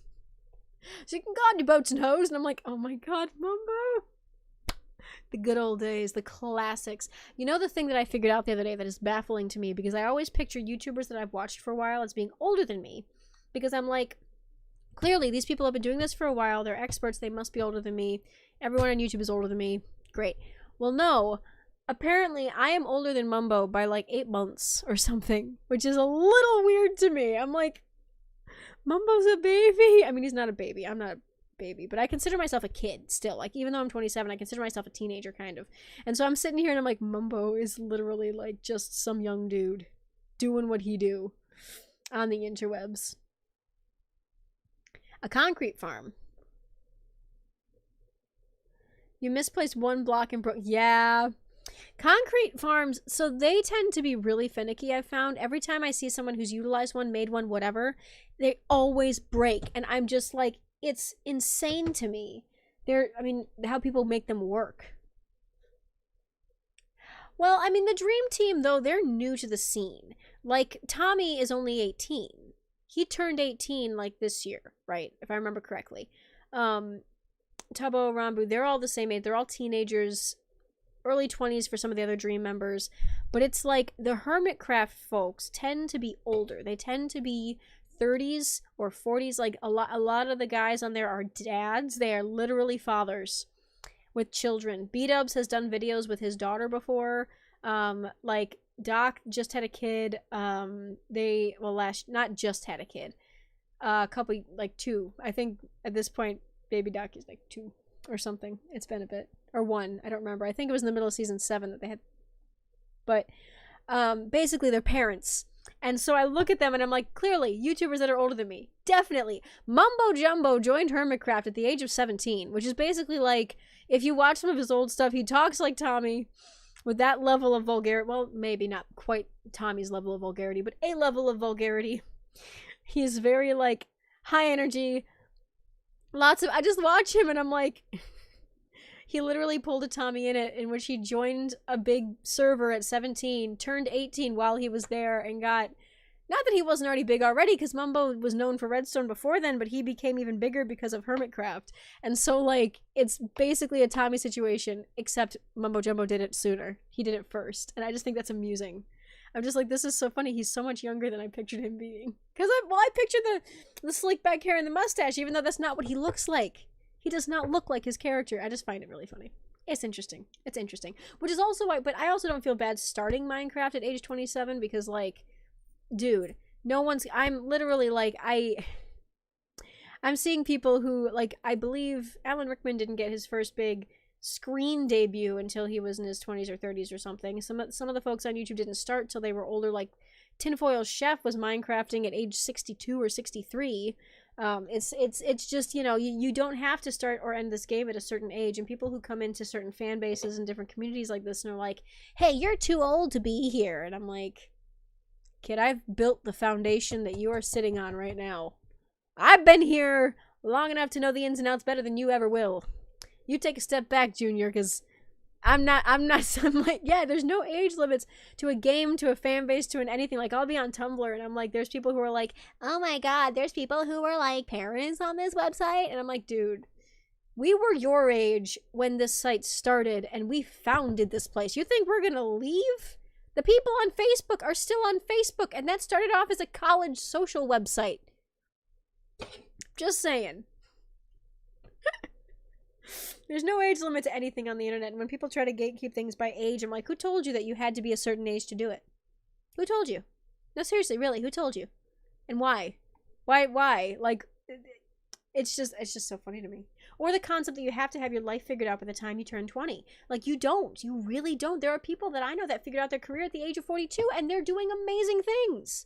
So you can go on to boats and hose, and I'm like, oh my god, Mumbo. The good old days, the classics. You know the thing that I figured out the other day that is baffling to me, because I always picture YouTubers that I've watched for a while as being older than me, because I'm like, clearly these people have been doing this for a while, they're experts, they must be older than me. Everyone on YouTube is older than me. Great. Well, no. Apparently, I am older than Mumbo by like 8 months or something, which is a little weird to me. I'm like, Mumbo's a baby. I mean, he's not a baby. I'm not a baby, but I consider myself a kid still. Like, even though I'm 27, I consider myself a teenager, kind of. And so I'm sitting here and I'm like, Mumbo is literally like just some young dude doing what he do on the interwebs. A concrete farm. You misplaced one block and broke. Yeah. Concrete farms, so they tend to be really finicky, I've found. Every time I see someone who's utilized one, made one, whatever, they always break. And I'm just like, it's insane to me. I mean, how people make them work. Well, I mean, the Dream Team, though, they're new to the scene. Like, Tommy is only 18. He turned 18, like, this year, right? If I remember correctly. Tubbo, Rambu, they're all the same age. They're all teenagers. Early 20s for some of the other Dream members, but it's like the Hermitcraft folks tend to be older. They tend to be 30s or 40s. Like a lot of the guys on there are dads. They are literally fathers with children. B-Dubs has done videos with his daughter before. Like Doc just had a kid. Not just had a kid. A couple, like 2. I think at this point, baby Doc is like 2 or something. It's been a bit. Or 1, I don't remember. I think it was in the middle of season 7 that they had. But basically, they're parents. And so I look at them and I'm like, clearly, YouTubers that are older than me. Definitely. Mumbo Jumbo joined Hermitcraft at the age of 17, which is basically like, if you watch some of his old stuff, he talks like Tommy with that level of vulgarity. Well, maybe not quite Tommy's level of vulgarity, but a level of vulgarity. He is very, like, high energy. I just watch him and I'm like... He literally pulled a Tommy in which he joined a big server at 17, turned 18 while he was there, and got... Not that he wasn't already big already, because Mumbo was known for Redstone before then, but he became even bigger because of Hermitcraft. And so, like, it's basically a Tommy situation, except Mumbo Jumbo did it sooner. He did it first. And I just think that's amusing. I'm just like, this is so funny. He's so much younger than I pictured him being. Because I pictured the slick back hair and the mustache, even though that's not what he looks like. He does not look like his character. I just find it really funny. It's interesting. It's interesting. Which is also why, but I also don't feel bad starting Minecraft at age 27 because, like, dude, I'm literally, like, I'm seeing people who, like, I believe Alan Rickman didn't get his first big screen debut until he was in his 20s or 30s or something. Some of the folks on YouTube didn't start till they were older, like, Tinfoil Chef was Minecrafting at age 62 or 63. It's just, you know, you don't have to start or end this game at a certain age, and people who come into certain fan bases and different communities like this and are like, hey, you're too old to be here, and I'm like, kid, I've built the foundation that you are sitting on right now. I've been here long enough to know the ins and outs better than you ever will. You take a step back, Junior, because I'm like, yeah, there's no age limits to a game, to a fan base, to anything. Like, I'll be on Tumblr and I'm like, there's people who are like, oh my god, there's people who are like parents on this website. And I'm like, dude, we were your age when this site started and we founded this place. You think we're gonna leave? The people on Facebook are still on Facebook, and that started off as a college social website. Just saying. There's no age limit to anything on the internet, and when people try to gatekeep things by age, I'm like, who told you that you had to be a certain age to do it? Who told you? No, seriously, really, who told you? And why? Why? Like, it's just so funny to me. Or the concept that you have to have your life figured out by the time you turn 20. Like, you don't. You really don't. There are people that I know that figured out their career at the age of 42, and they're doing amazing things.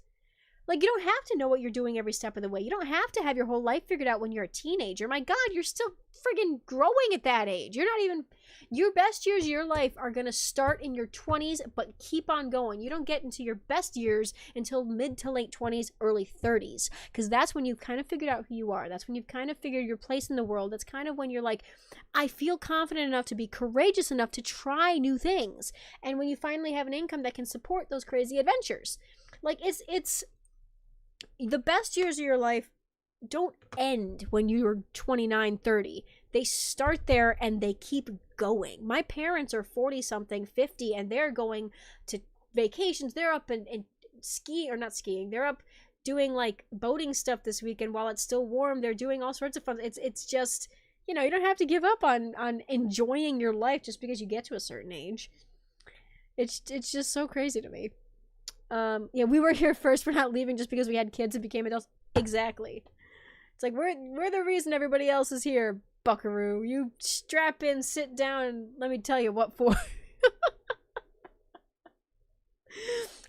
Like, you don't have to know what you're doing every step of the way. You don't have to have your whole life figured out when you're a teenager. My God, you're still friggin' growing at that age. You're not even... Your best years of your life are going to start in your 20s, but keep on going. You don't get into your best years until mid to late 20s, early 30s. Because that's when you've kind of figured out who you are. That's when you've kind of figured your place in the world. That's kind of when you're like, I feel confident enough to be courageous enough to try new things. And when you finally have an income that can support those crazy adventures. Like, it's the best years of your life don't end when you're 29, 30. They start there and they keep going. My parents are 40 something, 50, and they're going to vacations. They're up and ski, or not skiing. They're up doing like boating stuff this weekend while it's still warm. They're doing all sorts of fun. It's just, you know, you don't have to give up on enjoying your life just because you get to a certain age. It's just so crazy to me. Yeah, we were here first. We're not leaving just because we had kids and became adults. Exactly. It's like, we're the reason everybody else is here, buckaroo. You strap in, sit down, and let me tell you what for.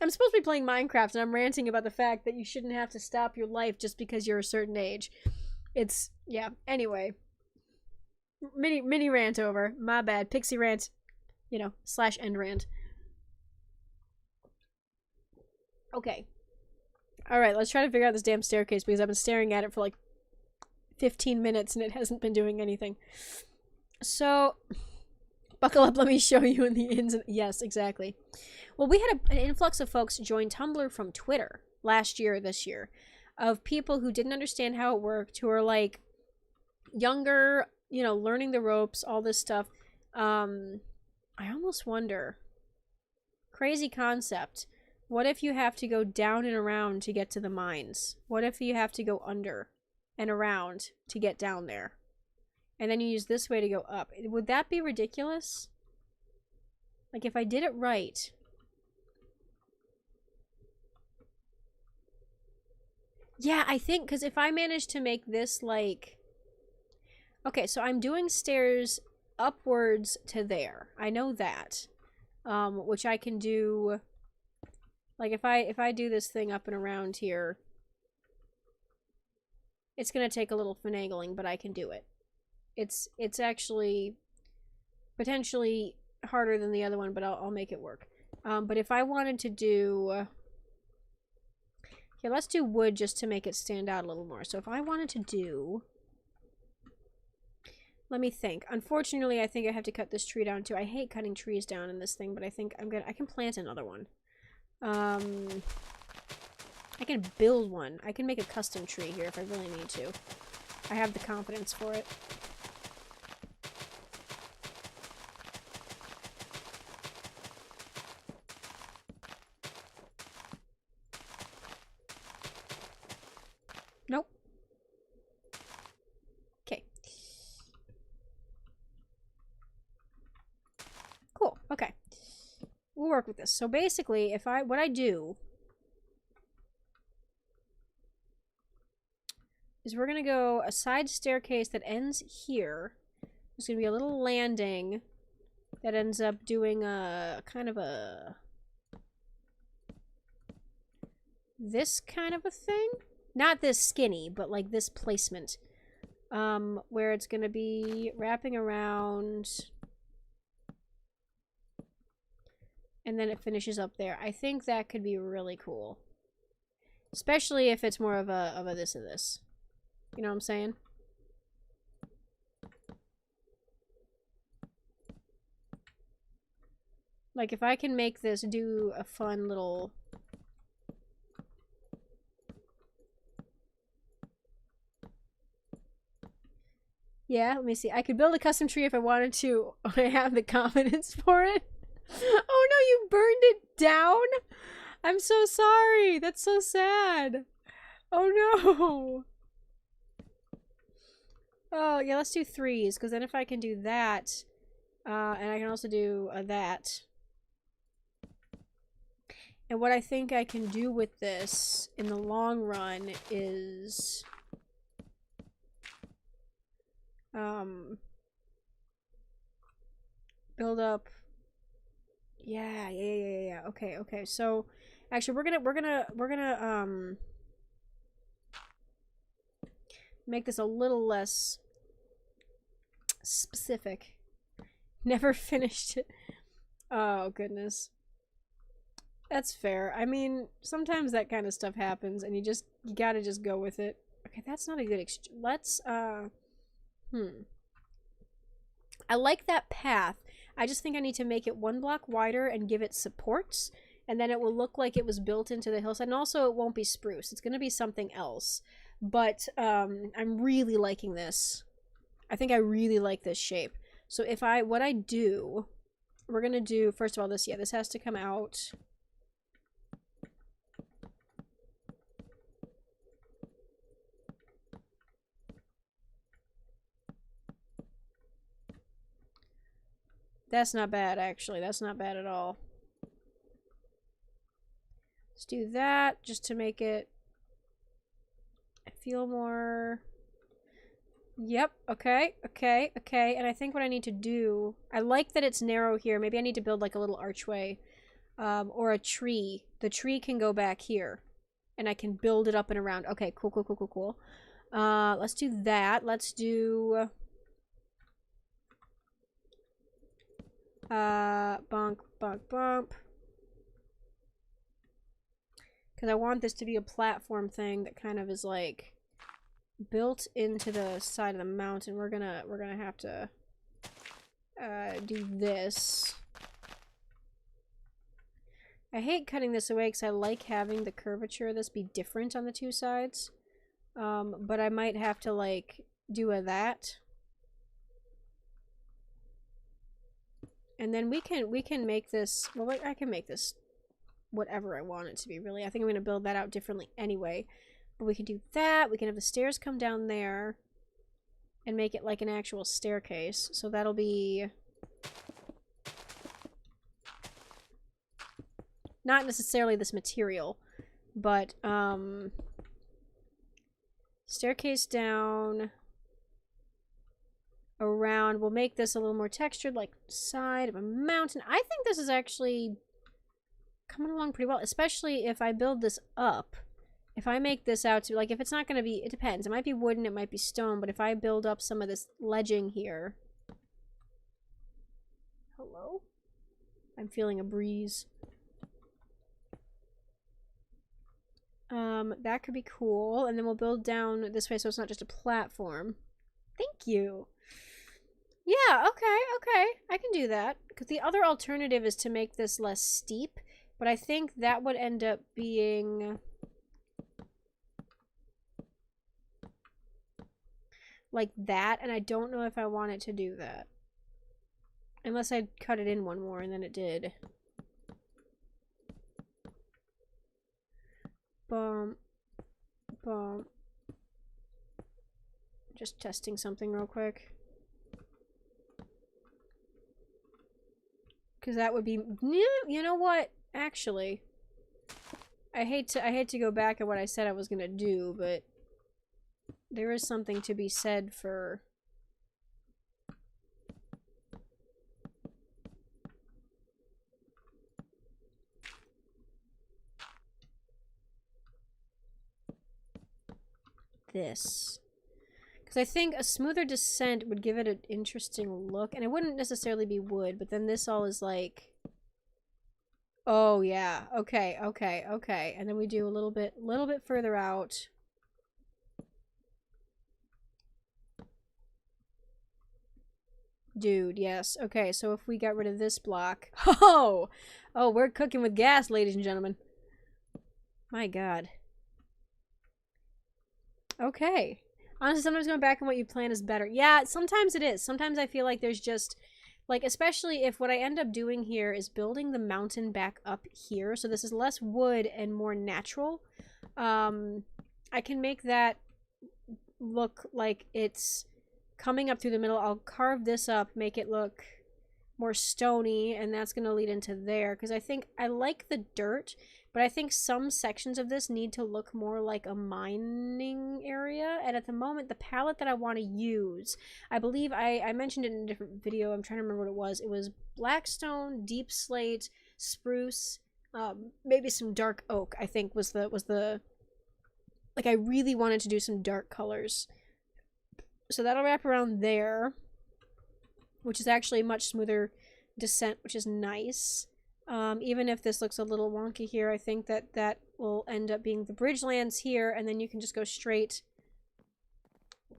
I'm supposed to be playing Minecraft, and I'm ranting about the fact that you shouldn't have to stop your life just because you're a certain age. It's, yeah, anyway. Mini rant over. My bad. Pixie rant, you know, / end rant. Okay. Alright, let's try to figure out this damn staircase because I've been staring at it for like 15 minutes and it hasn't been doing anything. So, buckle up, let me show you in the ins and... Yes, exactly. Well, we had an influx of folks join Tumblr from Twitter last year, this year, of people who didn't understand how it worked, who are like younger, you know, learning the ropes, all this stuff. I almost wonder, crazy concept. What if you have to go down and around to get to the mines? What if you have to go under and around to get down there? And then you use this way to go up. Would that be ridiculous? Like, if I did it right... Yeah, I think, because if I manage to make this, like... Okay, so I'm doing stairs upwards to there. I know that. Which I can do... Like, if I do this thing up and around here, it's gonna take a little finagling, but I can do it. It's actually potentially harder than the other one, but I'll make it work. But if I wanted to do... Yeah, let's do wood just to make it stand out a little more. So if I wanted to do... Let me think. Unfortunately, I think I have to cut this tree down too. I hate cutting trees down in this thing, but I think I can plant another one. I can build one. I can make a custom tree here if I really need to. I have the confidence for it. Nope. Okay. Cool. Okay. We'll work with this. So basically, what I do is we're gonna go a side staircase that ends here. There's gonna be a little landing that ends up doing a kind of a this kind of a thing. Not this skinny, but like this placement. Where it's gonna be wrapping around. And then it finishes up there. I think that could be really cool. Especially if it's more of a this and this. You know what I'm saying? Like, if I can make this do a fun little... Yeah, let me see. I could build a custom tree if I wanted to. I have the confidence for it. Oh no, you burned it down? I'm so sorry. That's so sad. Oh no. Oh, yeah, let's do 3s, because then if I can do that, and I can also do that. And what I think I can do with this in the long run is... Build up. Yeah. Okay. So, actually, we're gonna make this a little less specific. Never finished it. Oh, goodness. That's fair. I mean, sometimes that kind of stuff happens and you gotta just go with it. Okay, that's not a good let's, I like that path. I just think I need to make it 1 block wider and give it supports, and then it will look like it was built into the hillside, and also it won't be spruce. It's gonna be something else. But, I'm really liking this. I think I really like this shape. So what I do, we're gonna do, first of all, this has to come out. That's not bad, actually. That's not bad at all. Let's do that, just to make it feel more... Yep, okay. And I think what I need to do... I like that it's narrow here. Maybe I need to build like a little archway. Or a tree. The tree can go back here. And I can build it up and around. Okay, cool. Let's do that. Let's do... bump. Because I want this to be a platform thing that kind of is like built into the side of the mountain. We're gonna have to do this. I hate cutting this away because I like having the curvature of this be different on the two sides. But I might have to like do that. And then we can make this, well, I can make this whatever I want it to be, really. I think I'm going to build that out differently anyway. But we can do that. We can have the stairs come down there and make it like an actual staircase. So that'll be... not necessarily this material, but staircase down... around. We'll make this a little more textured, like side of a mountain. I think this is actually coming along pretty well, especially if I build this up. If I make this out to, like, if it's not going to be, it depends. It might be wooden, it might be stone, but if I build up some of this ledging here. Hello? I'm feeling a breeze. That could be cool. And then we'll build down this way so it's not just a platform. Thank you. Yeah, okay. I can do that. Because the other alternative is to make this less steep. But I think that would end up being... like that. And I don't know if I want it to do that. Unless I cut it in one more and then it did. Bump. Just testing something real quick. Because that would be... you know what? Actually, I hate to go back at what I said I was going to do, but there is something to be said for... this. Because I think a smoother descent would give it an interesting look. And it wouldn't necessarily be wood, but then this all is like... oh, yeah. Okay. And then we do a little bit further out. Dude, yes. Okay, so if we got rid of this block... oh, we're cooking with gas, ladies and gentlemen. My God. Okay. Honestly, sometimes going back on what you plan is better. Yeah, sometimes it is. Sometimes I feel like there's just... like, especially if what I end up doing here is building the mountain back up here. So this is less wood and more natural. I can make that look like it's coming up through the middle. I'll carve this up, make it look more stony, and that's going to lead into there. Because I think I like the dirt, but But I think some sections of this need to look more like a mining area. And at the moment, the palette that I want to use, I believe I mentioned it in a different video. I'm trying to remember what it was. It was Blackstone, Deep Slate, Spruce, maybe some Dark Oak, I think was the like, I really wanted to do some dark colors. So that'll wrap around there, which is actually a much smoother descent, which is nice. Even if this looks a little wonky here, I think that will end up being the Bridgelands here, and then you can just go straight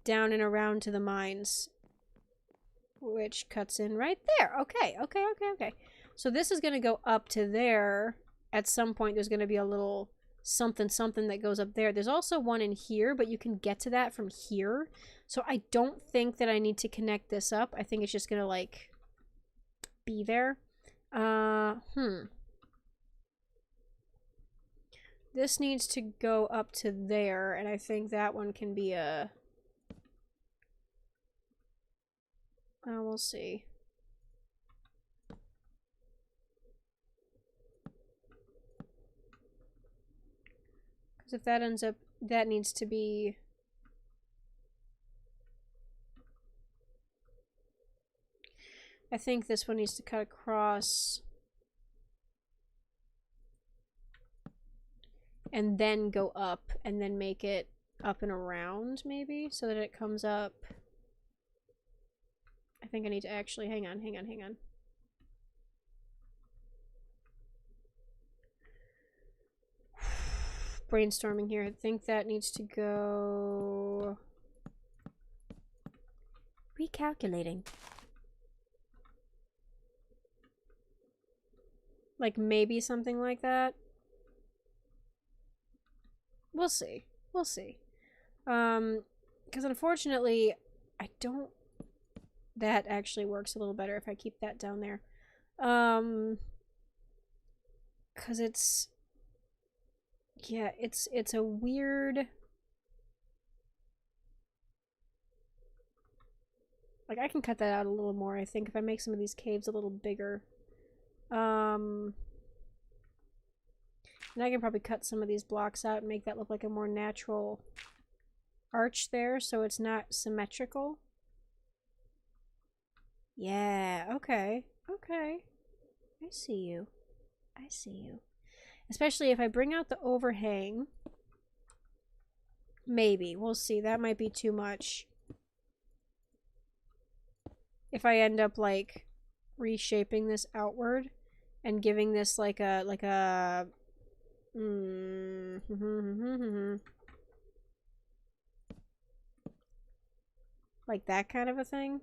down and around to the mines, which cuts in right there. Okay. So this is going to go up to there. At some point, there's going to be a little something that goes up there. There's also one in here, but you can get to that from here. So I don't think that I need to connect this up. I think it's just going to, like, be there. This needs to go up to there, and I think that one can be a... we'll see. Because if that ends up... that needs to be... I think this one needs to cut across and then go up and then make it up and around, maybe, so that it comes up. I think I need to actually hang on. Brainstorming here. I think that needs to go... recalculating. Like, maybe something like that. We'll see. Because unfortunately, I don't... that actually works a little better if I keep that down there. Because it's... yeah, it's a weird... like, I can cut that out a little more, I think, if I make some of these caves a little bigger. And I can probably cut some of these blocks out and make that look like a more natural arch there, so it's not symmetrical. Yeah, okay. I see you. Especially if I bring out the overhang. Maybe. We'll see. That might be too much. If I end up, like, reshaping this outward and giving this like a like that kind of a thing.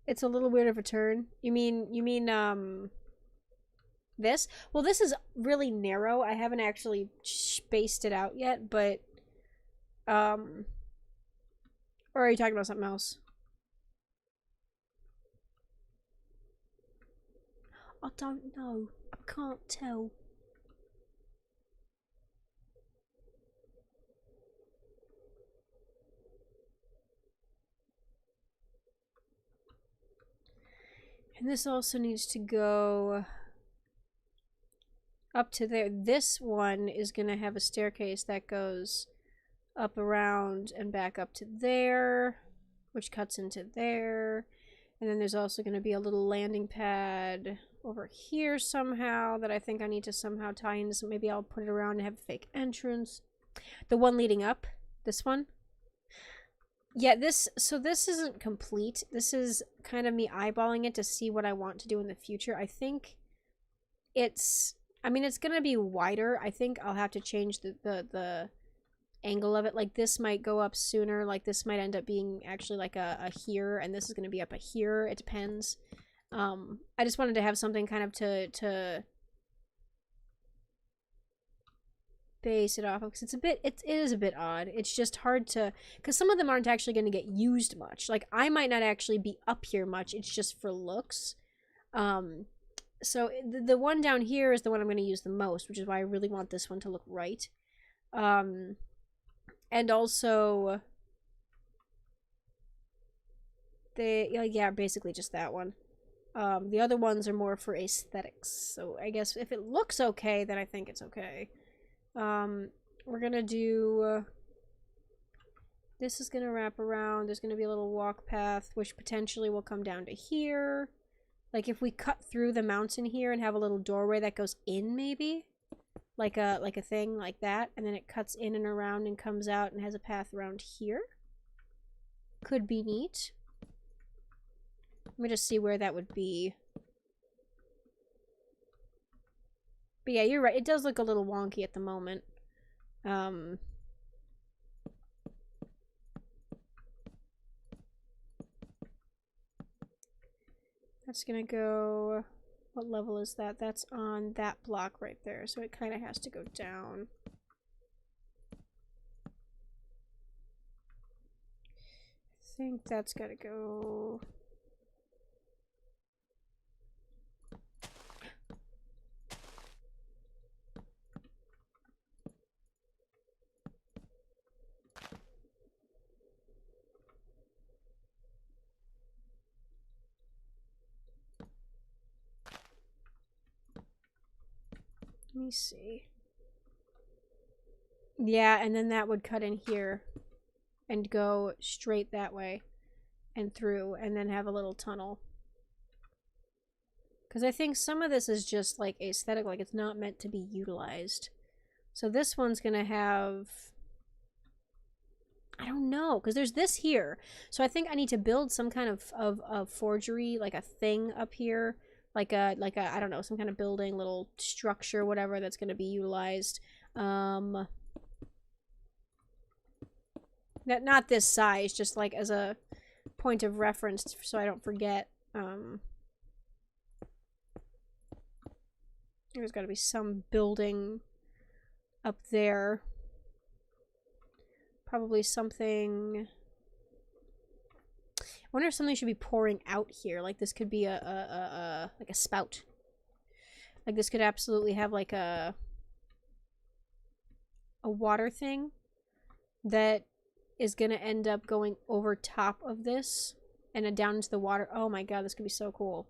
It's a little weird of a turn. You mean this? Well, this is really narrow. I haven't actually spaced it out yet, but or are you talking about something else? I don't know. I can't tell. And this also needs to go up to there. This one is going to have a staircase that goes up around and back up to there, which cuts into there. And then there's also going to be a little landing pad over here somehow that I think I need to somehow tie into. So maybe I'll put it around and have a fake entrance. The one leading up, this one. Yeah, so this isn't complete. This is kind of me eyeballing it to see what I want to do in the future. I think it's, I mean, it's going to be wider. I think I'll have to change the angle of it. Like, this might go up sooner. Like, this might end up being actually like a here, and this is going to be up a here. It depends. I just wanted to have something kind of to base it off of, because it is a bit odd. It's just hard to, because some of them aren't actually going to get used much. Like, I might not actually be up here much. It's just for looks. So the one down here is the one I'm going to use the most, which is why I really want this one to look right. And also yeah, basically just that one. The other ones are more for aesthetics. So I guess if it looks okay, then I think it's okay. We're gonna do... this is gonna wrap around. There's gonna be a little walk path, which potentially will come down to here. Like if we cut through the mountain here and have a little doorway that goes in, maybe? Like a thing like that. And then it cuts in and around and comes out and has a path around here. Could be neat. Let me just see where that would be. But yeah, you're right. It does look a little wonky at the moment. That's gonna go... what level is that? That's on that block right there, so it kind of has to go down. I think that's gotta go... Let me see. Yeah, and then that would cut in here and go straight that way and through and then have a little tunnel. Because I think some of this is just like aesthetic, like it's not meant to be utilized. So this one's gonna have... I don't know, because there's this here. So I think I need to build some kind of forgery, like a thing up here. Like a, I don't know, some kind of building, little structure, whatever, that's going to be utilized. Not this size, just like as a point of reference so I don't forget. There's got to be some building up there. Probably something... I wonder if something should be pouring out here. Like this could be like a spout. Like this could absolutely have like a water thing that is gonna end up going over top of this and down into the water. Oh my god, this could be so cool.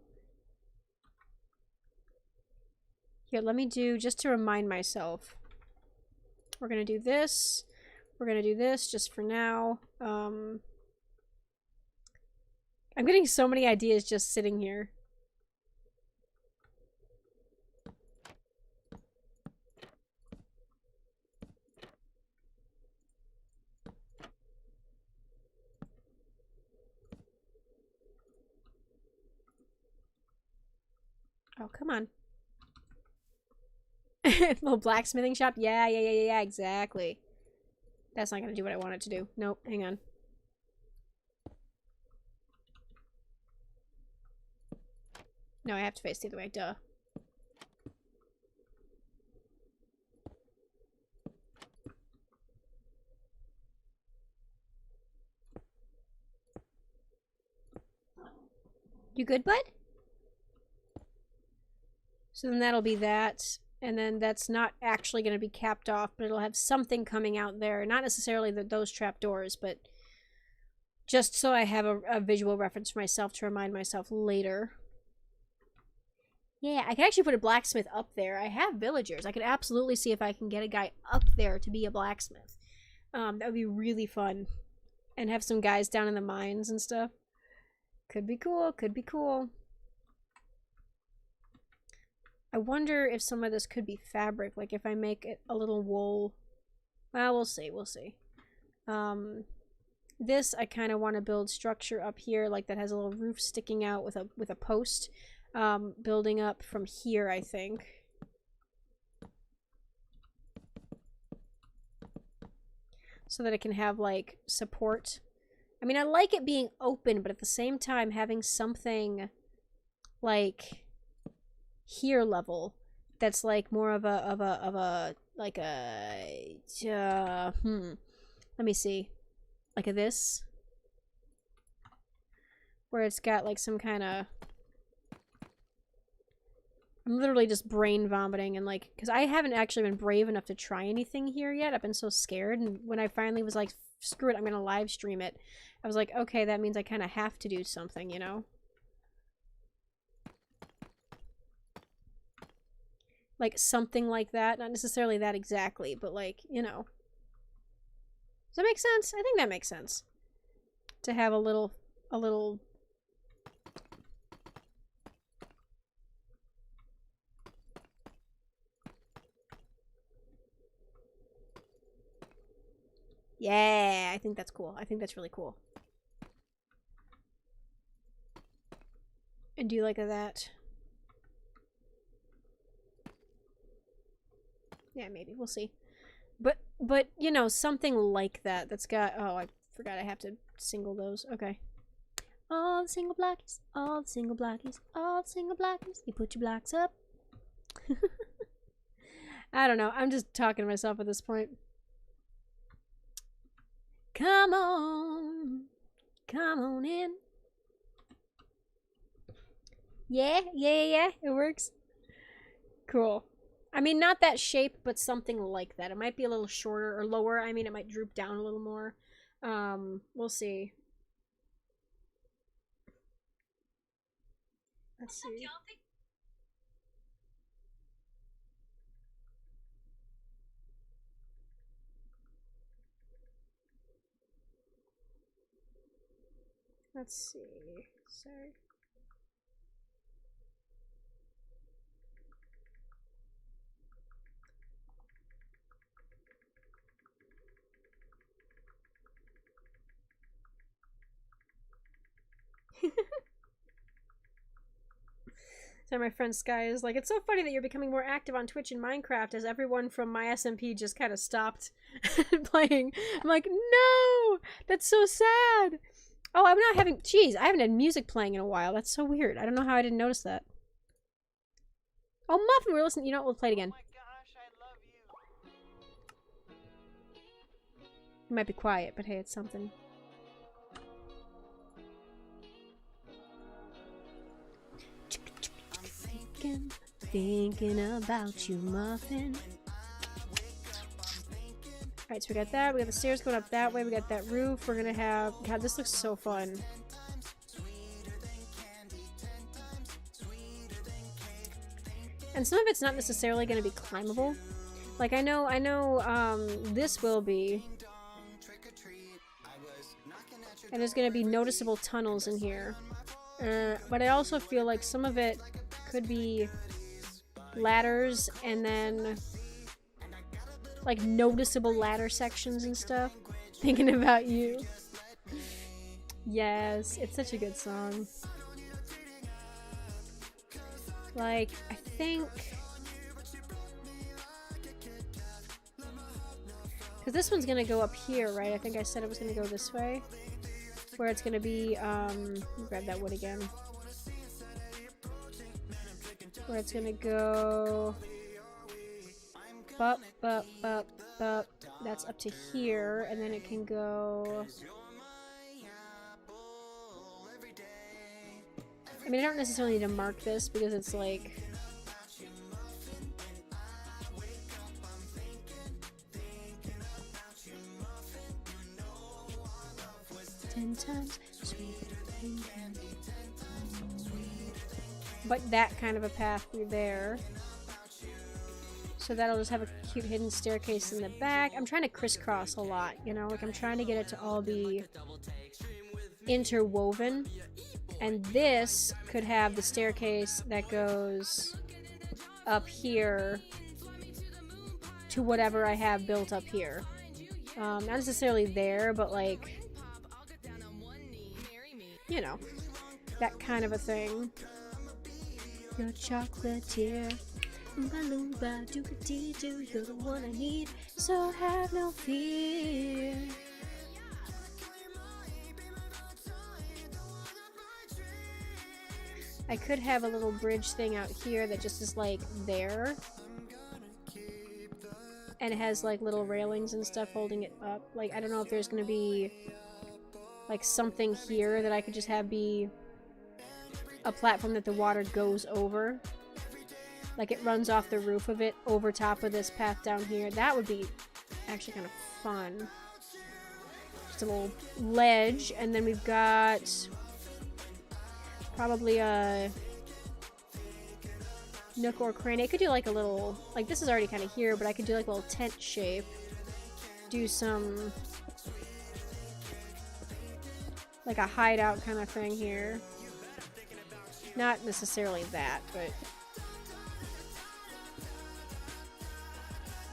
Here, let me do, just to remind myself. We're gonna do this. We're gonna do this just for now. I'm getting so many ideas just sitting here. Oh, come on. Little blacksmithing shop? Yeah, exactly. That's not gonna do what I want it to do. Nope, hang on. No, I have to face the other way, duh. You good, bud? So then that'll be that, and then that's not actually going to be capped off, but it'll have something coming out there. Not necessarily those trapdoors, but just so I have a visual reference for myself to remind myself later. Yeah, I can actually put a blacksmith up there. I have villagers. I could absolutely see if I can get a guy up there to be a blacksmith. That would be really fun. And have some guys down in the mines and stuff. Could be cool, could be cool. I wonder if some of this could be fabric. Like if I make it a little wool. Well, we'll see, we'll see. This, I kind of want to build structure up here. Like that has a little roof sticking out with a post. Building up from here, I think. So that it can have, like, support. I mean, I like it being open, but at the same time, having something, like, here level that's, like, more of a like a, let me see. Like a this. Where it's got, like, some kind of... I'm literally just brain vomiting and like, because I haven't actually been brave enough to try anything here yet. I've been so scared, and when I finally was like, screw it, I'm gonna live stream it, I was like, okay, that means I kind of have to do something, you know? Like something like that. Not necessarily that exactly, but like, you know. Does that make sense? I think that makes sense. To have a little Yeah, I think that's cool. I think that's really cool. And do you like that? Yeah, maybe. We'll see. But you know, something like that that's got... Oh, I forgot I have to single those. Okay. All the single blockies, all the single blockies, all the single blockies. You put your blocks up. I don't know. I'm just talking to myself at this point. Come on. Come on in. Yeah. It works. Cool. I mean, not that shape, but something like that. It might be a little shorter or lower. I mean, it might droop down a little more. We'll see. Let's see. Let's see. Sorry. So my friend Sky is like, it's so funny that you're becoming more active on Twitch and Minecraft as everyone from my SMP just kind of stopped playing. I'm like, no, that's so sad. Oh, I'm not having, jeez, I haven't had music playing in a while. That's so weird. I don't know how I didn't notice that. Oh, Muffin, we're listening. You know what? We'll play it again. Oh my gosh, I love you. It might be quiet, but hey, it's something. Thinking about you, Muffin. Alright, so we got that. We got the stairs going up that way. We got that roof. We're gonna have... God, this looks so fun. And some of it's not necessarily gonna be climbable. Like, I know, this will be. And there's gonna be noticeable tunnels in here. But I also feel like some of it could be ladders and then like noticeable ladder sections and stuff. Thinking about you. Yes, it's such a good song. Like, I think... Because this one's gonna go up here, right? I think I said it was gonna go this way. Where it's gonna be, grab that wood again. Where it's gonna go... Bup, bup, bup, bup. That's up to here, and then it can go... I mean, I don't necessarily need to mark this because it's like... But that kind of a path through there. So that'll just have a cute hidden staircase in the back. I'm trying to crisscross a lot, you know? Like, I'm trying to get it to all be interwoven. And this could have the staircase that goes up here to whatever I have built up here. Not necessarily there, but like... You know, that kind of a thing. Your chocolatier, Oompa-loompa, doo-ka-dee-doo, you're the one I need, so have no fear. I could have a little bridge thing out here that just is like there. And it has like little railings and stuff holding it up. Like, I don't know if there's gonna be like something here that I could just have be a platform that the water goes over. Like it runs off the roof of it over top of this path down here. That would be actually kind of fun. Just a little ledge, and then we've got probably a nook or cranny. I could do like a little, like this is already kind of here, but I could do like a little tent shape. Do some, like a hideout kind of thing here. Not necessarily that, but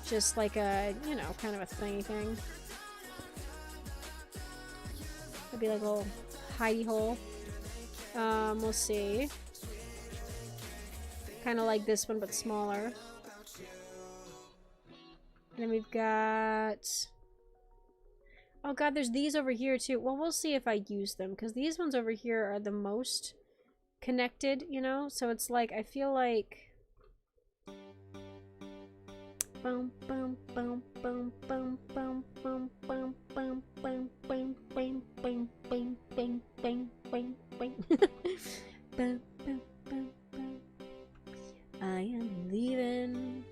just like a, you know, kind of a thingy thing. It'd be like a little hidey hole. We'll see. Kind of like this one, but smaller. And then we've got... Oh god, there's these over here too. Well, we'll see if I use them, because these ones over here are the most connected, you know? So it's like, I feel like... Boom, boom, boom, boom, boom, boom, boom, boom, boom, boom, boom, bing, bing, bing, bing, bing, bing, bing. Boom, boom, boom, boom. I am leaving.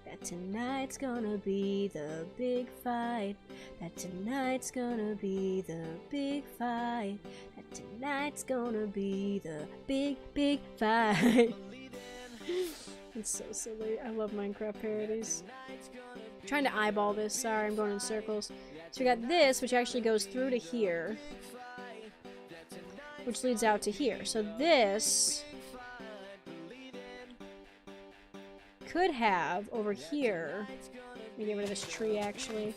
That tonight's gonna be the big fight. That tonight's gonna be the big fight. That tonight's gonna be the big, big fight. It's so silly. I love Minecraft parodies. I'm trying to eyeball this. Sorry, I'm going in circles. So we got this, which actually goes through to here, which leads out to here. So this could have over here, let me get rid of this tree actually,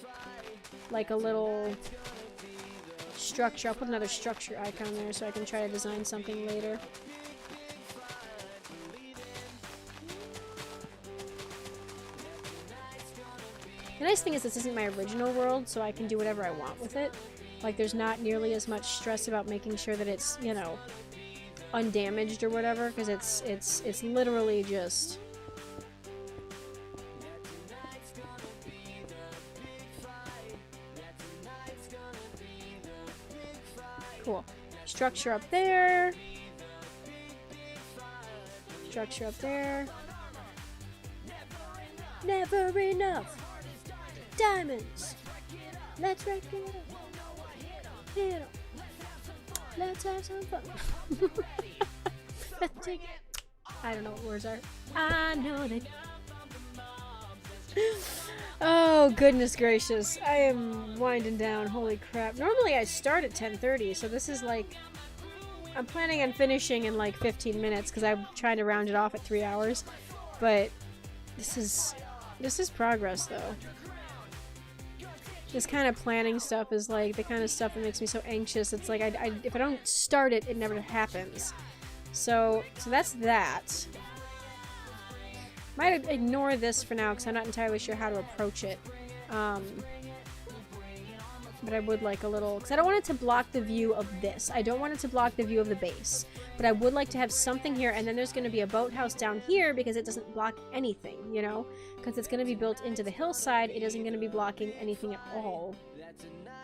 like a little structure. I'll put another structure icon there so I can try to design something later. The nice thing is this isn't my original world, so I can do whatever I want with it. Like, there's not nearly as much stress about making sure that it's, you know, undamaged or whatever, because it's literally just... Cool. Structure up there. Structure up there. Never enough. Diamonds. Let's wreck it up. Hit 'em. Let's have some fun. Let's take it. I don't know what words are. I know they. Oh, goodness gracious. I am winding down. Holy crap. Normally I start at 10:30, so this is like... I'm planning on finishing in like 15 minutes because I'm trying to round it off at 3 hours. But this is progress, though. This kind of planning stuff is like the kind of stuff that makes me so anxious. It's like, if I don't start it, it never happens. So that's that. Might ignore this for now because I'm not entirely sure how to approach it. But I would like a little... Because I don't want it to block the view of this. I don't want it to block the view of the base. But I would like to have something here, and then there's going to be a boathouse down here because it doesn't block anything, you know? Because it's going to be built into the hillside, it isn't going to be blocking anything at all.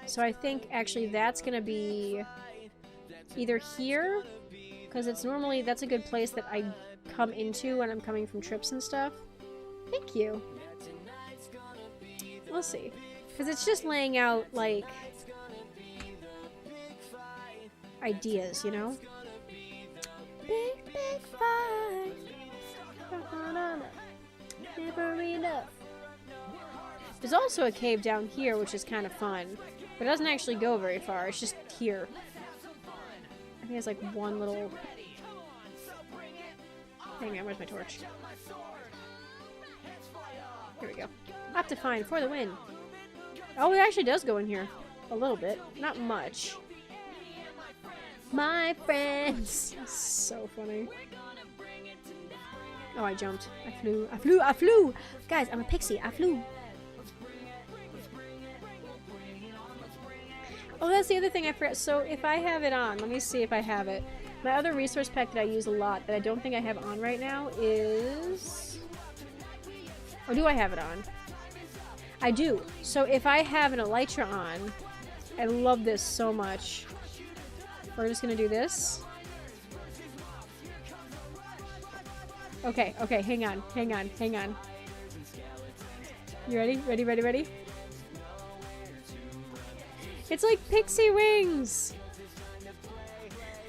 So I think, actually, that's going to be either here, because it's normally... That's a good place that I come into when I'm coming from trips and stuff. Thank you. We'll see. Because it's just laying out, like, ideas, you know? Big, big fight. Never enough. There's also a cave down here, which is kind of fun. But it doesn't actually go very far. It's just here. I think it's like one little... Hang on, where's my torch? Here we go. Optifine for the win. Oh, it actually does go in here. A little bit. Not much. My friends. That's so funny. Oh, I jumped. I flew. I flew. I flew! Guys, I'm a pixie. I flew. Oh, that's the other thing I forgot. So if I have it on, let me see if I have it. My other resource pack that I use a lot that I don't think I have on right now is... Or do I have it on? I do. So if I have an elytra on, I love this so much. We're just gonna do this. Okay, okay, hang on, hang on, hang on. You ready? Ready, ready, ready? It's like pixie wings!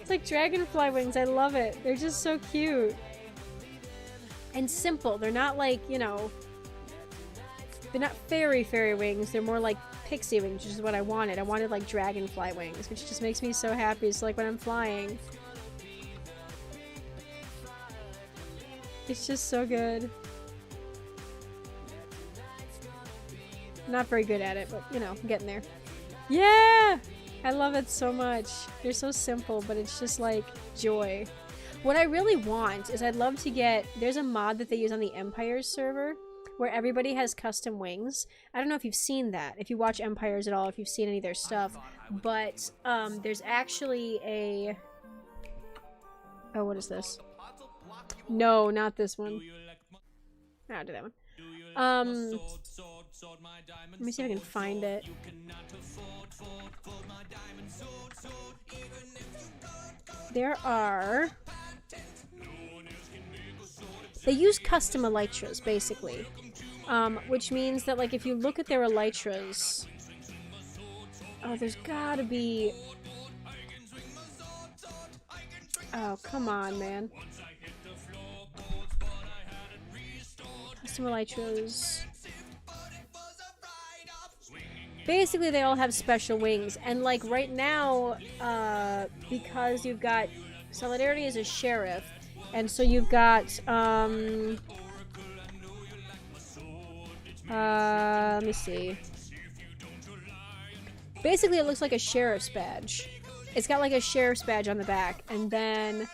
It's like dragonfly wings. I love it. They're just so cute. And simple. They're not like, you know, they're not fairy wings. They're more like pixie wings, which is what I wanted. I wanted like dragonfly wings, which just makes me so happy. It's like when I'm flying. It's just so good. Not very good at it, but you know, I'm getting there. Yeah! I love it so much. They're so simple, but it's just like joy. What I really want is I'd love to get, there's a mod that they use on the Empires server where everybody has custom wings. I don't know if you've seen that, if you watch Empires at all, if you've seen any of their stuff, but there's actually a, oh, what is this? No, not this one. Oh, I'll do that one. Let me see if I can find it. There are... They use custom elytras, basically. Which means that, like, if you look at their elytras... Oh, there's gotta be... Oh, come on, man. Custom elytras... Basically, they all have special wings, and like right now, because you've got Solidarity as a sheriff, and so you've got let me see. Basically, it looks like a sheriff's badge. It's got like a sheriff's badge on the back, and then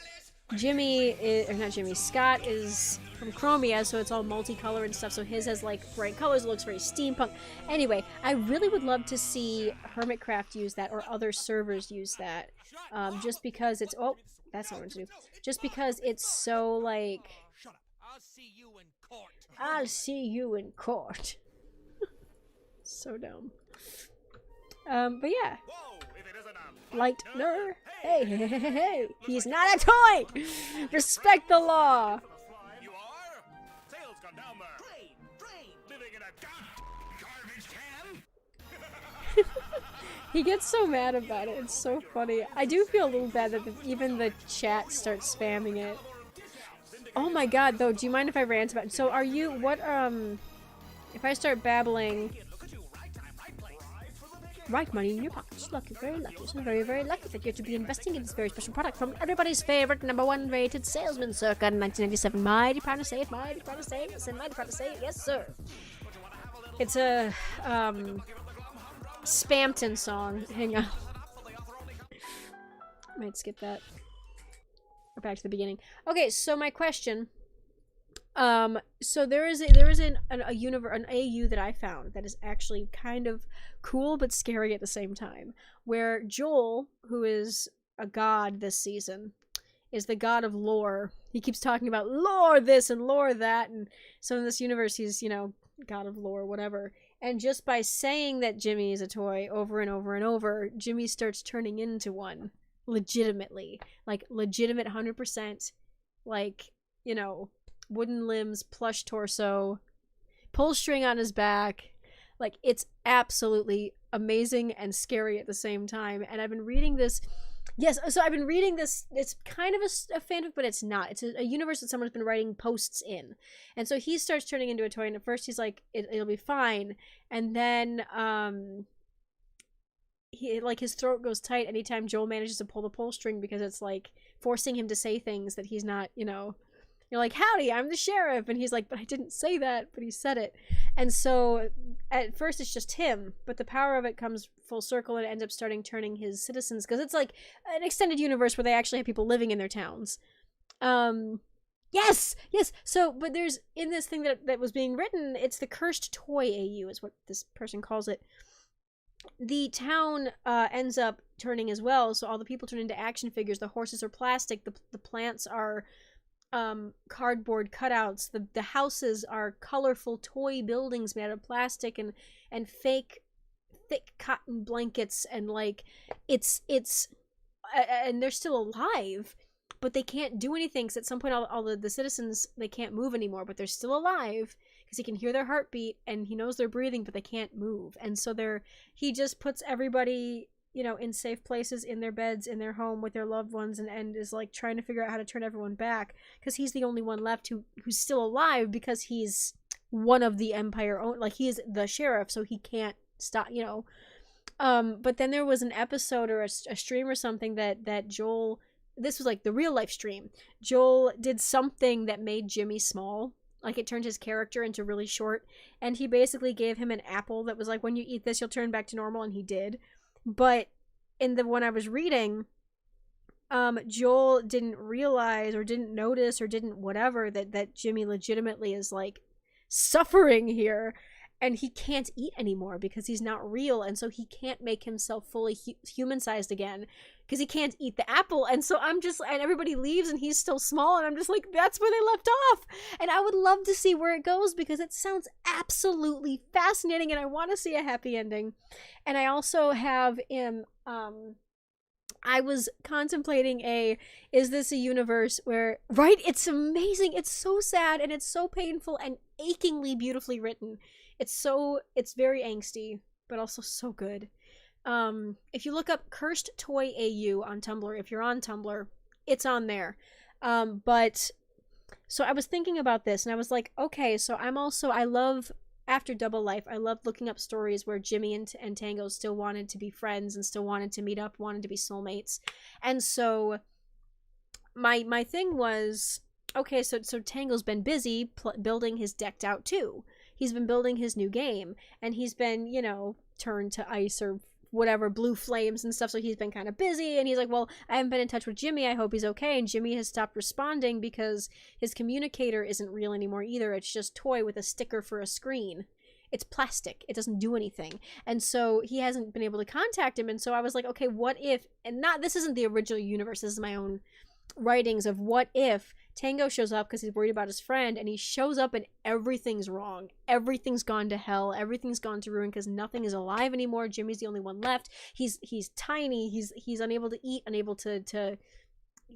Jimmy is, or not Jimmy, Scott is from Chromia, so it's all multicolored and stuff, so his has like bright colors, it looks very steampunk. Anyway, I really would love to see Hermitcraft use that, or other servers use that, just because it's, oh, that's not what to do. Just because it's so like, I'll see you in court. I'll see you in court. So dumb. But yeah. Lightner. Hey, hey, hey, hey, he's not a toy! Respect the law! You are? Sales gone down there. Drain. Living in a garbage can? He gets so mad about it. It's so funny. I do feel a little bad that even the chat starts spamming it. Oh my god, though, do you mind if I rant about it? So are you, what, if I start babbling... Right money in your pockets. Lucky, very lucky. So very, very lucky that you're to be investing in this very special product from everybody's favorite #1 rated salesman circa 1997. Mighty proud to say it, mighty proud to say it, yes, and mighty proud to say it, yes, sir. It's a, Spampton song. Hang on. Might skip that. Or back to the beginning. Okay, so my question. So there is an AU that I found that is actually kind of cool but scary at the same time, where Joel, who is a god this season, is the god of lore. He keeps talking about lore this and lore that, and so in this universe he's, you know, god of lore, whatever. And just by saying that Jimmy is a toy over and over and over, Jimmy starts turning into one. Legitimately. Like, legitimate 100%. Like, you know, wooden limbs, plush torso, pull string on his back. Like, it's absolutely amazing and scary at the same time. And I've been reading this. Yes, so I've been reading this. It's kind of a fanfic, but it's not. It's a universe that someone's been writing posts in. And so he starts turning into a toy, and at first he's like, it'll be fine. And then, he, like, his throat goes tight anytime Joel manages to pull the pull string, because it's like forcing him to say things that he's not, you know. You're like, howdy, I'm the sheriff. And he's like, but I didn't say that, but he said it. And so at first it's just him, but the power of it comes full circle and it ends up turning his citizens, because it's like an extended universe where they actually have people living in their towns. Yes. So, but there's, in this thing that was being written, it's the Cursed Toy AU is what this person calls it. The town ends up turning as well, so all the people turn into action figures. The horses are plastic, the plants are cardboard cutouts, the houses are colorful toy buildings made out of plastic and fake thick cotton blankets, and like it's and they're still alive, but they can't do anything, because at some point all the citizens, they can't move anymore, but they're still alive because he can hear their heartbeat and he knows they're breathing, but they can't move. And so he just puts everybody you know, in safe places, in their beds, in their home with their loved ones, and is like trying to figure out how to turn everyone back because he's the only one left who's still alive because he's one of the Empire like he's the sheriff, so he can't stop, you know. But then there was an episode or a stream or something that Joel, this was like the real life stream, Joel did something that made Jimmy small. Like, it turned his character into really short, and he basically gave him an apple that was like, when you eat this, you'll turn back to normal, and he did. But in the one I was reading, Joel didn't realize or didn't notice or didn't whatever that Jimmy legitimately is, like, suffering here, and he can't eat anymore because he's not real, and so he can't make himself fully human-sized again because he can't eat the apple. And so I'm just, and everybody leaves and he's still small, and I'm just like, that's where they left off. And I would love to see where it goes because it sounds absolutely fascinating, and I want to see a happy ending. And I also have I was contemplating is this a universe where, right, it's amazing, it's so sad, and it's so painful and achingly beautifully written. It's very angsty, but also so good. If you look up Cursed Toy AU on Tumblr, if you're on Tumblr, it's on there. But so I was thinking about this, and I was like, okay, so I love, after Double Life, I loved looking up stories where Jimmy and Tango still wanted to be friends and still wanted to meet up, wanted to be soulmates. And so my thing was, okay, so Tango's been busy building his Decked Out 2. He's been building his new game, and he's been, you know, turned to ice or whatever, blue flames and stuff, so he's been kind of busy, and he's like, well, I haven't been in touch with Jimmy, I hope he's okay. And Jimmy has stopped responding because his communicator isn't real anymore either. It's just toy with a sticker for a screen. It's plastic. It doesn't do anything. And so he hasn't been able to contact him, and so I was like, okay, what if, and this isn't the original universe, this is my own writings of what if Tango shows up because he's worried about his friend, and he shows up and everything's wrong. Everything's gone to hell. Everything's gone to ruin because nothing is alive anymore. Jimmy's the only one left. He's tiny. He's unable to eat, unable to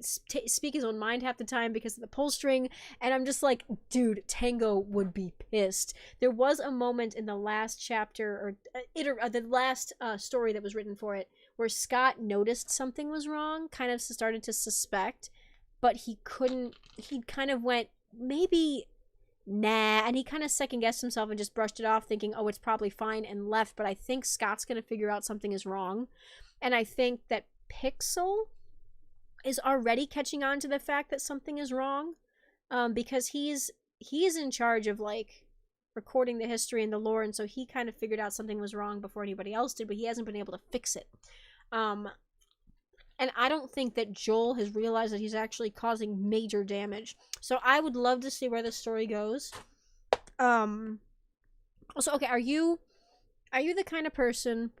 speak his own mind half the time because of the pull string. And I'm just like, dude, Tango would be pissed. There was a moment in the last chapter, or the last story that was written for it, where Scott noticed something was wrong, kind of started to suspect, but he kind of went, maybe, nah, and he kind of second-guessed himself and just brushed it off, thinking, oh, it's probably fine, and left. But I think Scott's going to figure out something is wrong, and I think that Pixel is already catching on to the fact that something is wrong, because he's in charge of, like, recording the history and the lore, and so he kind of figured out something was wrong before anybody else did, but he hasn't been able to fix it. And I don't think that Joel has realized that he's actually causing major damage. So I would love to see where this story goes. Also, okay, are you the kind of person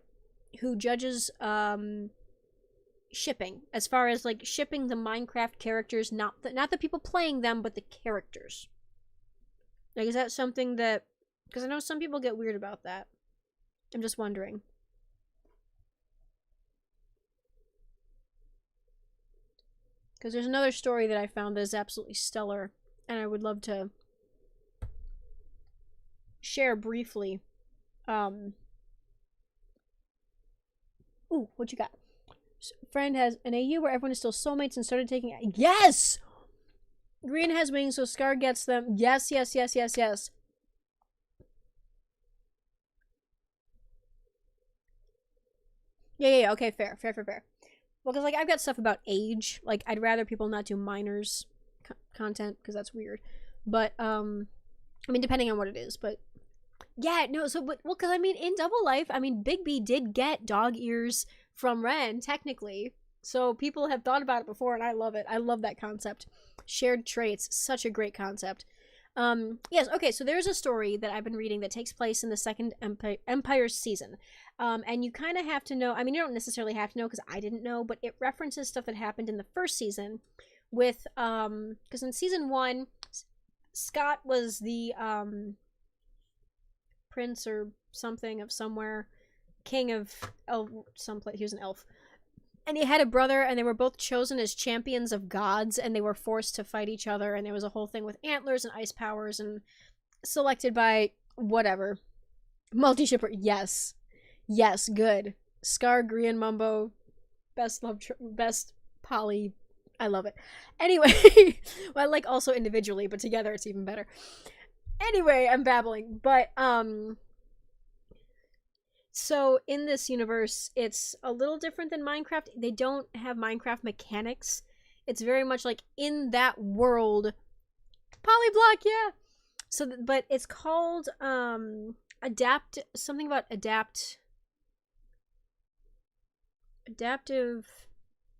who judges shipping, as far as, like, shipping the Minecraft characters, not the people playing them, but the characters? Like, is that something that, because I know some people get weird about that. I'm just wondering. Because there's another story that I found that is absolutely stellar, and I would love to share briefly. Ooh, what you got? Friend has an AU where everyone is still soulmates and started taking... Yes! Green has wings, so Scar gets them. Yes, yes, yes, yes, yes. Yeah, okay, fair. Well, because, like, I've got stuff about age. Like, I'd rather people not do minors content, because that's weird. But, I mean, depending on what it is, but... Yeah, no, so, but, well, because, I mean, in Double Life, I mean, Big B did get dog ears from Ren, technically. So, people have thought about it before, and I love it. I love that concept. Shared traits, such a great concept. Yes, okay, so there's a story that I've been reading that takes place in the second Empire season. And you kind of have to know, I mean, you don't necessarily have to know because I didn't know, but it references stuff that happened in the first season with, because in season 1, Scott was the, prince or something of somewhere, king of someplace, he was an elf. And he had a brother, and they were both chosen as champions of gods, and they were forced to fight each other, and there was a whole thing with antlers and ice powers, and selected by whatever. Multi-shipper, yes. Yes, good. Scar, Grian, Mumbo, best Polly. I love it. Anyway, well, I like also individually, but together it's even better. Anyway, I'm babbling, but so in this universe, it's a little different than Minecraft. They don't have Minecraft mechanics. It's very much like in that world. Polyblock, yeah. So, but it's called adaptive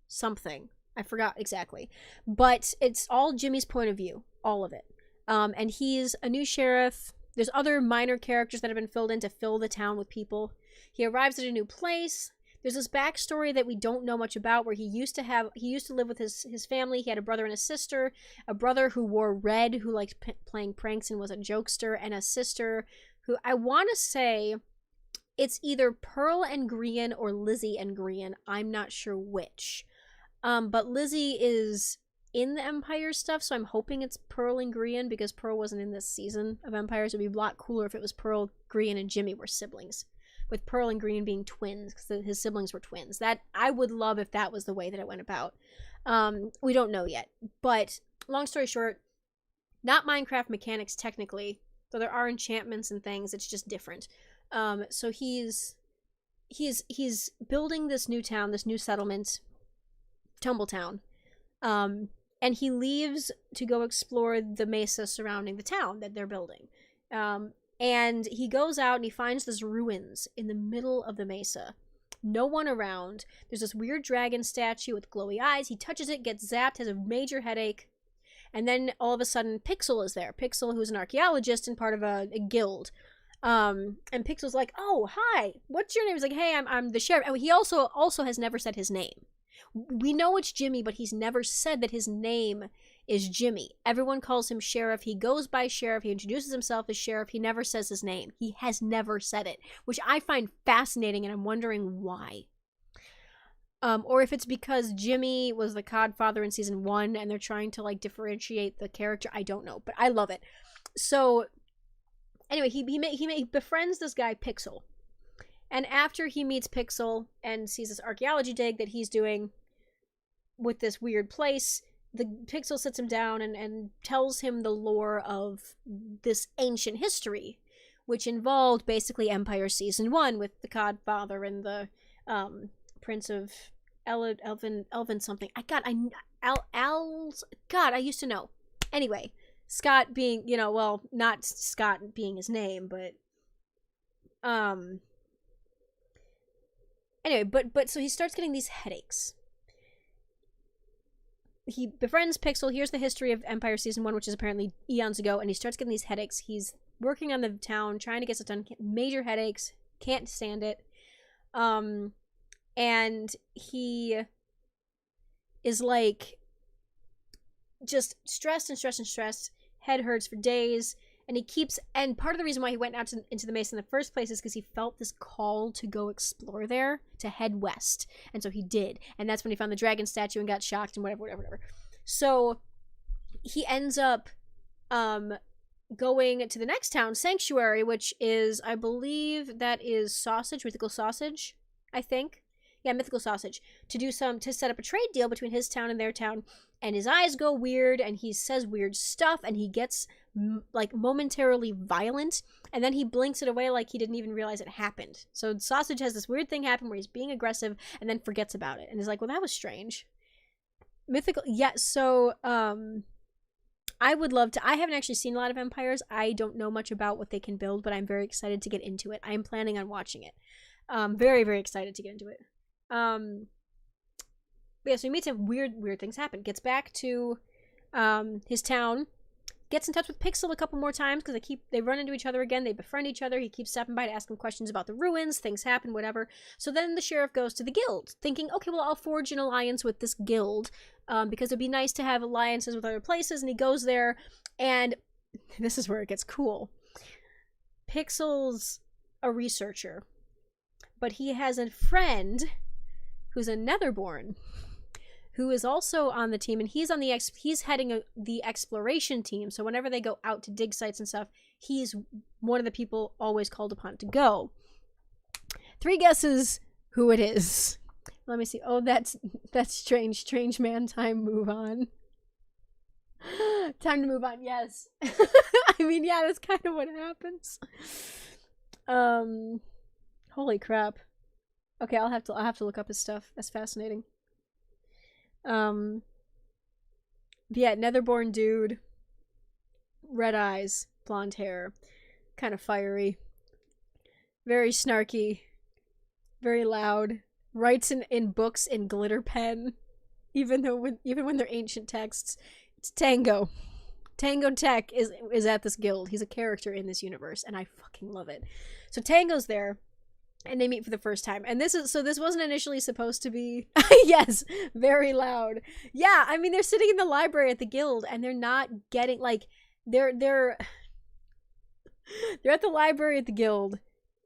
something. I forgot exactly. But it's all Jimmy's point of view, all of it. And he's a new sheriff. There's other minor characters that have been filled in to fill the town with people. He arrives at a new place. There's this backstory that we don't know much about where he used to live with his family. He had a brother and a sister, a brother who wore red, who liked playing pranks and was a jokester, and a sister who I want to say it's either Pearl and Grian or Lizzie and Grian. I'm not sure which. But Lizzie is in the Empire stuff, so I'm hoping it's Pearl and Grian because Pearl wasn't in this season of Empires. It would be a lot cooler if it was Pearl, Grian, and Jimmy were siblings, with Pearl and Grian being twins because his siblings were twins. That I would love if that was the way that it went about. We don't know yet, but long story short, not Minecraft mechanics technically, though there are enchantments and things. It's just different. So he's building this new town, this new settlement, Tumbletown. And he leaves to go explore the mesa surrounding the town that they're building. And he goes out and he finds this ruins in the middle of the mesa. No one around. There's this weird dragon statue with glowy eyes. He touches it, gets zapped, has a major headache. And then all of a sudden, Pixel is there. Pixel, who's an archaeologist and part of a guild. And Pixel's like, "Oh, hi. What's your name?" He's like, "Hey, I'm the sheriff." And he also has never said his name. We know it's Jimmy, but he's never said that his name is Jimmy. Everyone calls him Sheriff. He goes by Sheriff. He introduces himself as Sheriff. He never says his name. He has never said it, which I find fascinating, and I'm wondering why. Or if it's because Jimmy was the Codfather in season 1, and they're trying to like differentiate the character. I don't know, but I love it. So anyway, he befriends this guy Pixel, and after he meets Pixel and sees this archaeology dig that he's doing with this weird place, the Pixel sits him down and tells him the lore of this ancient history, which involved basically Empire Season 1 with the Codfather and the Prince of Elven something. I used to know. Anyway, Scott being, well, not Scott being his name, but anyway, but so he starts getting these headaches. He befriends Pixel, here's the history of Empire Season 1, which is apparently eons ago, and he starts getting these headaches. He's working on the town, trying to get stuff done, major headaches, can't stand it. And he is like just stressed, head hurts for days, and part of the reason why he went out into the mesa in the first place is because he felt this call to go explore there, to head west, and so he did, and that's when he found the dragon statue and got shocked and whatever. So he ends up going to the next town, Sanctuary, which is, I believe that is Mythical Sausage, I think. Yeah, Mythical Sausage, to set up a trade deal between his town and their town, and his eyes go weird, and he says weird stuff, and he gets, like, momentarily violent, and then he blinks it away like he didn't even realize it happened. So Sausage has this weird thing happen where he's being aggressive, and then forgets about it, and is like, well, that was strange. So, I would love to, I haven't actually seen a lot of Empires, I don't know much about what they can build, but I'm very excited to get into it. I am planning on watching it. Very, very excited to get into it. But yeah, so he meets him, weird things happen. Gets back to his town, gets in touch with Pixel a couple more times because they run into each other again, they befriend each other, he keeps stopping by to ask him questions about the ruins, things happen, whatever. So then the sheriff goes to the guild, thinking, okay, well, I'll forge an alliance with this guild, because it'd be nice to have alliances with other places, and he goes there, and this is where it gets cool. Pixel's a researcher, but he has a friend who's a Netherborn, who is also on the team, and he's heading the exploration team, so whenever they go out to dig sites and stuff, he's one of the people always called upon to go. 3 guesses who it is. Let me see. Oh, that's strange. Strange man time, move on. Time to move on, yes. I mean, yeah, that's kind of what happens. Holy crap. Okay, I'll have to look up his stuff. That's fascinating. Yeah, Netherborn dude. Red eyes, blonde hair, kind of fiery. Very snarky. Very loud. Writes in books in glitter pen. Even when they're ancient texts. It's Tango. Tango Tech is at this guild. He's a character in this universe, and I fucking love it. So Tango's there, and they meet for the first time. And this wasn't initially supposed to be yes, very loud. Yeah, I mean they're sitting in the library at the guild, and they're not getting like they're at the library at the guild,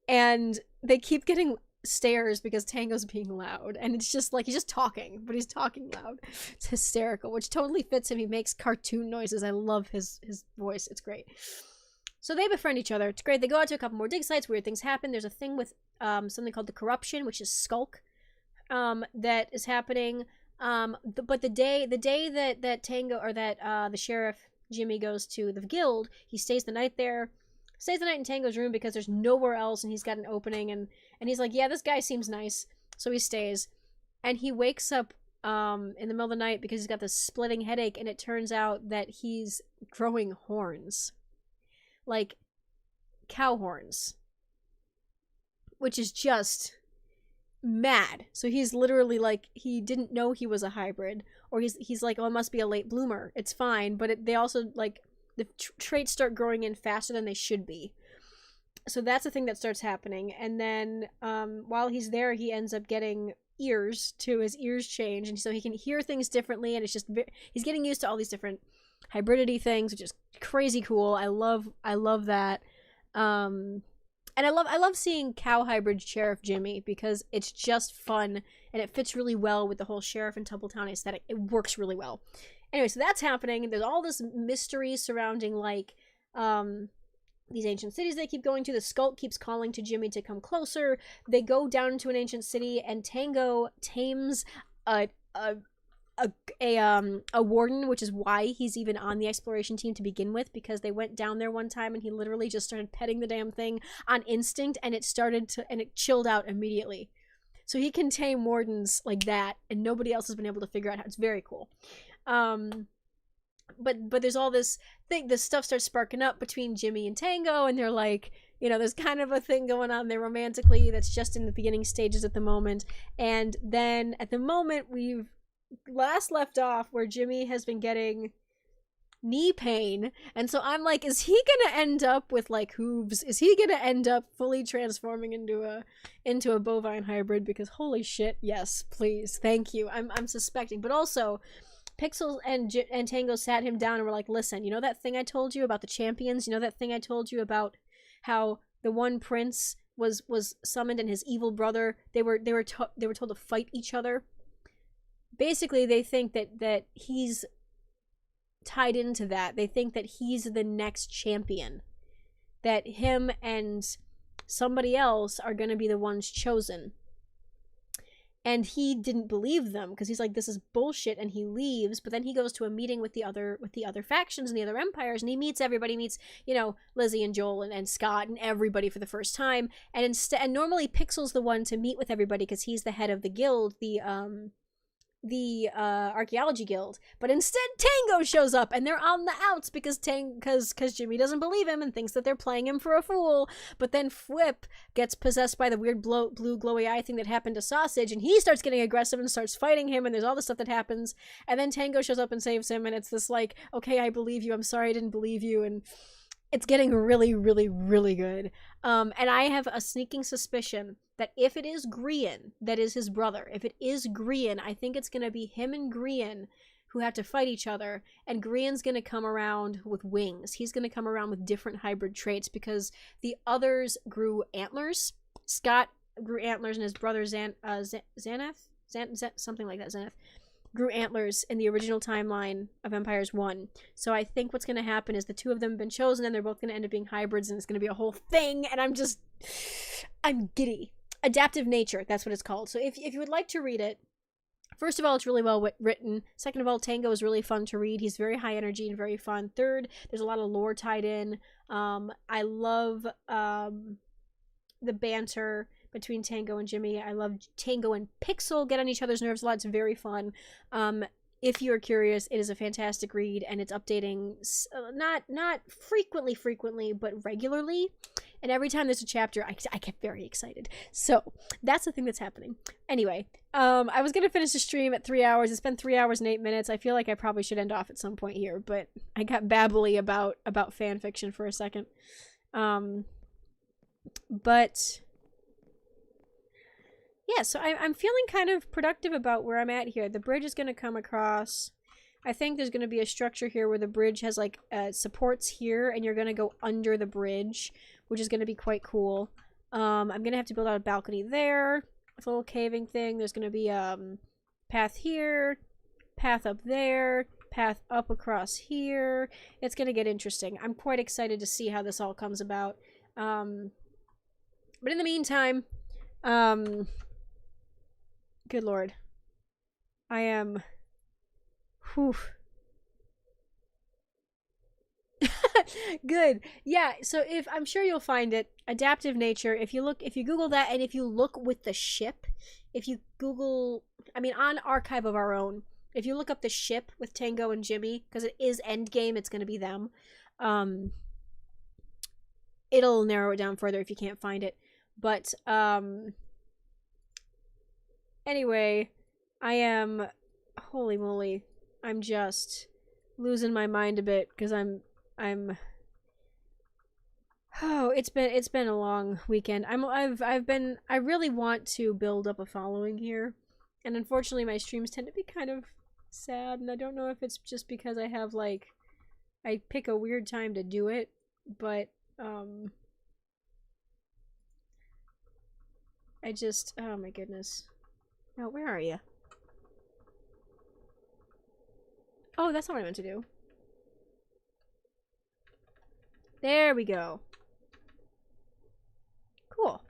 and they keep getting stares because Tango's being loud, and it's just like he's just talking, but he's talking loud. It's hysterical, which totally fits him. He makes cartoon noises. I love his voice. It's great. So they befriend each other. It's great. They go out to a couple more dig sites. Weird things happen. There's a thing with something called the corruption, which is Skulk, that is happening. But the day that Tango or that the sheriff Jimmy goes to the guild, he stays the night there. Stays the night in Tango's room because there's nowhere else, and he's got an opening, and he's like, yeah, this guy seems nice, so he stays. And he wakes up in the middle of the night because he's got this splitting headache, and it turns out that he's growing horns. Like, cow horns. Which is just mad. So he's literally like, he didn't know he was a hybrid, or he's like, oh, it must be a late bloomer. It's fine, but they also, like, the traits start growing in faster than they should be. So that's the thing that starts happening. And then while he's there, he ends up getting ears too. His ears change, and so he can hear things differently, and it's just he's getting used to all these different hybridity things, which is crazy cool. I love that. And I love seeing cow hybrid Sheriff Jimmy because it's just fun, and it fits really well with the whole Sheriff and Tumbletown aesthetic. It works really well. Anyway, so that's happening. There's all this mystery surrounding, like, these ancient cities they keep going to. The Skulk keeps calling to Jimmy to come closer. They go down into an ancient city, and Tango tames a warden, which is why he's even on the exploration team to begin with, because they went down there one time, and he literally just started petting the damn thing on instinct, and it chilled out immediately. So he can tame wardens like that, and nobody else has been able to figure out how. It's very cool. But there's all this thing, this stuff starts sparking up between Jimmy and Tango, and they're like, you know, there's kind of a thing going on there romantically that's just in the beginning stages at the moment. And then at the moment we've last left off where Jimmy has been getting knee pain, and so I'm like, is he gonna end up with like hooves? Is he gonna end up fully transforming into a bovine hybrid? Because holy shit, yes, please, thank you. I'm suspecting. But also Pixels and Tango sat him down and were like, listen, you know that thing I told you about the champions? You know that thing I told you about how the one prince was summoned and his evil brother, they were told to fight each other? Basically, they think that he's tied into that. They think that he's the next champion. That him and somebody else are going to be the ones chosen. And he didn't believe them because he's like, this is bullshit, and he leaves. But then he goes to a meeting with the other factions and the other empires, and he meets everybody. Meets, you know, Lizzie and Joel and Scott and everybody for the first time. And normally Pixel's the one to meet with everybody because he's the head of the guild, the archaeology guild. But instead Tango shows up, and they're on the outs because Jimmy doesn't believe him and thinks that they're playing him for a fool. But then Fwip gets possessed by the weird blue glowy eye thing that happened to Sausage, and he starts getting aggressive and starts fighting him, and there's all this stuff that happens, and then Tango shows up and saves him, and it's this like, okay, I believe you, I'm sorry I didn't believe you, and it's getting really, really, really good. And I have a sneaking suspicion that if it is Grian that is his brother, if it is Grian, I think it's going to be him and Grian who have to fight each other, and Grian's going to come around with wings. He's going to come around with different hybrid traits because the others grew antlers. Scott grew antlers, and his brother Xanath, something like that, Xanath, grew antlers in the original timeline of Empires 1. So I think what's going to happen is the two of them have been chosen, and they're both going to end up being hybrids, and it's going to be a whole thing, and I'm giddy. Adaptive Nature, that's what it's called. So if you would like to read it, first of all, it's really well written. Second of all, Tango is really fun to read. He's very high energy and very fun. Third, there's a lot of lore tied in. I love the banter between Tango and Jimmy. I love Tango and Pixel get on each other's nerves a lot. It's very fun. If you're curious, it is a fantastic read, and it's updating not frequently, but regularly. And every time there's a chapter, I get very excited. So that's the thing that's happening. Anyway, I was gonna finish the stream at 3 hours. It's been 3 hours and 8 minutes. I feel like I probably should end off at some point here, but I got babbly about fan fiction for a second. But yeah, so I'm feeling kind of productive about where I'm at here. The bridge is going to come across. I think there's going to be a structure here where the bridge has like supports here, and you're going to go under the bridge, which is going to be quite cool. I'm going to have to build out a balcony there, a little caving thing. There's going to be path here, path up there, path up across here. It's going to get interesting. I'm quite excited to see how this all comes about. But in the meantime, good lord, I am, whew. Good. Yeah, so I'm sure you'll find it. Adaptive Nature. If you Google that, and if you look with the ship, if you Google, on Archive of Our Own, if you look up the ship with Tango and Jimmy, because it is Endgame, it's going to be them, it'll narrow it down further if you can't find it. But, anyway, I am, holy moly, I'm just losing my mind a bit, because oh, it's been a long weekend. I really want to build up a following here, and unfortunately my streams tend to be kind of sad, and I don't know if it's just because I have, like, I pick a weird time to do it, but, I just, oh my goodness. No, where are you? Oh, that's not what I meant to do. There we go. Cool.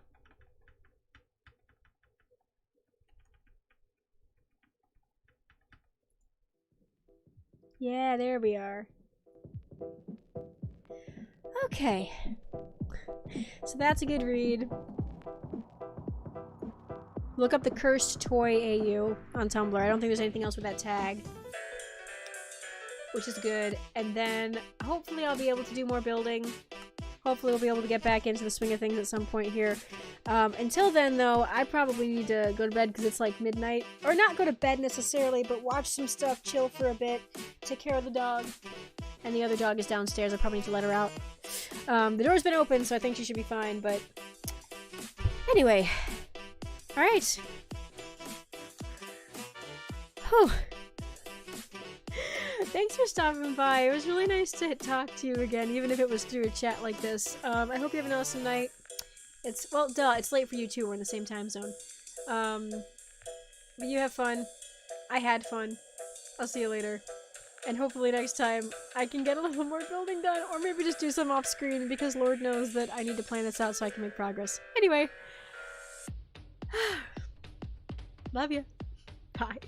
Yeah, there we are. Okay. So that's a good read. Look up the Cursed Toy AU on Tumblr. I don't think there's anything else with that tag, which is good. And then hopefully I'll be able to do more building. Hopefully we'll be able to get back into the swing of things at some point here. Until then, though, I probably need to go to bed because it's like midnight. Or not go to bed necessarily, but watch some stuff, chill for a bit, take care of the dog. And the other dog is downstairs. I probably need to let her out. The door's been open, so I think she should be fine, but anyway. Alright. Whew. Thanks for stopping by. It was really nice to talk to you again, even if it was through a chat like this. I hope you have an awesome night. It's, well, duh, it's late for you too. We're in the same time zone. But you have fun. I had fun. I'll see you later. And hopefully next time I can get a little more building done, or maybe just do some off screen, because Lord knows that I need to plan this out so I can make progress. Anyway. Love you. Bye.